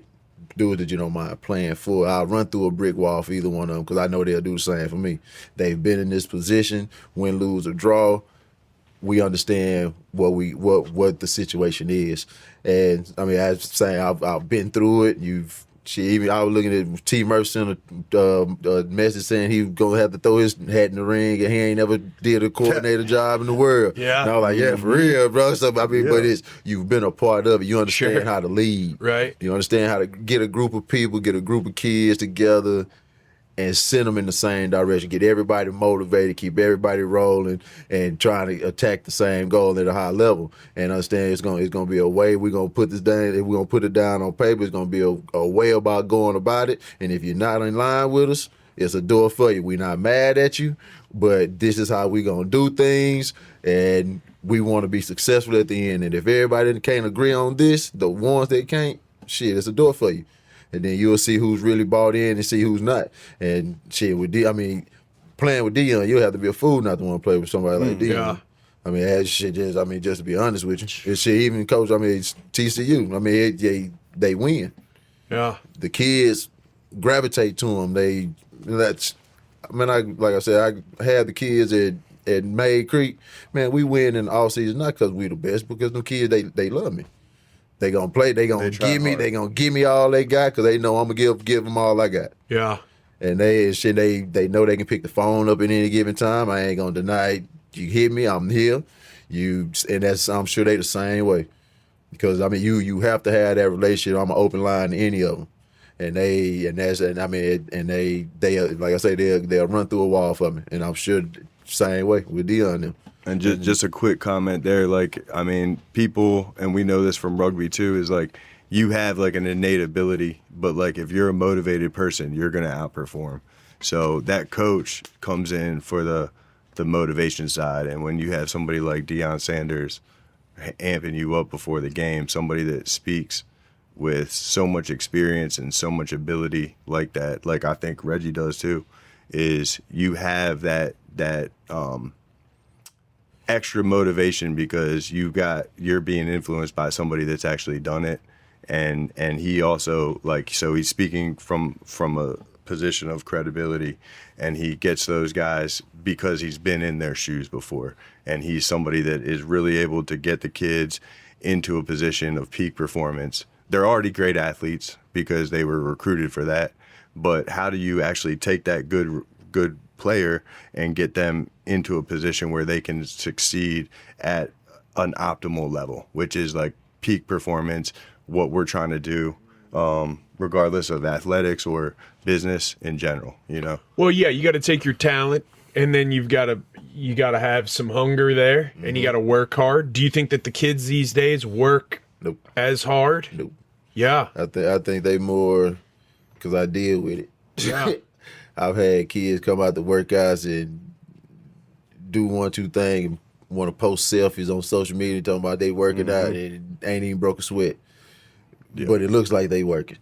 Dudes that you don't mind playing for. I'll run through a brick wall for either one of them because I know they'll do the same for me. They've been in this position, win, lose, or draw. We understand what the situation is, and I mean, as saying, I've been through it. I was looking at T. Murphy sent a message saying he was gonna have to throw his hat in the ring, and he ain't never did a coordinator job in the world. Yeah, and I was like, yeah, for real, bro. So I mean, but you've been a part of it. You understand how to lead, right? You understand how to get a group of people, get a group of kids together, and send them in the same direction. Get everybody motivated, keep everybody rolling, and trying to attack the same goal at a high level. And understand it's gonna be a way we're gonna put this down. If we're gonna put it down on paper, it's gonna be a way about going about it. And if you're not in line with us, it's a door for you. We're not mad at you, but this is how we're gonna do things, and we want to be successful at the end. And if everybody can't agree on this, the ones that can't, shit, it's a door for you. And then you'll see who's really bought in and see who's not. And shit, playing with Dion, you'll have to be a fool not to want to play with somebody like Dion. Yeah. I mean, just to be honest with you, it's shit. Even coach, it's TCU. I mean, they win. Yeah. The kids gravitate to them. Like I said, I had the kids at May Creek. Man, we win in the off season not because we the best, because them kids they love me. They gonna play. They gonna give me all they got because they know I'm gonna give them all I got. Yeah. And they know they can pick the phone up at any given time. I ain't gonna deny you hit me. I'm here. I'm sure they the same way, because I mean you have to have that relationship. I'm an open line to any of them, and they like I say they'll run through a wall for me, and I'm sure same way with Dion and them. And just a quick comment there, like, I mean, people, and we know this from rugby too, is like, you have like an innate ability, but like if you're a motivated person, you're going to outperform. So that coach comes in for the motivation side. And when you have somebody like Deion Sanders amping you up before the game, somebody that speaks with so much experience and so much ability like that, like I think Reggie does too, is you have that extra motivation because you're being influenced by somebody that's actually done it, and he also, like, so he's speaking from a position of credibility, and he gets those guys because he's been in their shoes before, and he's somebody that is really able to get the kids into a position of peak performance. They're already great athletes because they were recruited for that, but how do you actually take that good player and get them into a position where they can succeed at an optimal level, which is like peak performance, what we're trying to do, regardless of athletics or business in general, you know? Well, yeah, you got to take your talent, and then you got to have some hunger there, and you got to work hard. Do you think that the kids these days work Nope. as hard? Nope. Yeah. I think they more, because I deal with it. Yeah. I've had kids come out to workouts and do 1, 2 things and want to post selfies on social media talking about they working out and ain't even broke a sweat. Yeah. But it looks like they working.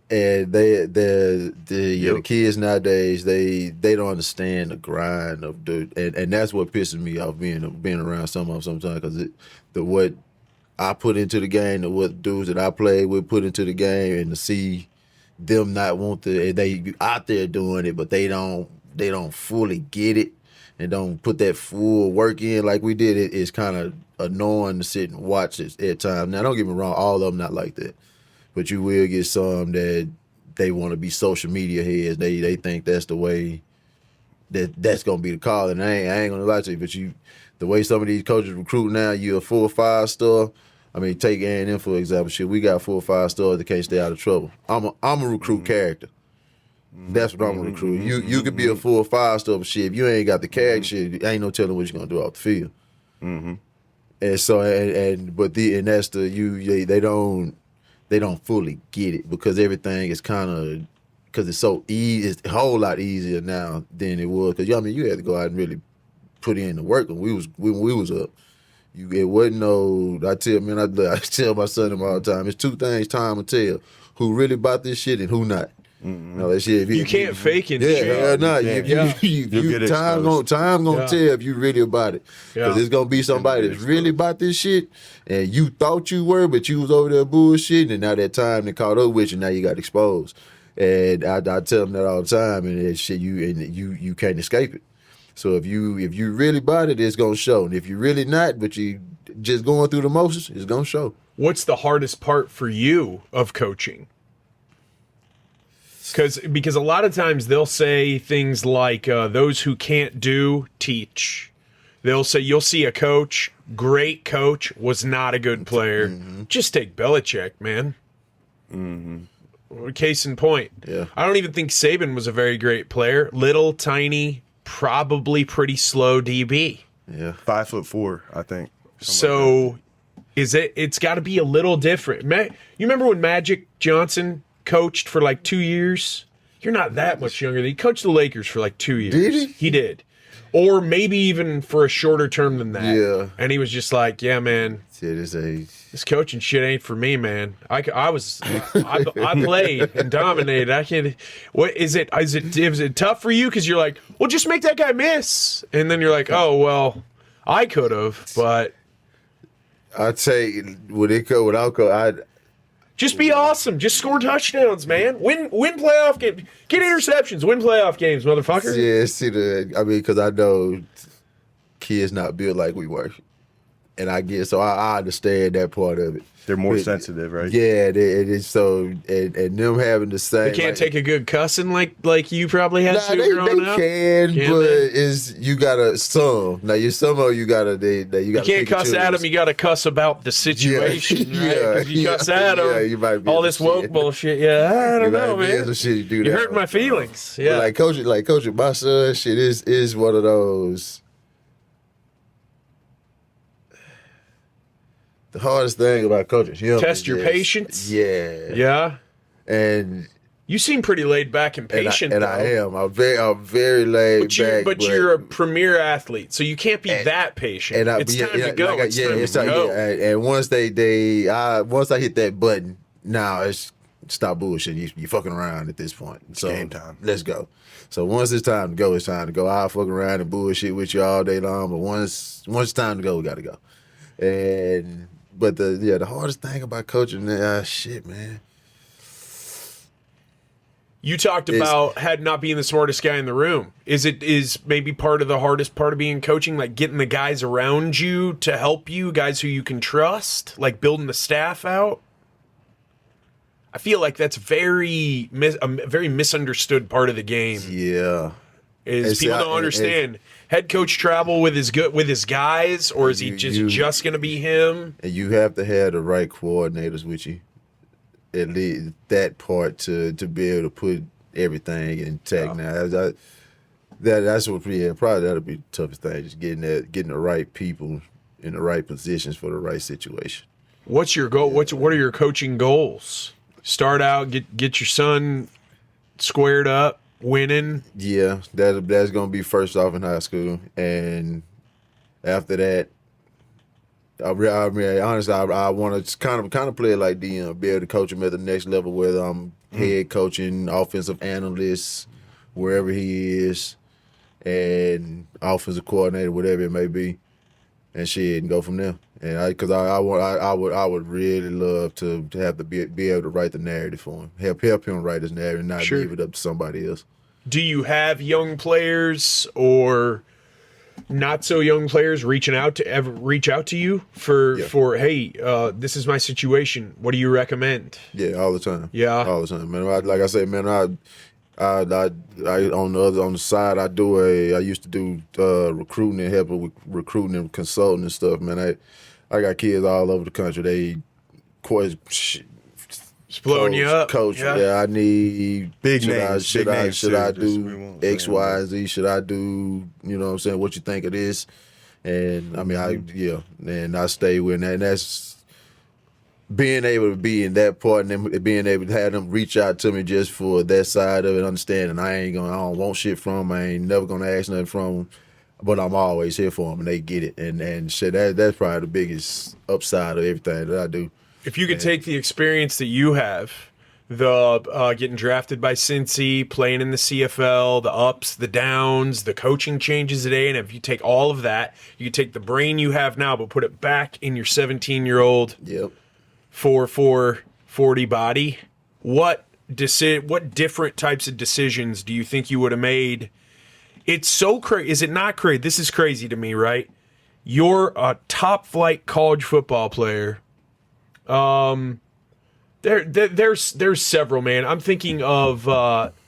And the kids nowadays, they don't understand the grind of and that's what pisses me off being around some of them sometimes, because what I put into the game, and what dudes that I play with put into the game, and to see them not want to, they out there doing it, but they don't fully get it and don't put that full work in like we did. It's kind of annoying to sit and watch it at times. Now, don't get me wrong, all of them not like that, but you will get some that they want to be social media heads. They think that's the way that's gonna be the call. And I ain't gonna lie to you, but the way some of these coaches recruit now, you're a 4 or 5 star. I mean, take A&M for example. Shit, we got 4 or 5 stars that can't stay out of trouble. I'm a recruit character. That's what I'm a recruit. You could be a 4 or 5 star, but shit, if you ain't got the character, shit, ain't no telling what you're gonna do off the field. And so, that's they don't fully get it, because everything is kind of, because it's so easy. It's a whole lot easier now than it was. Because I mean, you had to go out and really put in the work when we was up. It wasn't no. I tell my son all the time. It's 2 things time will tell: who really about this shit and who not. No, that shit, You can't fake it. Yeah, no. Yeah. Time gonna tell if you really about it. Because it's gonna be somebody that's really about this shit, and you thought you were, but you was over there bullshitting, and now that time they caught up with you, now you got exposed. And I tell them that all the time, and that shit, you can't escape it. So if you really about it, it's gonna show. And if you really not, but you just going through the motions, it's gonna show. What's the hardest part for you of coaching? Because a lot of times they'll say things like, those who can't do, teach. They'll say, you'll see a coach, great coach, was not a good player. Just take Belichick, man. Case in point. Yeah. I don't even think Saban was a very great player. Little, tiny, probably pretty slow DB. Yeah. 5'4", I think. So it's got to be a little different. You remember when Magic Johnson coached for like 2 years? You're not that much younger. He coached the Lakers for like 2 years. Did he? He did. Or maybe even for a shorter term than that. Yeah. And he was just like, yeah, man, Shit, this coaching shit ain't for me, man. I played and dominated. I can't. What is it? Is it tough for you? Because you're like, well, just make that guy miss, and then you're like, oh well, I could have, but I take just be awesome. Just score touchdowns, man. Win playoff games. Get interceptions. Win playoff games, motherfucker. Yeah, because I know kids not built like we were. And I understand that part of it. They're more sensitive, right? Yeah, it is so, and them having the same. They can't take a good cussing like you probably had to growing up. Can but you gotta some. Now you gotta you can't cuss at them. You gotta cuss about the situation. Yeah, right? yeah, If you cuss at them. Yeah, you might be all this woke bullshit. Yeah, I don't know, man. You hurt my feelings. Yeah, but coaching my son, shit is one of those. The hardest thing about coaching him test your patience. Yeah, yeah, and you seem pretty laid back and patient. And I am. I'm very laid back. But you're a premier athlete, so you can't be that patient. It's time to go. And once I hit that button, now it's stop bullshit. You fucking around at this point. So game time. Let's go. So once it's time to go, it's time to go. I'll fuck around and bullshit with you all day long, but once it's time to go, we got to go. But the hardest thing about coaching, shit, man. You talked about not being the smartest guy in the room. Is maybe part of the hardest part of being coaching, like getting the guys around you to help you, guys who you can trust, like building the staff out? I feel like that's a very misunderstood part of the game. Yeah. People don't understand. Head coach travel with his guys, or is he just going to be him? And you have to have the right coordinators with you. At least that part to be able to put everything intact. Now that's what probably that'll be the toughest thing, just getting the right people in the right positions for the right situation. What's your goal? What are your coaching goals? Start out, get your son squared up, winning. Yeah, that's gonna be first off in high school, and after that, honestly, I want to kind of play it like DM, be able to coach him at the next level, whether I'm head coaching, offensive analyst, wherever he is, and offensive coordinator, whatever it may be, and shit, and go from there. And because I would really love to have to be able to write the narrative for him, help him write his narrative, and not leave it up to somebody else. Do you have young players or not so young players reach out to you for hey, this is my situation, what do you recommend? Yeah, all the time. Yeah, all the time, man. Like I say, man, I on the side, I used to do recruiting and helping with recruiting and consulting and stuff, man. I got kids all over the country. They it's blowing you up. Coach, yeah, I need big names. Should I do X, Y, and Z? Should I do, you know what I'm saying, what you think of this? And I mean, and I stay with that. And that's being able to be in that part and then being able to have them reach out to me just for that side of it, understanding I don't want shit from them. I ain't never gonna ask nothing from them, but I'm always here for them and they get it. And shit, that's probably the biggest upside of everything that I do. If you could take the experience that you have, the getting drafted by Cincy, playing in the CFL, the ups, the downs, the coaching changes today, and if you take all of that, you could take the brain you have now, but put it back in your 17-year-old 4'40" body, what different types of decisions do you think you would have made? It's so crazy. Is it not crazy? This is crazy to me, right? You're a top-flight college football player. There's several, man. I'm thinking of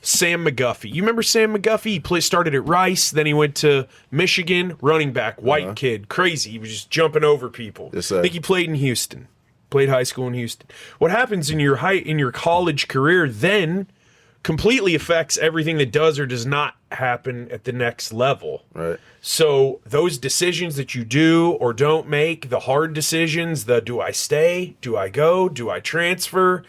Sam McGuffey. You remember Sam McGuffey? He started at Rice, then he went to Michigan, running back, white kid, crazy. He was just jumping over people. Yes, I think he played in Houston, played high school in Houston. What happens in your college career then completely affects everything that does or does not happen at the next level. Right. So those decisions that you do or don't make, the hard decisions, the do I stay, do I go, do I transfer,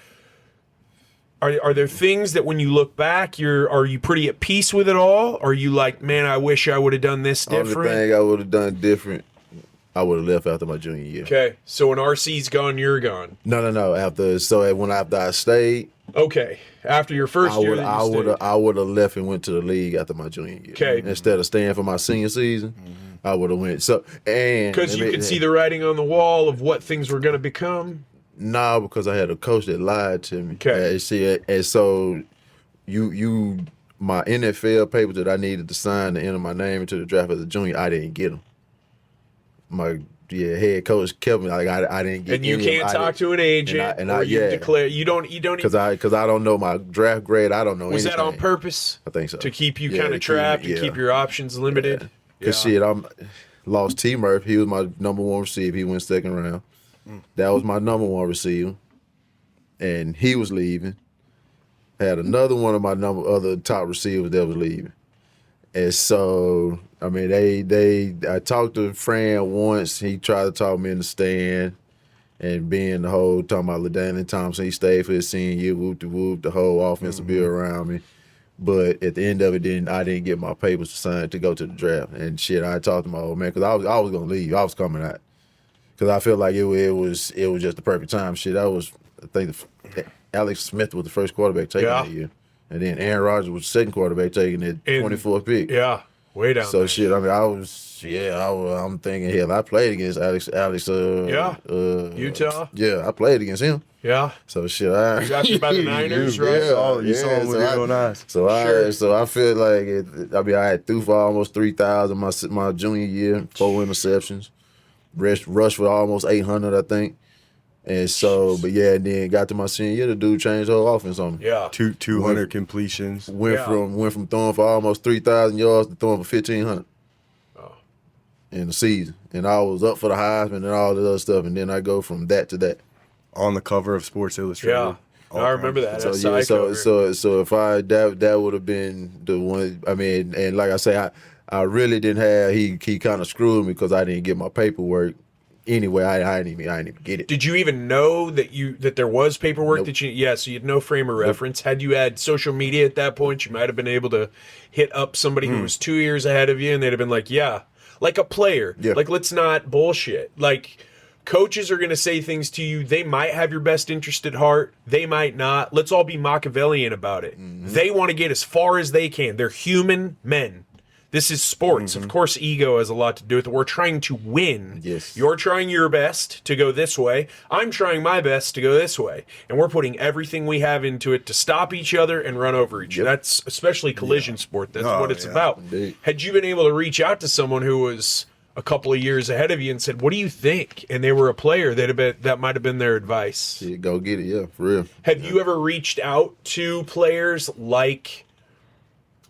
are there things that when you look back, are you pretty at peace with it all? Or are you like, man, I wish I would have done this different? Only thing I would have done different, I would have left after my junior year. Okay, so when RC's gone, you're gone. No. After I stayed. Okay, after your first year, I would have left and went to the league after my junior year. Okay, instead of staying for my senior season, I would have went. So and because you could see the writing on the wall of what things were going to become. No, because I had a coach that lied to me. Okay, and so my NFL papers that I needed to sign to enter my name into the draft as a junior, I didn't get them. My head coach kept me like I didn't get. And you can't talk to an agent, or you declare you don't because I don't know my draft grade. I don't know. Was anything. that on purpose? I think so. To keep you kind of trapped and keep your options limited. Because I'm lost T Murph. He was my number one receiver. He went second round. That was my number one receiver, and he was leaving. I had another one of my other top receivers that was leaving. And so, I mean, I talked to Fran once. He tried to talk me in the stand and being the whole, talking about LaDainian Thompson. He stayed for his senior year, whoop, the whole offensive bill around me. But at the end of it, I didn't get my papers to sign to go to the draft. And shit, I talked to my old man because I was going to leave. I was coming out because I felt like it was just the perfect time. Shit, I was I think Alex Smith was the first quarterback taken that year. And then Aaron Rodgers was the second quarterback taking the 24th pick. Yeah, way down So there. shit, I mean, I'm thinking, hell, I played against Alex. Utah. Yeah, I played against him. Yeah. So shit, You got you by the Niners, right? You saw him with your own eyes. So I feel like I had threw for almost 3,000 my junior year, 4 interceptions, rushed for almost 800, I think. And so, but yeah, and then got to my senior year, the dude changed the whole offense on me. Yeah. 200 completions. Went from throwing for almost 3,000 yards to throwing for 1,500 in the season. And I was up for the Heisman and all the other stuff. And then I go from that to that. On the cover of Sports Illustrated. Yeah. I remember that. So So if I that would have been the one. I mean, and like I say, I really didn't have. He kind of screwed me because I didn't get my paperwork. Anyway, I didn't even get it. Did you even know that there was paperwork that you? Yeah, so you had no frame of reference. Had you had social media at that point, you might have been able to hit up somebody who was 2 years ahead of you, and they'd have been like, "Yeah, like a player. Yeah. Like, let's not bullshit. Like, coaches are going to say things to you. They might have your best interest at heart. They might not. Let's all be Machiavellian about it. They want to get as far as they can. They're human men. This is sports. Of course, ego has a lot to do with it. We're trying to win. Yes. You're trying your best to go this way. I'm trying my best to go this way. And we're putting everything we have into it to stop each other and run over each other. That's especially collision sport. That's what it's about. Indeed. Had you been able to reach out to someone who was a couple of years ahead of you and said, "What do you think?" and they were a player, that might have been their advice. Yeah, go get it, yeah, for real. Have you ever reached out to players like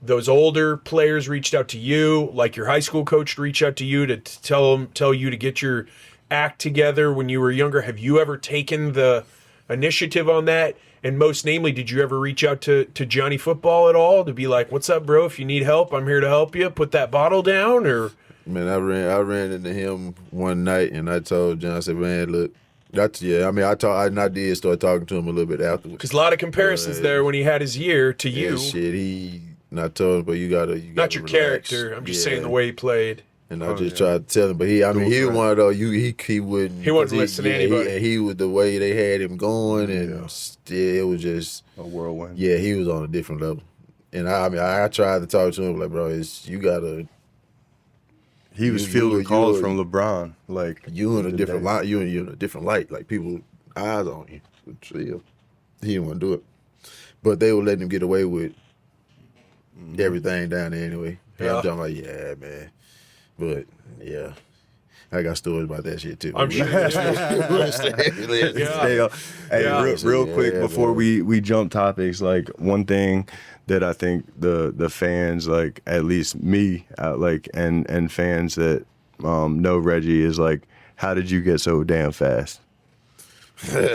those older players reached out to you, like your high school coach reached out to you to tell you to get your act together when you were younger? Have you ever taken the initiative on that? And most namely, did you ever reach out to Johnny Football at all to be like, "What's up, bro? If you need help, I'm here to help you. Put that bottle down," or... Man, I ran into him one night, and I told John, I said, "Man, look, I did start talking to him a little bit afterwards. Because a lot of comparisons there when he had his year to you. And I told him, but you gotta Not your relax. character. I'm just saying the way he played. And I just tried to tell him, but he was one of those. He wouldn't. He wasn't listening to anybody. He was the way they had him going, and it was just a whirlwind. Yeah, he was on a different level. And I tried to talk to him like, bro, you gotta. He was fielding calls from LeBron, like you in a different light. You in a different light, like people eyes on you. He didn't want to do it, but they were letting him get away with everything down there anyway. Yeah. I'm talking like, yeah, man. But yeah, I got stories about that shit too. I'm sure. Real quick before we jump topics, like one thing that I think the fans, like at least me, and fans that know Reggie is like, how did you get so damn fast?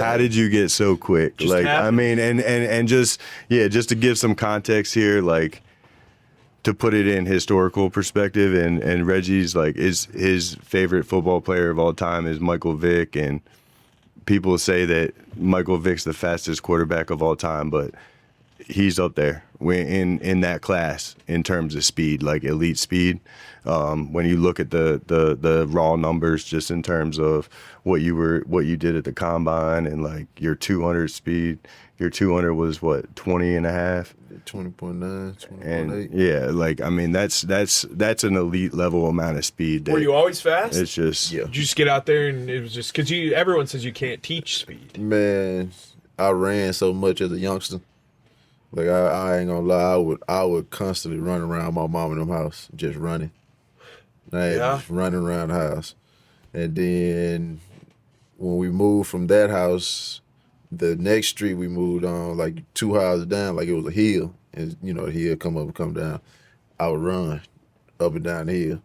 How did you get so quick? Just like happened. I mean, and just to give some context here, like to put it in historical perspective, and Reggie's like his favorite football player of all time is Michael Vick, and people say that Michael Vick's the fastest quarterback of all time, but he's up there in that class in terms of speed, like elite speed. When you look at the raw numbers, just in terms of what you did at the combine and like your 200 speed, your 200 was what, 20 and a half? 20.9, 20.8. And yeah, like I mean that's an elite level amount of speed. Were you always fast? It's just Did you just get out there and it was just because everyone says you can't teach speed. Man, I ran so much as a youngster. Like I ain't gonna lie, I would constantly run around my mom and them house, just running. Just running around the house. And then when we moved from that house, the next street we moved on, like 2 houses down, like it was a hill. And the hill come up and come down. I would run up and down the hill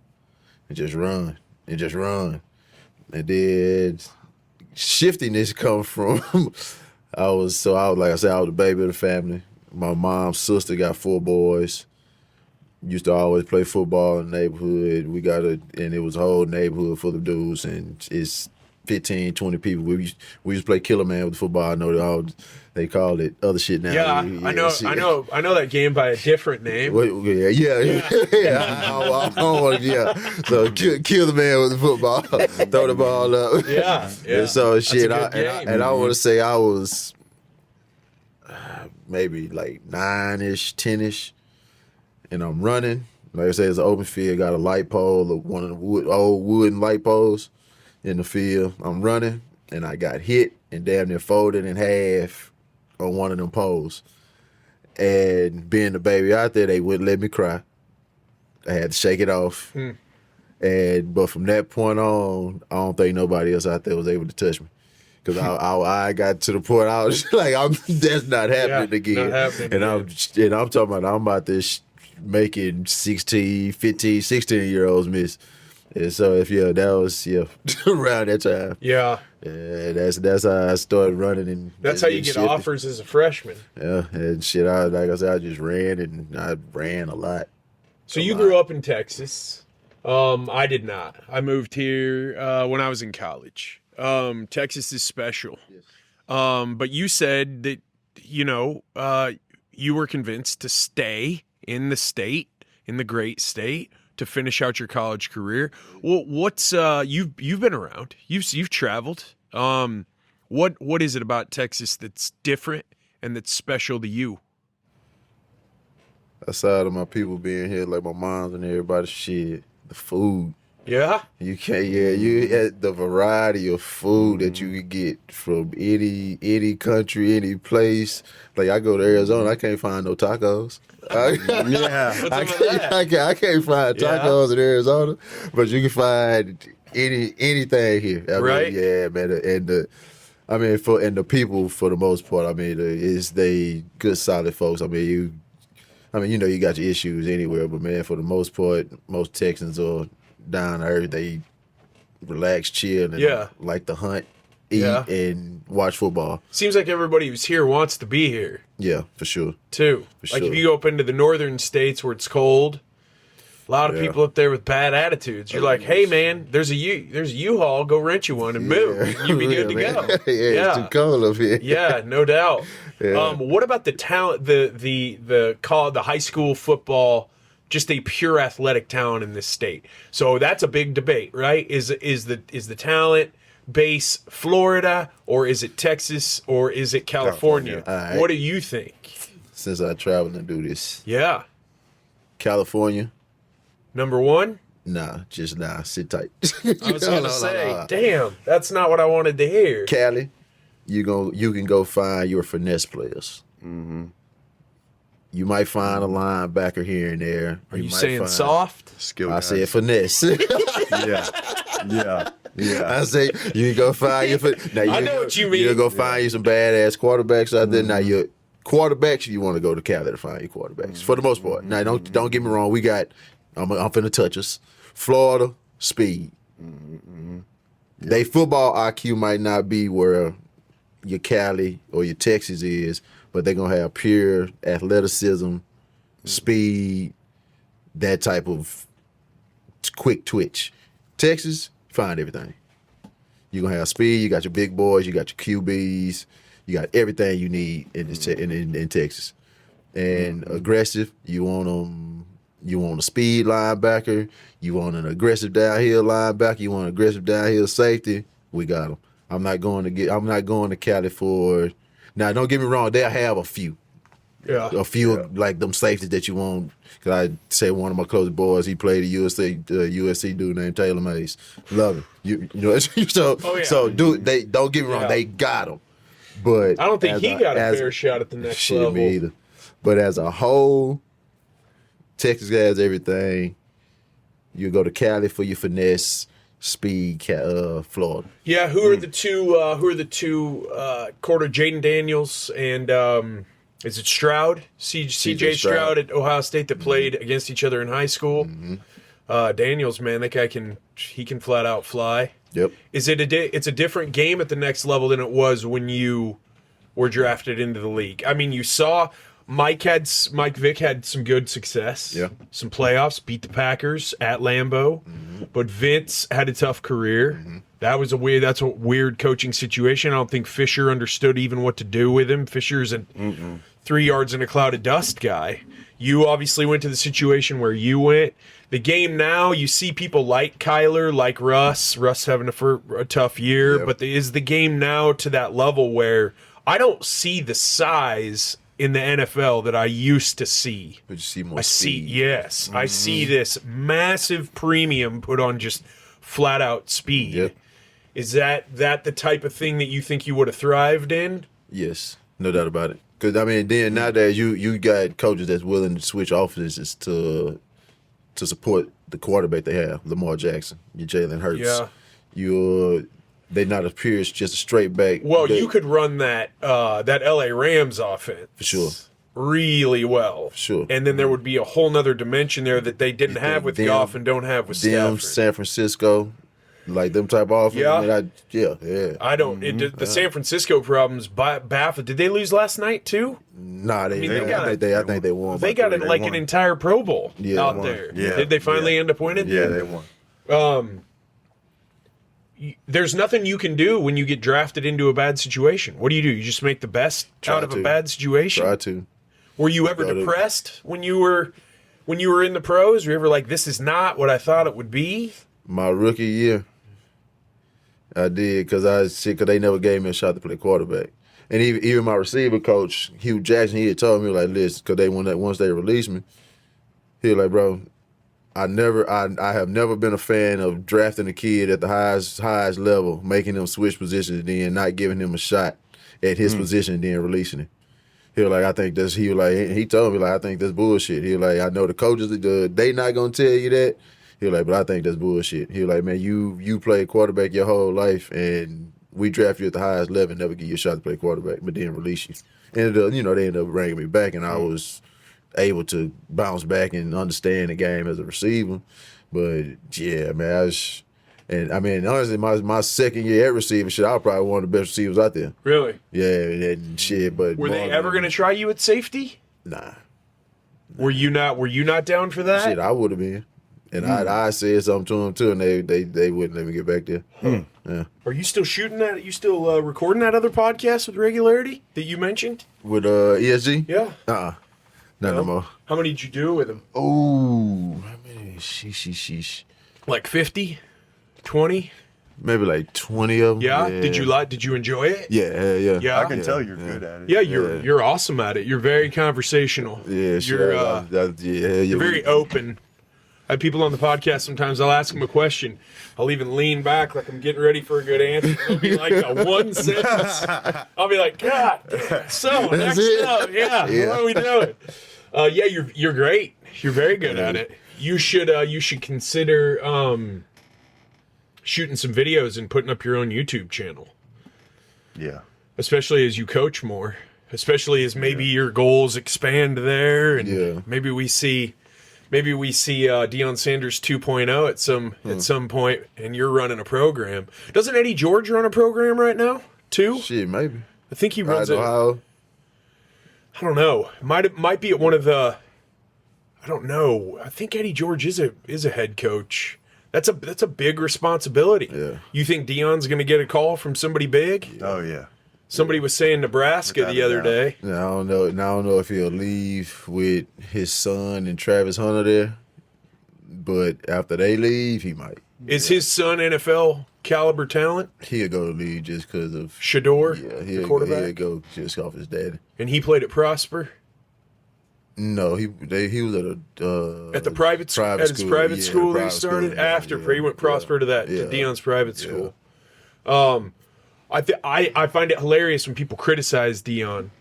and just run and just run. And then shiftiness comes from I was like I said, I was the baby of the family. My mom's sister got 4 boys. Used to always play football in the neighborhood. And it was a whole neighborhood full of dudes, and it's 15, 20 people. We used to play Killer Man with the football. I know they call it other shit now. Yeah, I know that game by a different name. Yeah. I don't want to. Yeah. So kill the man with the football. Throw the ball up. Yeah. And so shit. I want to say I was maybe like 9-ish, 10-ish, and I'm running. Like I said, it's an open field. Got a light pole, one of the old wooden light poles in the field. I'm running, and I got hit and damn near folded in half on one of them poles. And being the baby out there, they wouldn't let me cry. I had to shake it off. But from that point on, I don't think nobody else out there was able to touch me. Because I got to the point I was like, that's not happening again. Not happening and I'm talking about I'm about this making 16, 15, 16-year-olds miss. And so that was around that time. Yeah. Yeah, that's how I started running, and that's how you get offers as a freshman. Yeah, and shit. Like I said, I just ran, and I ran a lot. So you grew up in Texas. I did not. I moved here when I was in college. Texas is special. Yes. But you said that you were convinced to stay in the state, in the great state, to finish out your college career. Well, what's you've been around, you've traveled. What is it about Texas that's different and that's special to you? Aside of my people being here, like my moms and everybody, shit, the food. Yeah, you can't. Yeah, you the variety of food that you can get from any country, any place. Like I go to Arizona, I can't find no tacos. I can't find tacos in Arizona, but you can find anything here. I right? mean, yeah, man. And the people for the most part. I mean, is they good, solid folks. I mean, you got your issues anywhere, but man, for the most part, most Texans are down to earth. They relax, chill, and like to hunt, eat, and watch football. Seems like everybody who's here wants to be here. Yeah, for sure. Too. Like if you go up into the northern states where it's cold, a lot of people up there with bad attitudes. You're like, hey man, there's a U-Haul, go rent you one and move. You'd be good to go. It's too cold up here. Yeah, no doubt. Yeah. What about the talent, the high school football, just a pure athletic talent in this state? So that's a big debate, right? Is the talent base Florida, or is it Texas, or is it California? Right. What do you think? Since I traveled and do this, California, number one. Nah, sit tight. I was gonna say, damn, that's not what I wanted to hear. Cali, you can go find your finesse players. Mm-hmm. You might find a linebacker here and there. Are you saying soft? Skill. I said finesse. Yeah. I say you can go find your. I know what you mean. You can go find you some badass quarterbacks out there. Now your quarterbacks, you want to go to Cali to find your quarterbacks for the most part. Now don't get me wrong. We got. I'm finna touch us. Florida speed. They football IQ might not be where your Cali or your Texas is, but they're gonna have pure athleticism, speed, that type of quick twitch. Texas, find everything. You're gonna have speed, you got your big boys, you got your QBs, you got everything you need in Texas. And aggressive, you want a speed linebacker, you want an aggressive downhill linebacker, you want an aggressive downhill safety, we got them. I'm not going to Cali for. Now, don't get me wrong. They'll have a few. Yeah. A few like them safeties that you want. Cause I say one of my closest boys, he played a USC dude named Taylor Mays. Love him. You know. So dude, they don't get me wrong. They got him. But I don't think he got a fair shot at the next level. Me either. But as a whole, Texas has everything. You go to Cali for your finesse. Speed, Florida. Yeah, who are the two quarter Jaden Daniels and is it Stroud? CJ Stroud at Ohio State that played against each other in high school. Mm-hmm. Daniels, man, that guy can flat out fly. Yep. Is it it's a different game at the next level than it was when you were drafted into the league? I mean, you saw Mike Vick had some good success. Yeah. Some playoffs, beat the Packers at Lambeau. But Vince had a tough career. That's a weird coaching situation. I don't think Fisher understood even what to do with him. Fisher's a 3 yards in a cloud of dust guy. You obviously went to the situation where you went. The game now, you see people like Kyler, like Russ. Russ having a tough year. Yep. But is the game now to that level where I don't see the size in the NFL that I used to see? But you see more speed. Yes. I see this massive premium put on just flat out speed. Yep. Is that the type of thing that you think you would have thrived in? Yes, no doubt about it. Because, I mean, then nowadays you got coaches that's willing to switch offenses to support the quarterback they have, Lamar Jackson, your Jalen Hurts. Yeah. They're not a pure, just a straight back. Well, you could run that LA Rams offense. For sure. Really well. For sure. And then there would be a whole nother dimension there that they didn't have with Goff and don't have with Stafford. San Francisco, like them type of offense. Yeah. I mean, I don't. The San Francisco problems baffled. Did they lose last night too? Nah, I think they won. They got They won. an entire Pro Bowl out won. there. Yeah. Did they finally end up winning? Yeah, they won. There's nothing you can do when you get drafted into a bad situation. What do? You just make the best out of a bad situation? Try to. Were you ever depressed when you were in the pros? Were you ever like, this is not what I thought it would be? My rookie year, I did because they never gave me a shot to play quarterback. And even my receiver coach, Hugh Jackson, he had told me, like, listen, because once they released me, he was like, bro, I have never been a fan of drafting a kid at the highest level, making them switch positions, and then not giving him a shot at his position and then releasing him. He was like, he told me, like, I think that's bullshit. He was like, I know the coaches, they not going to tell you that. He was like, but I think that's bullshit. He was like, man, you played quarterback your whole life, and we draft you at the highest level and never give you a shot to play quarterback, but then release you. They ended up bringing me back, and I was able to bounce back and understand the game as a receiver. But, yeah, man, honestly, my second year at receiver, I was probably one of the best receivers out there. Really? Yeah, and shit, but... Were they ever going to try you at safety? Nah. Were you not down for that? Shit, I would have been. And I said something to them, too, and they wouldn't let me get back there. Yeah. Are you still shooting that? Are you still recording that other podcast with regularity that you mentioned? With ESG? Yeah. Not no more. How many did you do with him? Oh, how many? Sheesh. Like 50? 20? Maybe like 20 of them. Yeah? Did you enjoy it? Yeah. Yeah? I can tell you're good at it. Yeah, you're awesome at it. You're very conversational. Yeah, sure. You're very open. I have people on the podcast, sometimes I'll ask them a question. I'll even lean back like I'm getting ready for a good answer. It'll be like a one sentence. I'll be like, God, so next up, yeah, what are we doing? You're great. You're very good at it. You should consider shooting some videos and putting up your own YouTube channel. Yeah. Especially as you coach more. Especially as maybe your goals expand there, and maybe we see Deion Sanders 2.0 at some point, and you're running a program. Doesn't Eddie George run a program right now too? Shit, maybe. I think he runs it. Ohio. I don't know. Might be at one of the. I don't know. I think Eddie George is a head coach. That's a big responsibility. Yeah. You think Deion's going to get a call from somebody big? Oh yeah. Somebody was saying Nebraska the other day. I don't know if he'll leave with his son and Travis Hunter there, but after they leave, he might. Is his son NFL caliber talent? He'll go to leave just because of Shador, Yeah, the quarterback. He'll go just off his daddy. And he played at Prosper. No, he was At the private school. At his private school they started after he went Prosper to Deion's private school. I find it hilarious when people criticize Deion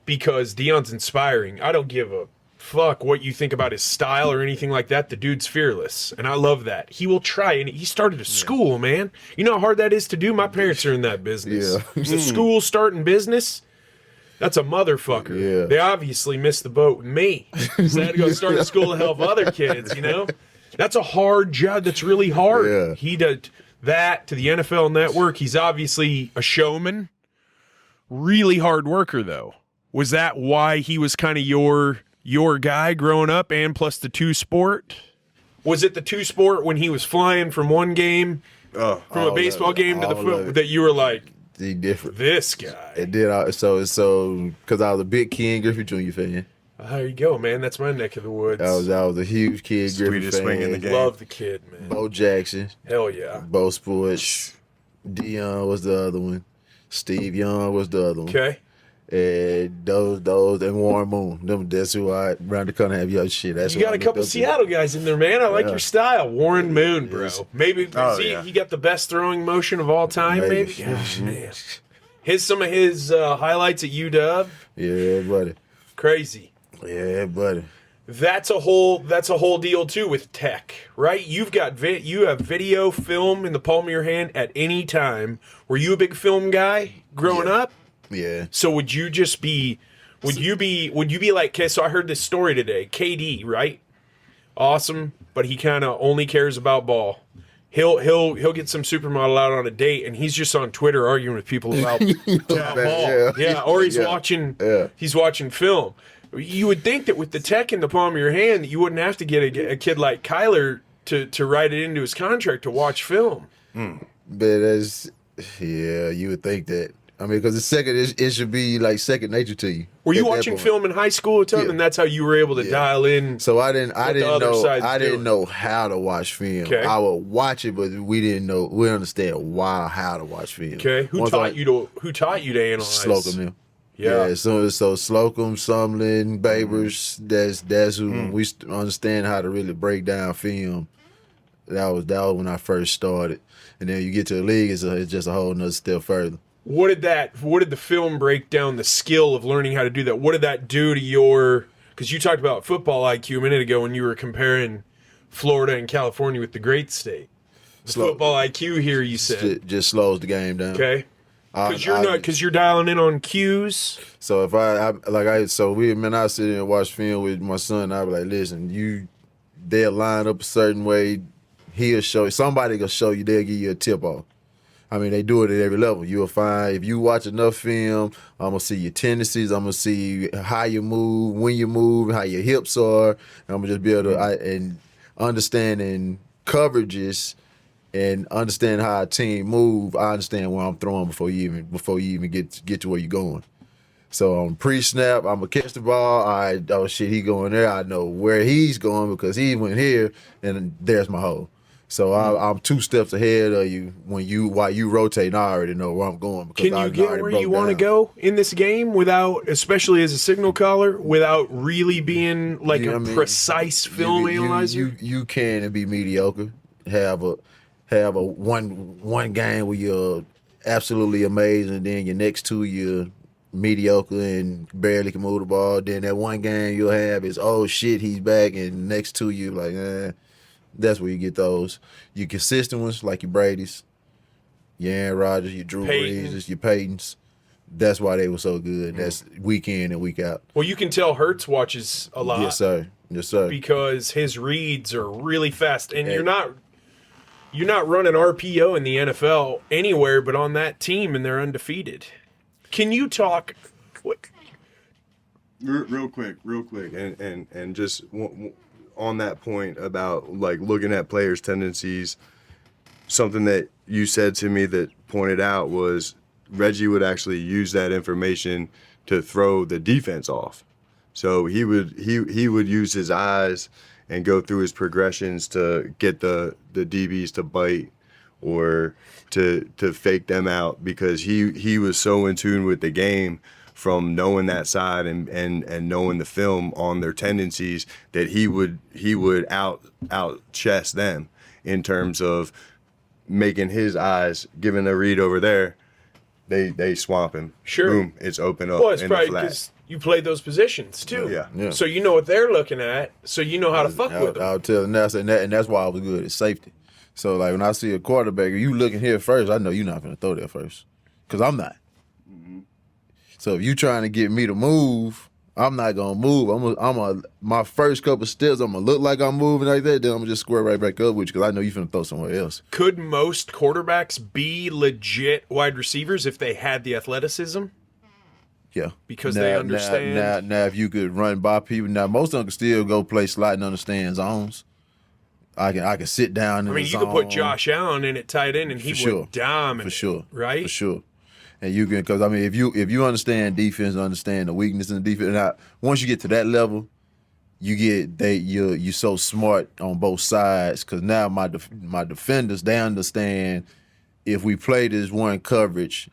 because Deion's inspiring. I don't give a fuck what you think about his style or anything like that. The dude's fearless, and I love that. He will try, and he started a school, man. You know how hard that is to do? My parents are in that business. Yeah. The school starting business, that's a motherfucker. Yeah. They obviously missed the boat with me. So they had to go start a school to help other kids, you know? That's a hard job. That's really hard. Yeah. He did that to the NFL Network. He's obviously a showman. Really hard worker, though. Was that why he was kind of your guy growing up, and plus the two sport? Was it the two sport when he was flying from one game, from a baseball game to the football, that you were like, he different. This guy? It did. So because I was a big Ken Griffey Jr. fan. There you go, man. That's my neck of the woods. I was a huge Ken Griffey Sweetest fan. swing in the game. Love the kid, man. Bo Jackson. Hell yeah. Bo Sports. Dion was the other one. Steve Young was the other one. Okay. And those and Warren Moon. That's who I around the corner have your shit. That's You got a couple Seattle guys in there, man. I like your style. Warren Moon, bro. Yes. Maybe he got the best throwing motion of all time, maybe? Gosh, man. Some of his highlights at UW. Yeah, buddy. Crazy. Yeah, buddy. That's a whole deal too with tech, right? You have video, film in the palm of your hand at any time. Were you a big film guy growing up? Yeah. So would you be like, okay, so I heard this story today. KD, right? Awesome, but he kind of only cares about ball. He'll get some supermodel out on a date, and he's just on Twitter arguing with people about ball. Yeah, or he's watching film. You would think that with the tech in the palm of your hand, that you wouldn't have to get a kid like Kyler to write it into his contract to watch film. But you would think that. I mean, because it should be like second nature to you. Were you watching film in high school, Tom, and that's how you were able to dial in? So I didn't know how to watch film. Okay. I would watch it, but we didn't understand how to watch film. Okay, who taught you to analyze? Slocum. Yeah. So Slocum, Sumlin, Babers, that's who we understand how to really break down film. That was when I first started, and then you get to the league, it's just a whole nother step further. What did the film break down the skill of learning how to do that? What did that do to your? Because you talked about football IQ a minute ago when you were comparing Florida and California with the great state. Football IQ here, you said, just slows the game down. Okay. Because you're dialing in on cues. So if I sit there and watch film with my son, I'll be like, listen, they'll line up a certain way. Somebody will show you, they'll give you a tip off. I mean, they do it at every level. You'll find, if you watch enough film, I'm going to see your tendencies. I'm going to see how you move, when you move, how your hips are. I'm going to just be able to, and understanding coverages and understand how a team move, I understand where I'm throwing before you even get to where you're going. So on pre-snap, I'm going to catch the ball. He going there. I know where he's going because he went here, and there's my hole. So I'm 2 steps ahead of you while you rotate. I already know where I'm going. Because Can you get where you want to go in this game without, especially as a signal caller, without really being like precise film analyzer? You can and be mediocre. Have a one game where you're absolutely amazing, and then your next 2 you're mediocre and barely can move the ball. Then that one game you'll have is, oh shit, he's back, and the next 2 you like, That's where you get those. Your consistent ones, like your Brady's, your Aaron Rodgers, your Drew Brees, your Paytons. That's why they were so good. That's week in and week out. Well, you can tell Hurts watches a lot. Yes, sir. Because his reads are really fast, and you're not running RPO in the NFL anywhere but on that team, and they're undefeated. Can you talk? Real quick, and just on that point about like looking at players' tendencies, something that you said to me that pointed out was Reggie would actually use that information to throw the defense off. So he would use his eyes and go through his progressions to get the DBs to bite or to fake them out, because he was so in tune with the game from knowing that side and knowing the film on their tendencies that he would out chess them in terms of making his eyes, giving a read over there, they swamp him. Sure. Boom, it's open up. Well, it's in probably the flat. because you played those positions too. Yeah. So you know what they're looking at, so you know how to fuck with them. I'll tell you, and that's why I was good at safety. So like when I see a quarterback, you looking here first, I know you're not going to throw there first, because I'm not. Mm-hmm. So if you trying to get me to move, I'm not gonna move. My first couple steps, I'm gonna look like I'm moving like that. Then I'm gonna just square right back up with you, because I know you finna throw somewhere else. Could most quarterbacks be legit wide receivers if they had the athleticism? Yeah. because they understand. Now, if you could run by people, now most of them can still go play sliding understand zones. I can sit down in I mean, the you zone. could put Josh Allen in at tight end, and he would dominate. For sure. Right? For sure. And you can, because I mean, if you understand defense, understand the weakness in the defense. Now, once you get to that level, you're so smart on both sides. Because now my defenders, they understand if we play this one coverage,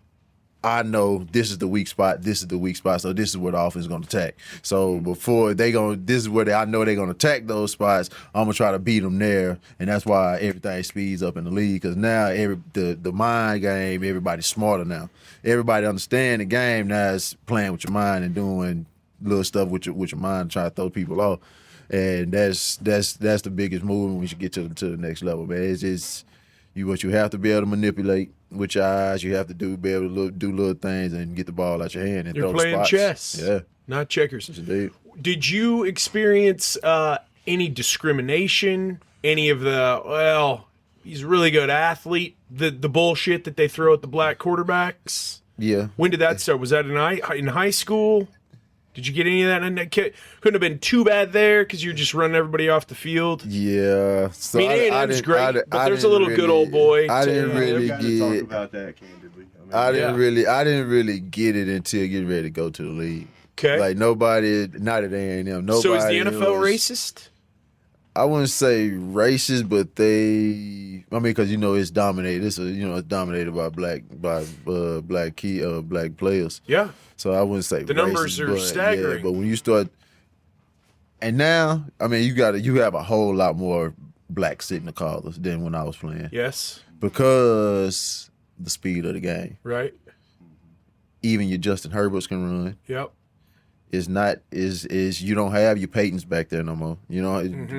I know this is the weak spot. This is the weak spot. So this is where the offense is going to attack. So before this is where I know they're going to attack those spots. I'm gonna try to beat them there, and that's why everything speeds up in the league. Because now the mind game, everybody's smarter now. Everybody understand the game now is playing with your mind and doing little stuff with your mind, trying to throw people off. And that's the biggest move when we should get to the next level, man. It's just what you have to be able to manipulate with your eyes. You have to be able to do little things and get the ball out your hand and You're throw playing spots. chess, Yeah, not checkers. indeed. Did you experience any discrimination? Any of he's a really good athlete, the bullshit that they throw at the black quarterbacks? Yeah. When did that start? Was that in high school? Did you get any of that? And that couldn't have been too bad there because you're just running everybody off the field. Yeah. So I mean, A&M's great, but there's a little good old boy. I didn't really Talk get. about that candidly. I didn't really get it until getting ready to go to the league. Okay. Like nobody, not at A&M. Nobody. So is the NFL racist? I wouldn't say racist, but because it's dominated. It's dominated by black players. Yeah. So I wouldn't say The numbers are staggering. Yeah, but when you start, and now, I mean, you have a whole lot more black signal callers than when I was playing. Yes. Because the speed of the game. Right. Even your Justin Herberts can run. Yep. You don't have your Peytons back there no more.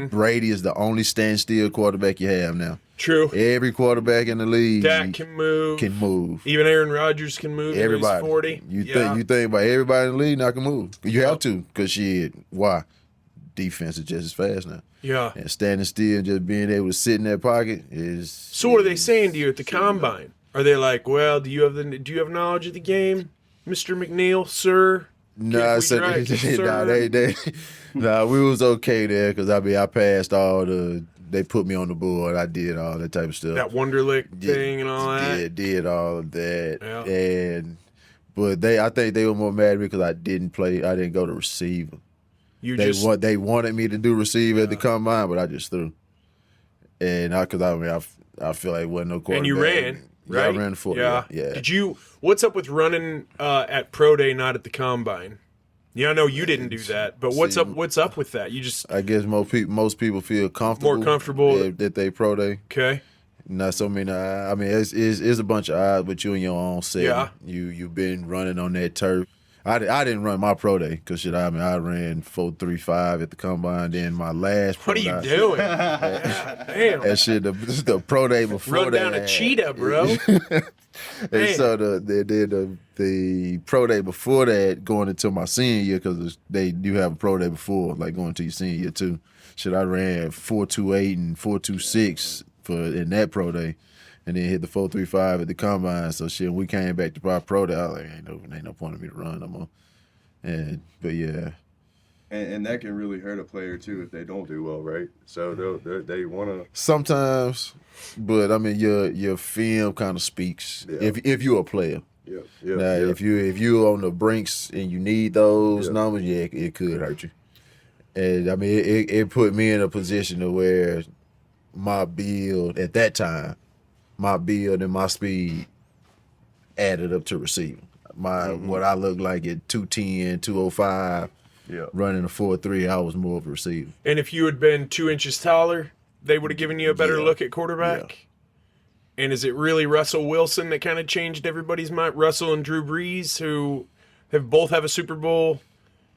Brady is the only standstill quarterback you have now. True. Every quarterback in the league Dak can move. Even Even Aaron Rodgers can move. everybody. He's 40. You think about everybody in the league now can move. You have to, because why? Defense is just as fast now. Yeah. And standing still and just being able to sit in that pocket is. So what are they saying to you at the combine? Are they like, well, do you have knowledge of the game, Mr. McNeal, sir? Nah, we was okay there because I passed all they put me on the board. I did all that type of stuff. That Wonderlic thing and all that. Did all of that. Yeah. But I think they were more mad at me because I didn't play. I didn't go to receiver. They wanted me to do receiver at the combine, but I just threw. And I feel like it wasn't no quarterback. And you ran. Right? Yeah, I ran the 40. Yeah. What's up with running at Pro Day, not at the Combine? Yeah, I know you didn't do that, but what's up with that? You just... I guess most people feel comfortable. More comfortable. That they Pro Day. Okay. Not so many. I mean, it's a bunch of odds, but you in your own setting. Yeah. You've been running on that turf. I didn't run my Pro Day because I ran 4.35 at the Combine. Then my last Pro Day. What are you doing? Damn. That shit, the Pro Day before Run that. down a cheetah, bro. And so the Pro Day before that, going into my senior year, because they do have a Pro Day before, like going to your senior year too. I ran 4.28 and 4.26 in that Pro Day. And then hit the 4.35 at the Combine. So when we came back to my Pro Day, I was like, ain't no point in me to run no more. But yeah. And that can really hurt a player too if they don't do well, right? So they want to. Sometimes, but I mean your film kind of speaks. Yeah. If you're a player. Yeah. Now if you're on the brinks and you need those numbers, it could hurt you. And I mean it put me in a position to where my build at that time. My build and my speed added up to receiving. What I looked like at 210, 205, running a 4.3, I was more of a receiver. And if you had been 2 inches taller, they would have given you a better look at quarterback? Yeah. And is it really Russell Wilson that kind of changed everybody's mind? Russell and Drew Brees, who both have a Super Bowl,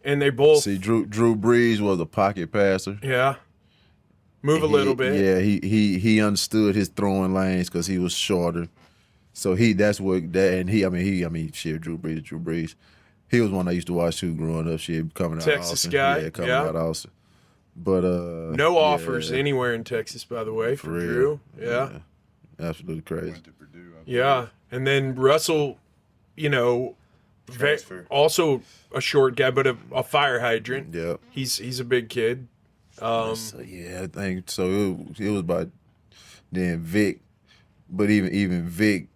and they both... See, Drew Brees was a pocket passer. Yeah. Move a little bit. Yeah, he understood his throwing lanes because he was shorter. So Drew Brees. He was one I used to watch too growing up. Coming out Texas Austin. guy. Yeah, coming out Austin. But no offers anywhere in Texas, by the way, for Drew. Yeah. Absolutely crazy. Went to Purdue. Yeah. And then Russell, transfer. Also a short guy, but a fire hydrant. Yeah. He's a big kid. So, yeah, I think so. It was about then Vic, but even Vic,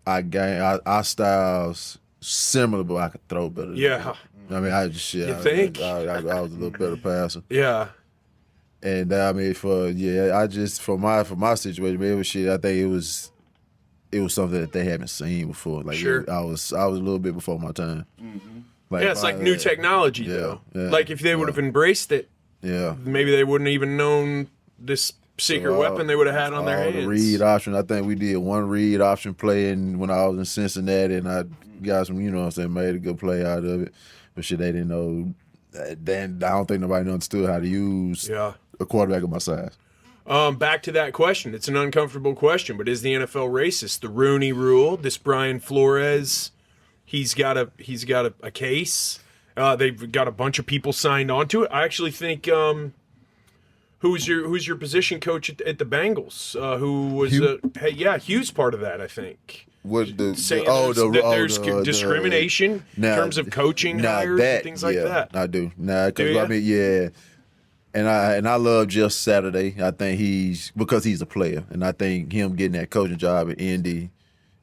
our styles similar, but I could throw better. Yeah. I mean, I was a little better passer. Yeah. And I mean, for my situation, it was shit. I think it was something that they haven't seen before. Like, Sure. I was a little bit before my time. Mm-hmm. Like, Yeah, it's like new technology, though. yeah, Like, if they would have embraced it, Yeah. maybe they wouldn't even known this secret weapon they would have had on their hands. The read option. I think we did one read option play when I was in Cincinnati, and I got some, you know what I'm saying, made a good play out of it. But shit, they didn't know. Then I don't think nobody understood how to use a quarterback of my size. Back to that question. It's an uncomfortable question, but is the NFL racist? The Rooney Rule. This Brian Flores, he's got a case. They've got a bunch of people signed on to it. I actually think who's your position coach at the Bengals? Who was Hugh's part of that, I think. What the Saying there's discrimination in terms of coaching hires and things like that. I do. Because I mean, yeah. And I love Jess Saturday. I think because he's a player, and I think him getting that coaching job at Indy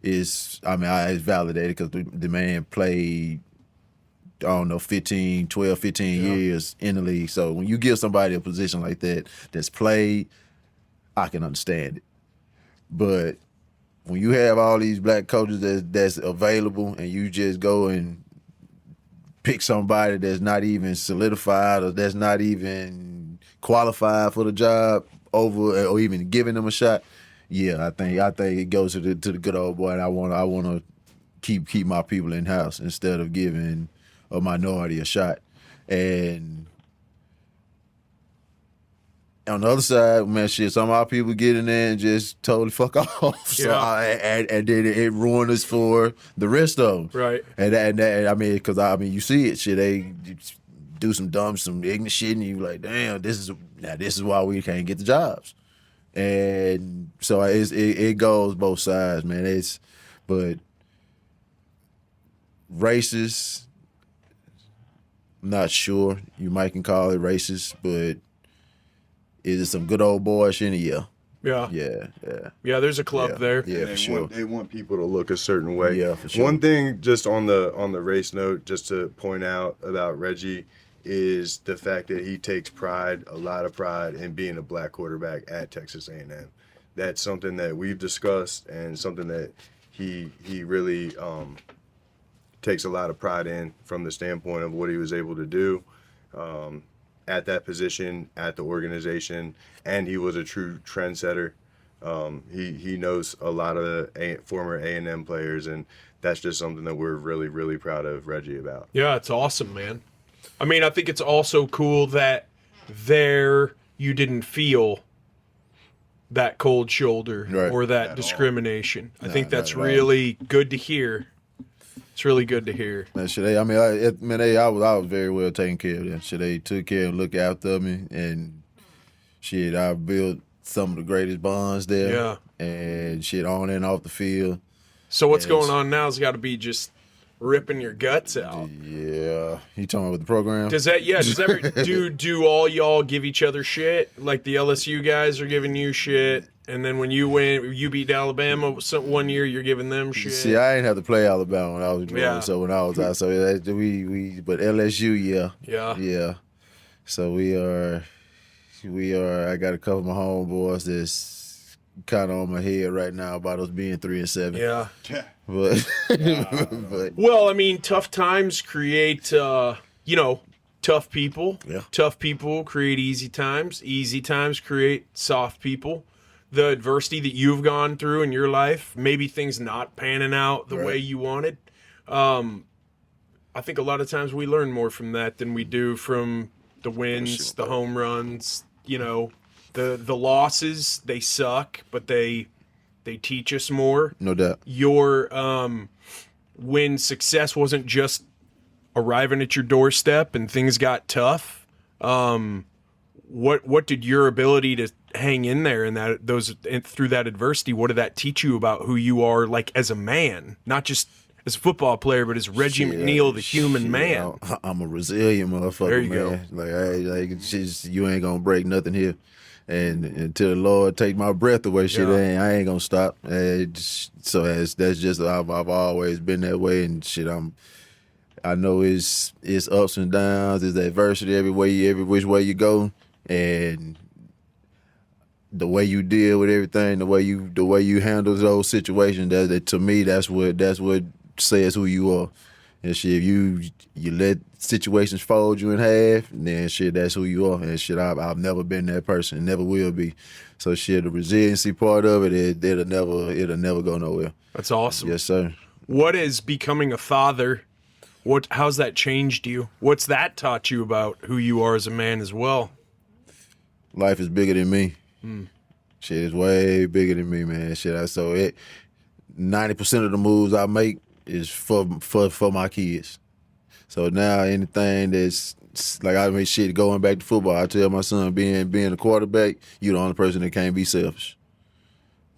is validated because the man played, I don't know, 15 years in the league. So when you give somebody a position like that that's played, I can understand it. But when you have all these black coaches that's available and you just go and pick somebody that's not even solidified or that's not even qualified for the job over or even giving them a shot, I think it goes to the good old boy, and I want to keep my people in house instead of giving a minority a shot. And on the other side, man, shit, some of our people get in there and just totally fuck off. So and then it ruined us for the rest of them. Right. And I mean, because you see it, shit, they do some ignorant shit, and you like, damn, this is why we can't get the jobs. And so it goes both sides, man. But racist, not sure. You might can call it racist, but is it some good old boy shit? Yeah. Yeah, there's a club there. Yeah, for sure. They want people to look a certain way. Yeah, for sure. One thing, just on the race note, just to point out about Reggie, is the fact that he takes a lot of pride in being a black quarterback at Texas A&M. That's something that we've discussed and something that he really takes a lot of pride in from the standpoint of what he was able to do at that position, at the organization, and he was a true trendsetter. He knows a lot of former A&M players, and that's just something that we're really, really proud of Reggie about. Yeah, it's awesome, man. I mean, I think it's also cool that you didn't feel that cold shoulder or that discrimination. I think that's really good to hear. It's really good to hear. Man, I was very well taken care of them. Shit, they took care and looked after me, and shit, I built some of the greatest bonds there. Yeah. And shit, on and off the field. So what's going on now has got to be just ripping your guts out. Yeah. You talking about the program? Does do all y'all give each other shit? Like the LSU guys are giving you shit, and then when you beat Alabama one year, you're giving them shit. See, I didn't have to play Alabama when I was growing, so when I was out, so but LSU, yeah. So we are. I got a couple of my homeboys that's kind of on my head right now about us being 3-7. Yeah. But well, I mean, tough times create, tough people. Yeah. Tough people create easy times. Easy times create soft people. The adversity that you've gone through in your life, maybe things not panning out the way you wanted. I think a lot of times we learn more from that than we do from the wins, the home runs. The losses, they suck, but they teach us more. No doubt. When success wasn't just arriving at your doorstep and things got tough, what did your ability to hang in there and through that adversity, what did that teach you about who you are, like, as a man, not just as a football player, but as Reggie McNeal, the human man. I'm a resilient motherfucker, There you man. It's just, you ain't gonna break nothing here. And until the Lord take my breath away, I ain't gonna stop. That's just I've always been that way, and shit. I know it's ups and downs, it's adversity every which way you go, and the way you deal with everything, the way you handle those situations. That to me, that's what says who you are. And shit, if you let situations fold you in half, then shit, that's who you are. And shit, I've never been that person, never will be. So shit, the resiliency part of it, it'll never go nowhere. That's awesome. Yes, sir. What is becoming a father? How's that changed you? What's that taught you about who you are as a man as well? Life is bigger than me. Shit is way bigger than me, man. 90% of the moves I make is for my kids. So now anything that's like, shit, going back to football, I tell my son, being a quarterback, you're the only person that can't be selfish.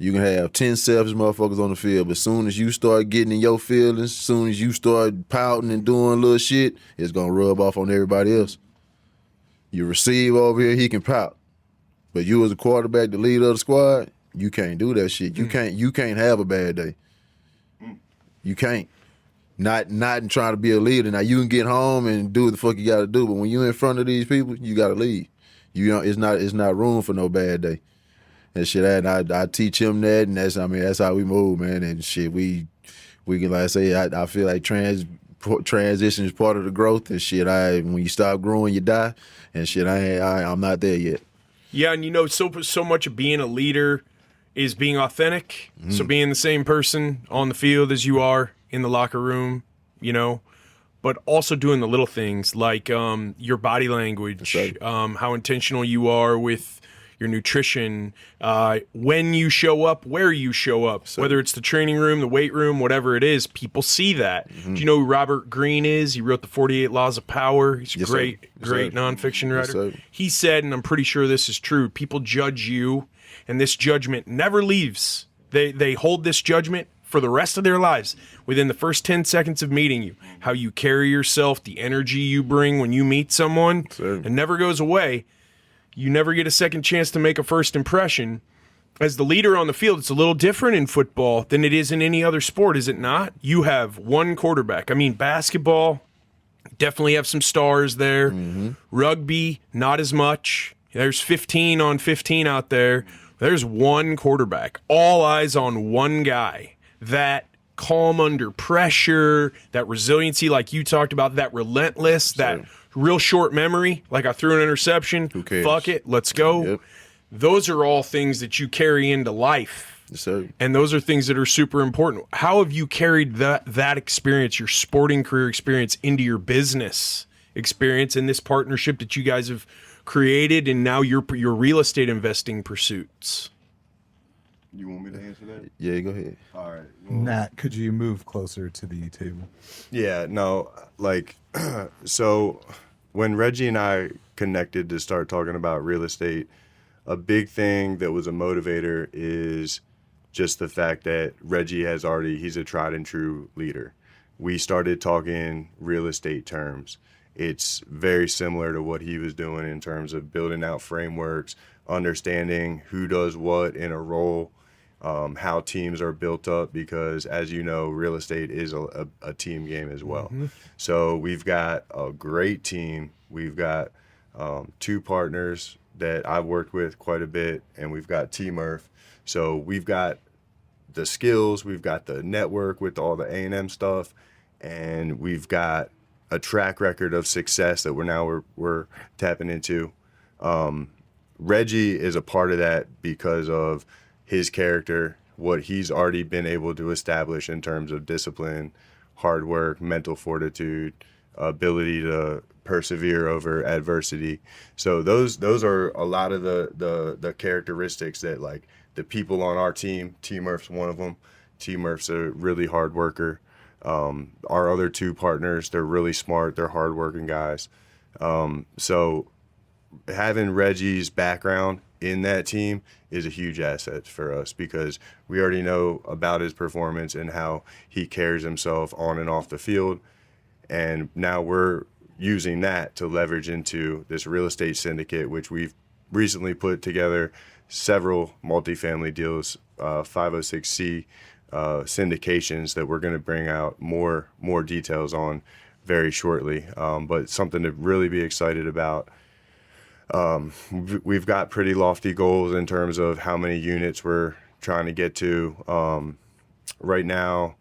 You can have 10 selfish motherfuckers on the field, but as soon as you start getting in your feelings, as soon as you start pouting and doing little shit, it's gonna rub off on everybody else. You receive over here, he can pout. But you as a quarterback, the leader of the squad, you can't do that shit. You can't have a bad day. You can't. Not in trying to be a leader. Now you can get home and do what the fuck you gotta do, but when you in front of these people, you gotta leave. It's not room for no bad day. And shit, I teach him that, and that's how we move, man. And shit, we can, like I say, I feel like transition is part of the growth, and shit, when you stop growing, you die, and shit, I'm not there yet. Yeah, and so much of being a leader is being authentic. So being the same person on the field as you are in the locker room, but also doing the little things like your body language, how intentional you are with your nutrition, when you show up, where you show up, whether it's the training room, the weight room, whatever it is, people see that. Do you know who Robert Greene is? He wrote the 48 Laws of Power. He's a great nonfiction writer. He said, and I'm pretty sure this is true, people judge you, and this judgment never leaves. They hold this judgment for the rest of their lives within the first 10 seconds of meeting you. How you carry yourself, the energy you bring when you meet someone, it never goes away. You never get a second chance to make a first impression. As the leader on the field, it's a little different in football than it is in any other sport, is it not? You have one quarterback. I mean, basketball, definitely have some stars there. Rugby, not as much. There's 15 on 15 out there. There's one quarterback. All eyes on one guy. That calm under pressure, that resiliency like you talked about, that relentless, that real short memory, like I threw an interception, who cares? Fuck it, let's go. Yep. Those are all things that you carry into life. Yes, sir. And those are things that are super important. How have you carried that experience, your sporting career experience, into your business experience and this partnership that you guys have created and now your real estate investing pursuits? You want me to answer that? Yeah, go ahead. All right. Nat, could you move closer to the table? Yeah, no, so when Reggie and I connected to start talking about real estate, a big thing that was a motivator is just the fact that Reggie he's a tried and true leader. We started talking real estate terms. It's very similar to what he was doing in terms of building out frameworks, understanding who does what in a role, how teams are built up, because as you know, real estate is a team game as well. So we've got a great team. We've got 2 partners that I've worked with quite a bit, and we've got T-Murph. So we've got the skills, we've got the network with all the A&M stuff, and we've got a track record of success that we're tapping into. Reggie is a part of that because of his character, what he's already been able to establish in terms of discipline, hard work, mental fortitude, ability to persevere over adversity. So those are a lot of the characteristics that, like, the people on our team. T-Murph's one of them. T-Murph's a really hard worker. Our other 2 partners, they're really smart. They're hardworking guys. So having Reggie's background in that team is a huge asset for us because we already know about his performance and how he carries himself on and off the field. And now we're using that to leverage into this real estate syndicate, which we've recently put together several multifamily deals, 506C syndications that we're going to bring out more details on very shortly. But something to really be excited about. We've got pretty lofty goals in terms of how many units we're trying to get to. Right now,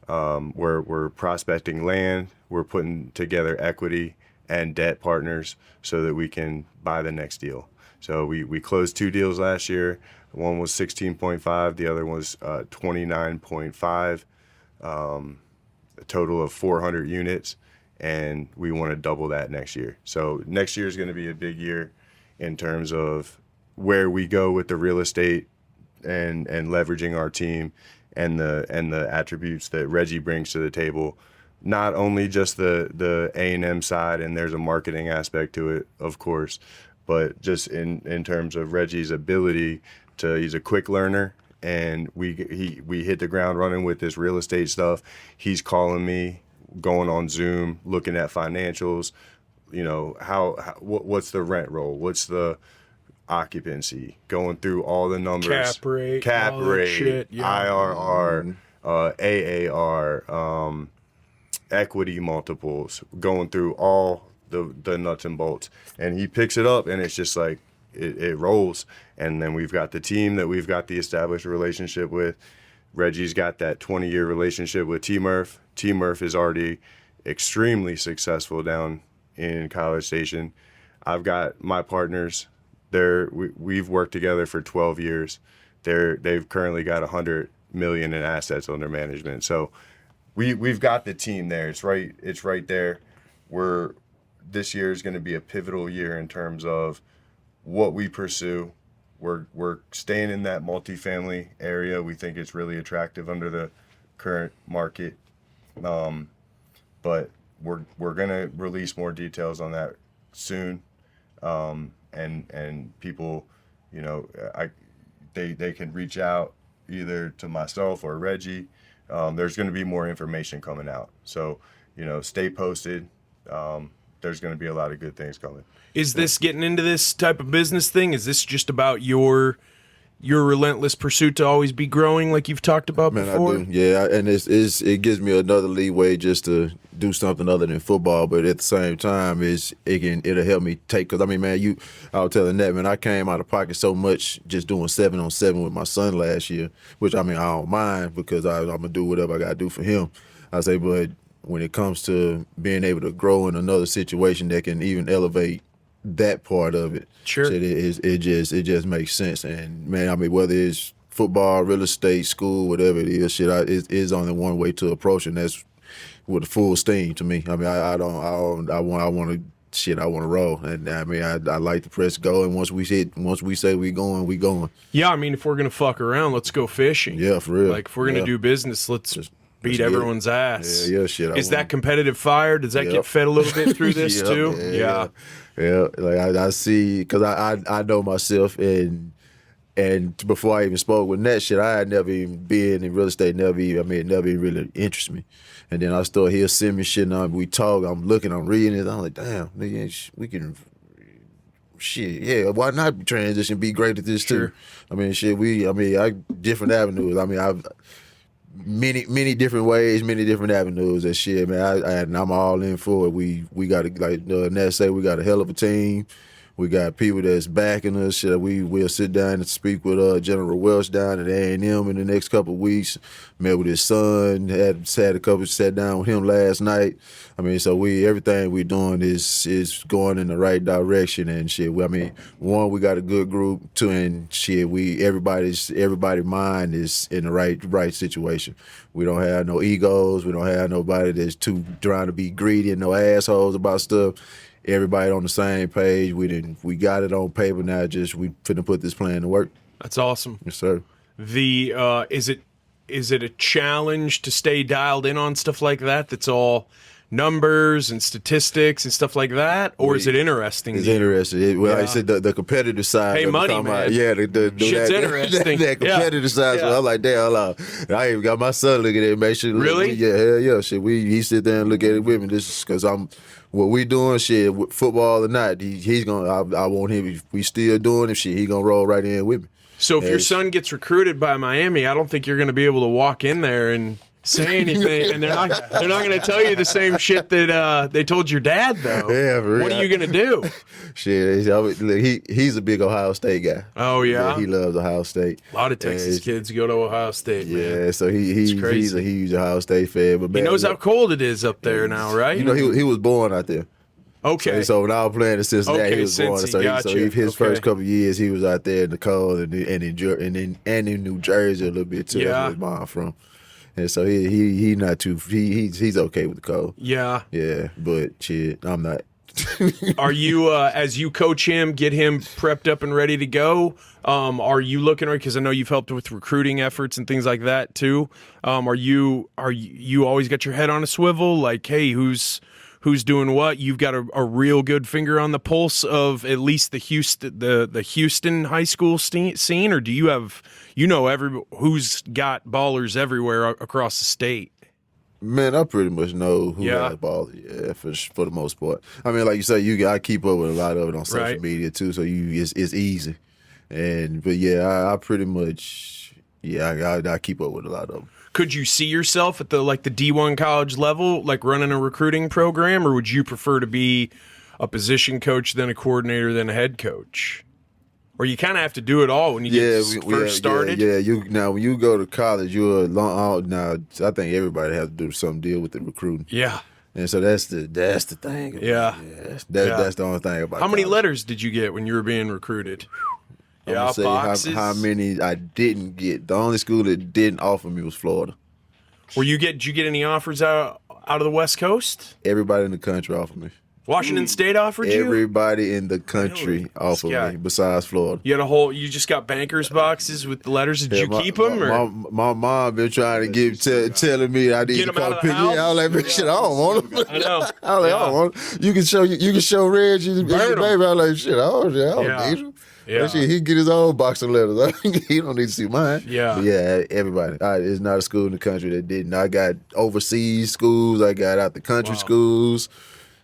we're prospecting land. We're putting together equity and debt partners so that we can buy the next deal. So we closed 2 deals last year. One was 16.5, the other was 29.5, a total of 400 units, and we want to double that next year. So next year is going to be a big year in terms of where we go with the real estate and leveraging our team and the attributes that Reggie brings to the table. Not only just the A&M side, and there's a marketing aspect to it, of course, but just in terms of Reggie's ability he's a quick learner, and we hit the ground running with this real estate stuff. He's calling me, going on Zoom, looking at financials, what's the rent roll, what's the occupancy, going through all the numbers, cap rate, shit, yeah. IRR, AAR, equity multiples, going through all the nuts and bolts, and he picks it up, and it's just like it rolls. And then we've got the team that we've got the established relationship with. Reggie's got that 20-year relationship with T-Murph. T-Murph is already extremely successful down in College Station. I've got my partners. We've worked together for 12 years. They've currently got $100 million in assets under management. So we've got the team there. It's right there. This year is going to be a pivotal year in terms of what we pursue. We're staying in that multifamily area. We think it's really attractive under the current market. But we're gonna release more details on that soon. And people, they can reach out either to myself or Reggie. There's going to be more information coming out. So, stay posted. There's going to be a lot of good things coming. Is this getting into this type of business thing? Is this just about your relentless pursuit to always be growing, like you've talked about before? I do. Yeah, and it gives me another leeway just to do something other than football. But at the same time, it'll help me take. Because I was telling that, man, I came out of pocket so much just doing 7-on-7 with my son last year, which I don't mind because I'm gonna do whatever I gotta do for him. I say, but when it comes to being able to grow in another situation that can even elevate that part of it, sure, it just makes sense. And man, whether it's football, real estate, school, whatever it is, it is only one way to approach it, and that's with full steam to me. I want to roll, and I like to press go. And once we say we going, we going. Yeah, if we're gonna fuck around, let's go fishing. Yeah, for real. Like if we're gonna do business, let's beat everyone's ass. Yeah. Is that competitive fire? Does that get fed a little bit through this too? Yeah. Like I see, because I know myself, and before I even spoke with that shit, I had never even been in real estate. It never even really interested me. And then I start he'll send me shit, and we talk. I'm looking, I'm reading it. I'm like, damn, nigga, we can. Shit, yeah. Why not transition? Be great at this too. I different avenues. I've many different ways, many different avenues. And shit, man. And I'm all in for it. We got Nat say, we got a hell of a team. We got people that's backing us. We'll sit down and speak with General Welch down at A&M in the next couple of weeks. Met with his son. Sat down with him last night. So everything we're doing is going in the right direction and shit. One, we got a good group. Two, and shit, everybody's mind is in the right situation. We don't have no egos. We don't have nobody that's too trying to be greedy and no assholes about stuff. Everybody on the same page. We got it on paper now. We finna put this plan to work. That's awesome. Yes, sir. Is it a challenge to stay dialed in on stuff like that? That's all numbers and statistics and stuff like that, or is it interesting? It's to you? interesting. Like I said, the competitive side. Hey, money, man. Yeah, Shit's interesting. That competitive side. So I'm like, damn, I even got my son looking at it. Make sure. Really? Yeah, hell yeah. Shit, he sit there and look at it with me. This is because what we doing, shit, with football or not, he's gonna. I want him. If we still doing it, shit, he gonna roll right in with me. So if your son gets recruited by Miami, I don't think you're going to be able to walk in there and say anything, and they're not going to tell you the same shit that they told your dad, though. Yeah, for real. What are you going to do? Shit, he's a big Ohio State guy. Oh yeah, he loves Ohio State. A lot of Texas kids go to Ohio State. Man. Yeah, so he's a huge Ohio State fan. But he knows how cold it is up there now, right? You know, he was born out there. Okay. So when I was playing in Cincinnati, he was born. Cincy, His first couple of years, he was out there in the cold and in New Jersey a little bit too. Yeah. That's where his mom from. And so he's not too he's okay with the cold. Yeah. Yeah, but shit, I'm not. Are you as you coach him, get him prepped up and ready to go? Are you looking, because I know you've helped with recruiting efforts and things like that too? Are you always got your head on a swivel? Like, hey, who's doing what? You've got a real good finger on the pulse of at least the Houston high school scene, or do you have who's got ballers everywhere across the state? Man, I pretty much know who got ballers. Yeah, for the most part. I mean, like you say, I keep up with a lot of it on social media too, so it's easy. But yeah, I pretty much I keep up with a lot of them. Could you see yourself at the D1 college level, like running a recruiting program, or would you prefer to be a position coach, then a coordinator, then a head coach? Or you kind of have to do it all when you get first started? Yeah. Now, when you go to college, you're now I think everybody has to do some deal with the recruiting. Yeah. And so that's the thing. Yeah. That's the only thing about How many college. letters did you get when you were being recruited? I'm gonna say how many I didn't get. The only school that didn't offer me was Florida. Did you get any offers out of the West Coast? Everybody in the country offered me. Washington State offered you? Everybody in the country offered me besides Florida. You just got banker's boxes with the letters. Did you keep them? My mom been trying to telling me I need to come pick me. I was like, shit, I don't want them. I know. I was like, I don't want them. You can show Reggie, baby. I was like, shit, I don't need them. Yeah. Shit, he get his own box of letters. He don't need to see mine. Yeah. But yeah, everybody. It's not a school in the country that didn't. I got overseas schools. I got out the country schools.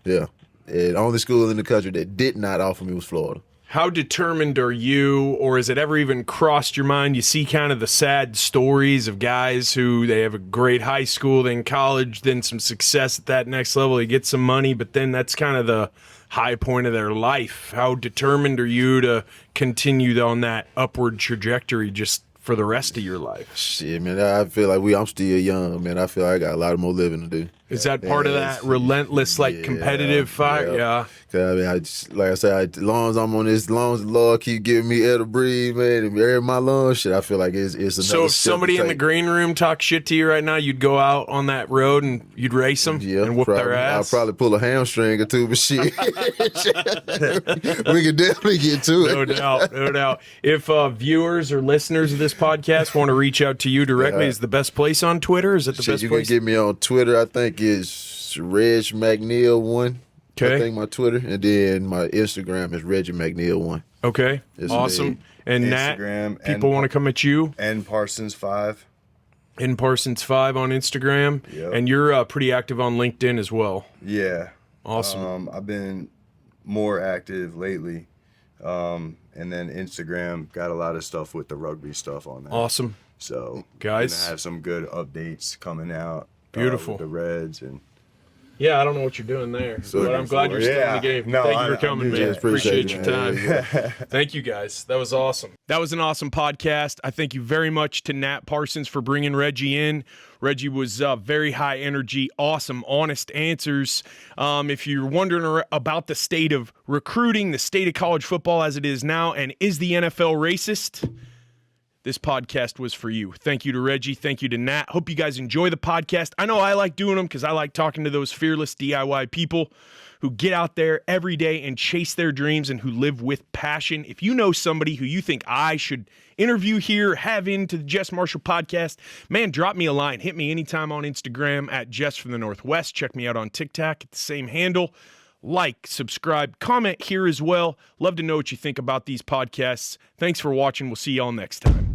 Yeah. The only school in the country that did not offer me was Florida. How determined are you, or has it ever even crossed your mind? You see kind of the sad stories of guys who they have a great high school, then college, then some success at that next level. They get some money, but then that's kind of the high point of their life. How determined are you to continue on that upward trajectory just for the rest of your life? Shit, man, I feel like I'm still young, man. I feel like I got a lot more living to do. Is that part of that relentless, competitive fight? Yeah. Cause like I said, as long as I'm on this, as long as the Lord keep giving me air to breathe, man, and air in my lungs, shit, I feel like it's another. So if somebody in the green room talks shit to you right now, you'd go out on that road and you'd race them and whoop their ass? I'll probably pull a hamstring or two, but shit. We can definitely get to it. No doubt. If viewers or listeners of this podcast want to reach out to you directly, is the best place on Twitter? Is it the best you place? You can get me on Twitter, I think it's Reg McNeal 1. Okay. I think my Twitter, and then my Instagram is Reggie McNeal 1. Okay, awesome. And Instagram, Nat, people want to come at you? And Parsons5. And Parsons5 on Instagram. Yep. And you're pretty active on LinkedIn as well. Yeah. Awesome. I've been more active lately. And then Instagram, got a lot of stuff with the rugby stuff on there. Awesome. So, guys, gonna have some good updates coming out. Beautiful. With the Reds and. Yeah, I don't know what you're doing there, but I'm glad you're still in the game. No, Thank you for coming, man. Appreciate your time. Thank you, guys. That was awesome. That was an awesome podcast. I thank you very much to Nat Parsons for bringing Reggie in. Reggie was very high energy, awesome, honest answers. If you're wondering about the state of recruiting, the state of college football as it is now, and is the NFL racist? This podcast was for you. Thank you to Reggie. Thank you to Nat. Hope you guys enjoy the podcast. I know I like doing them because I like talking to those fearless DIY people who get out there every day and chase their dreams and who live with passion. If you know somebody who you think I should interview here, have into the Jess Marshall podcast, man, drop me a line. Hit me anytime on Instagram at Jess from the Northwest. Check me out on TikTok at the same handle. Like, subscribe, comment here as well. Love to know what you think about these podcasts. Thanks for watching. We'll see y'all next time.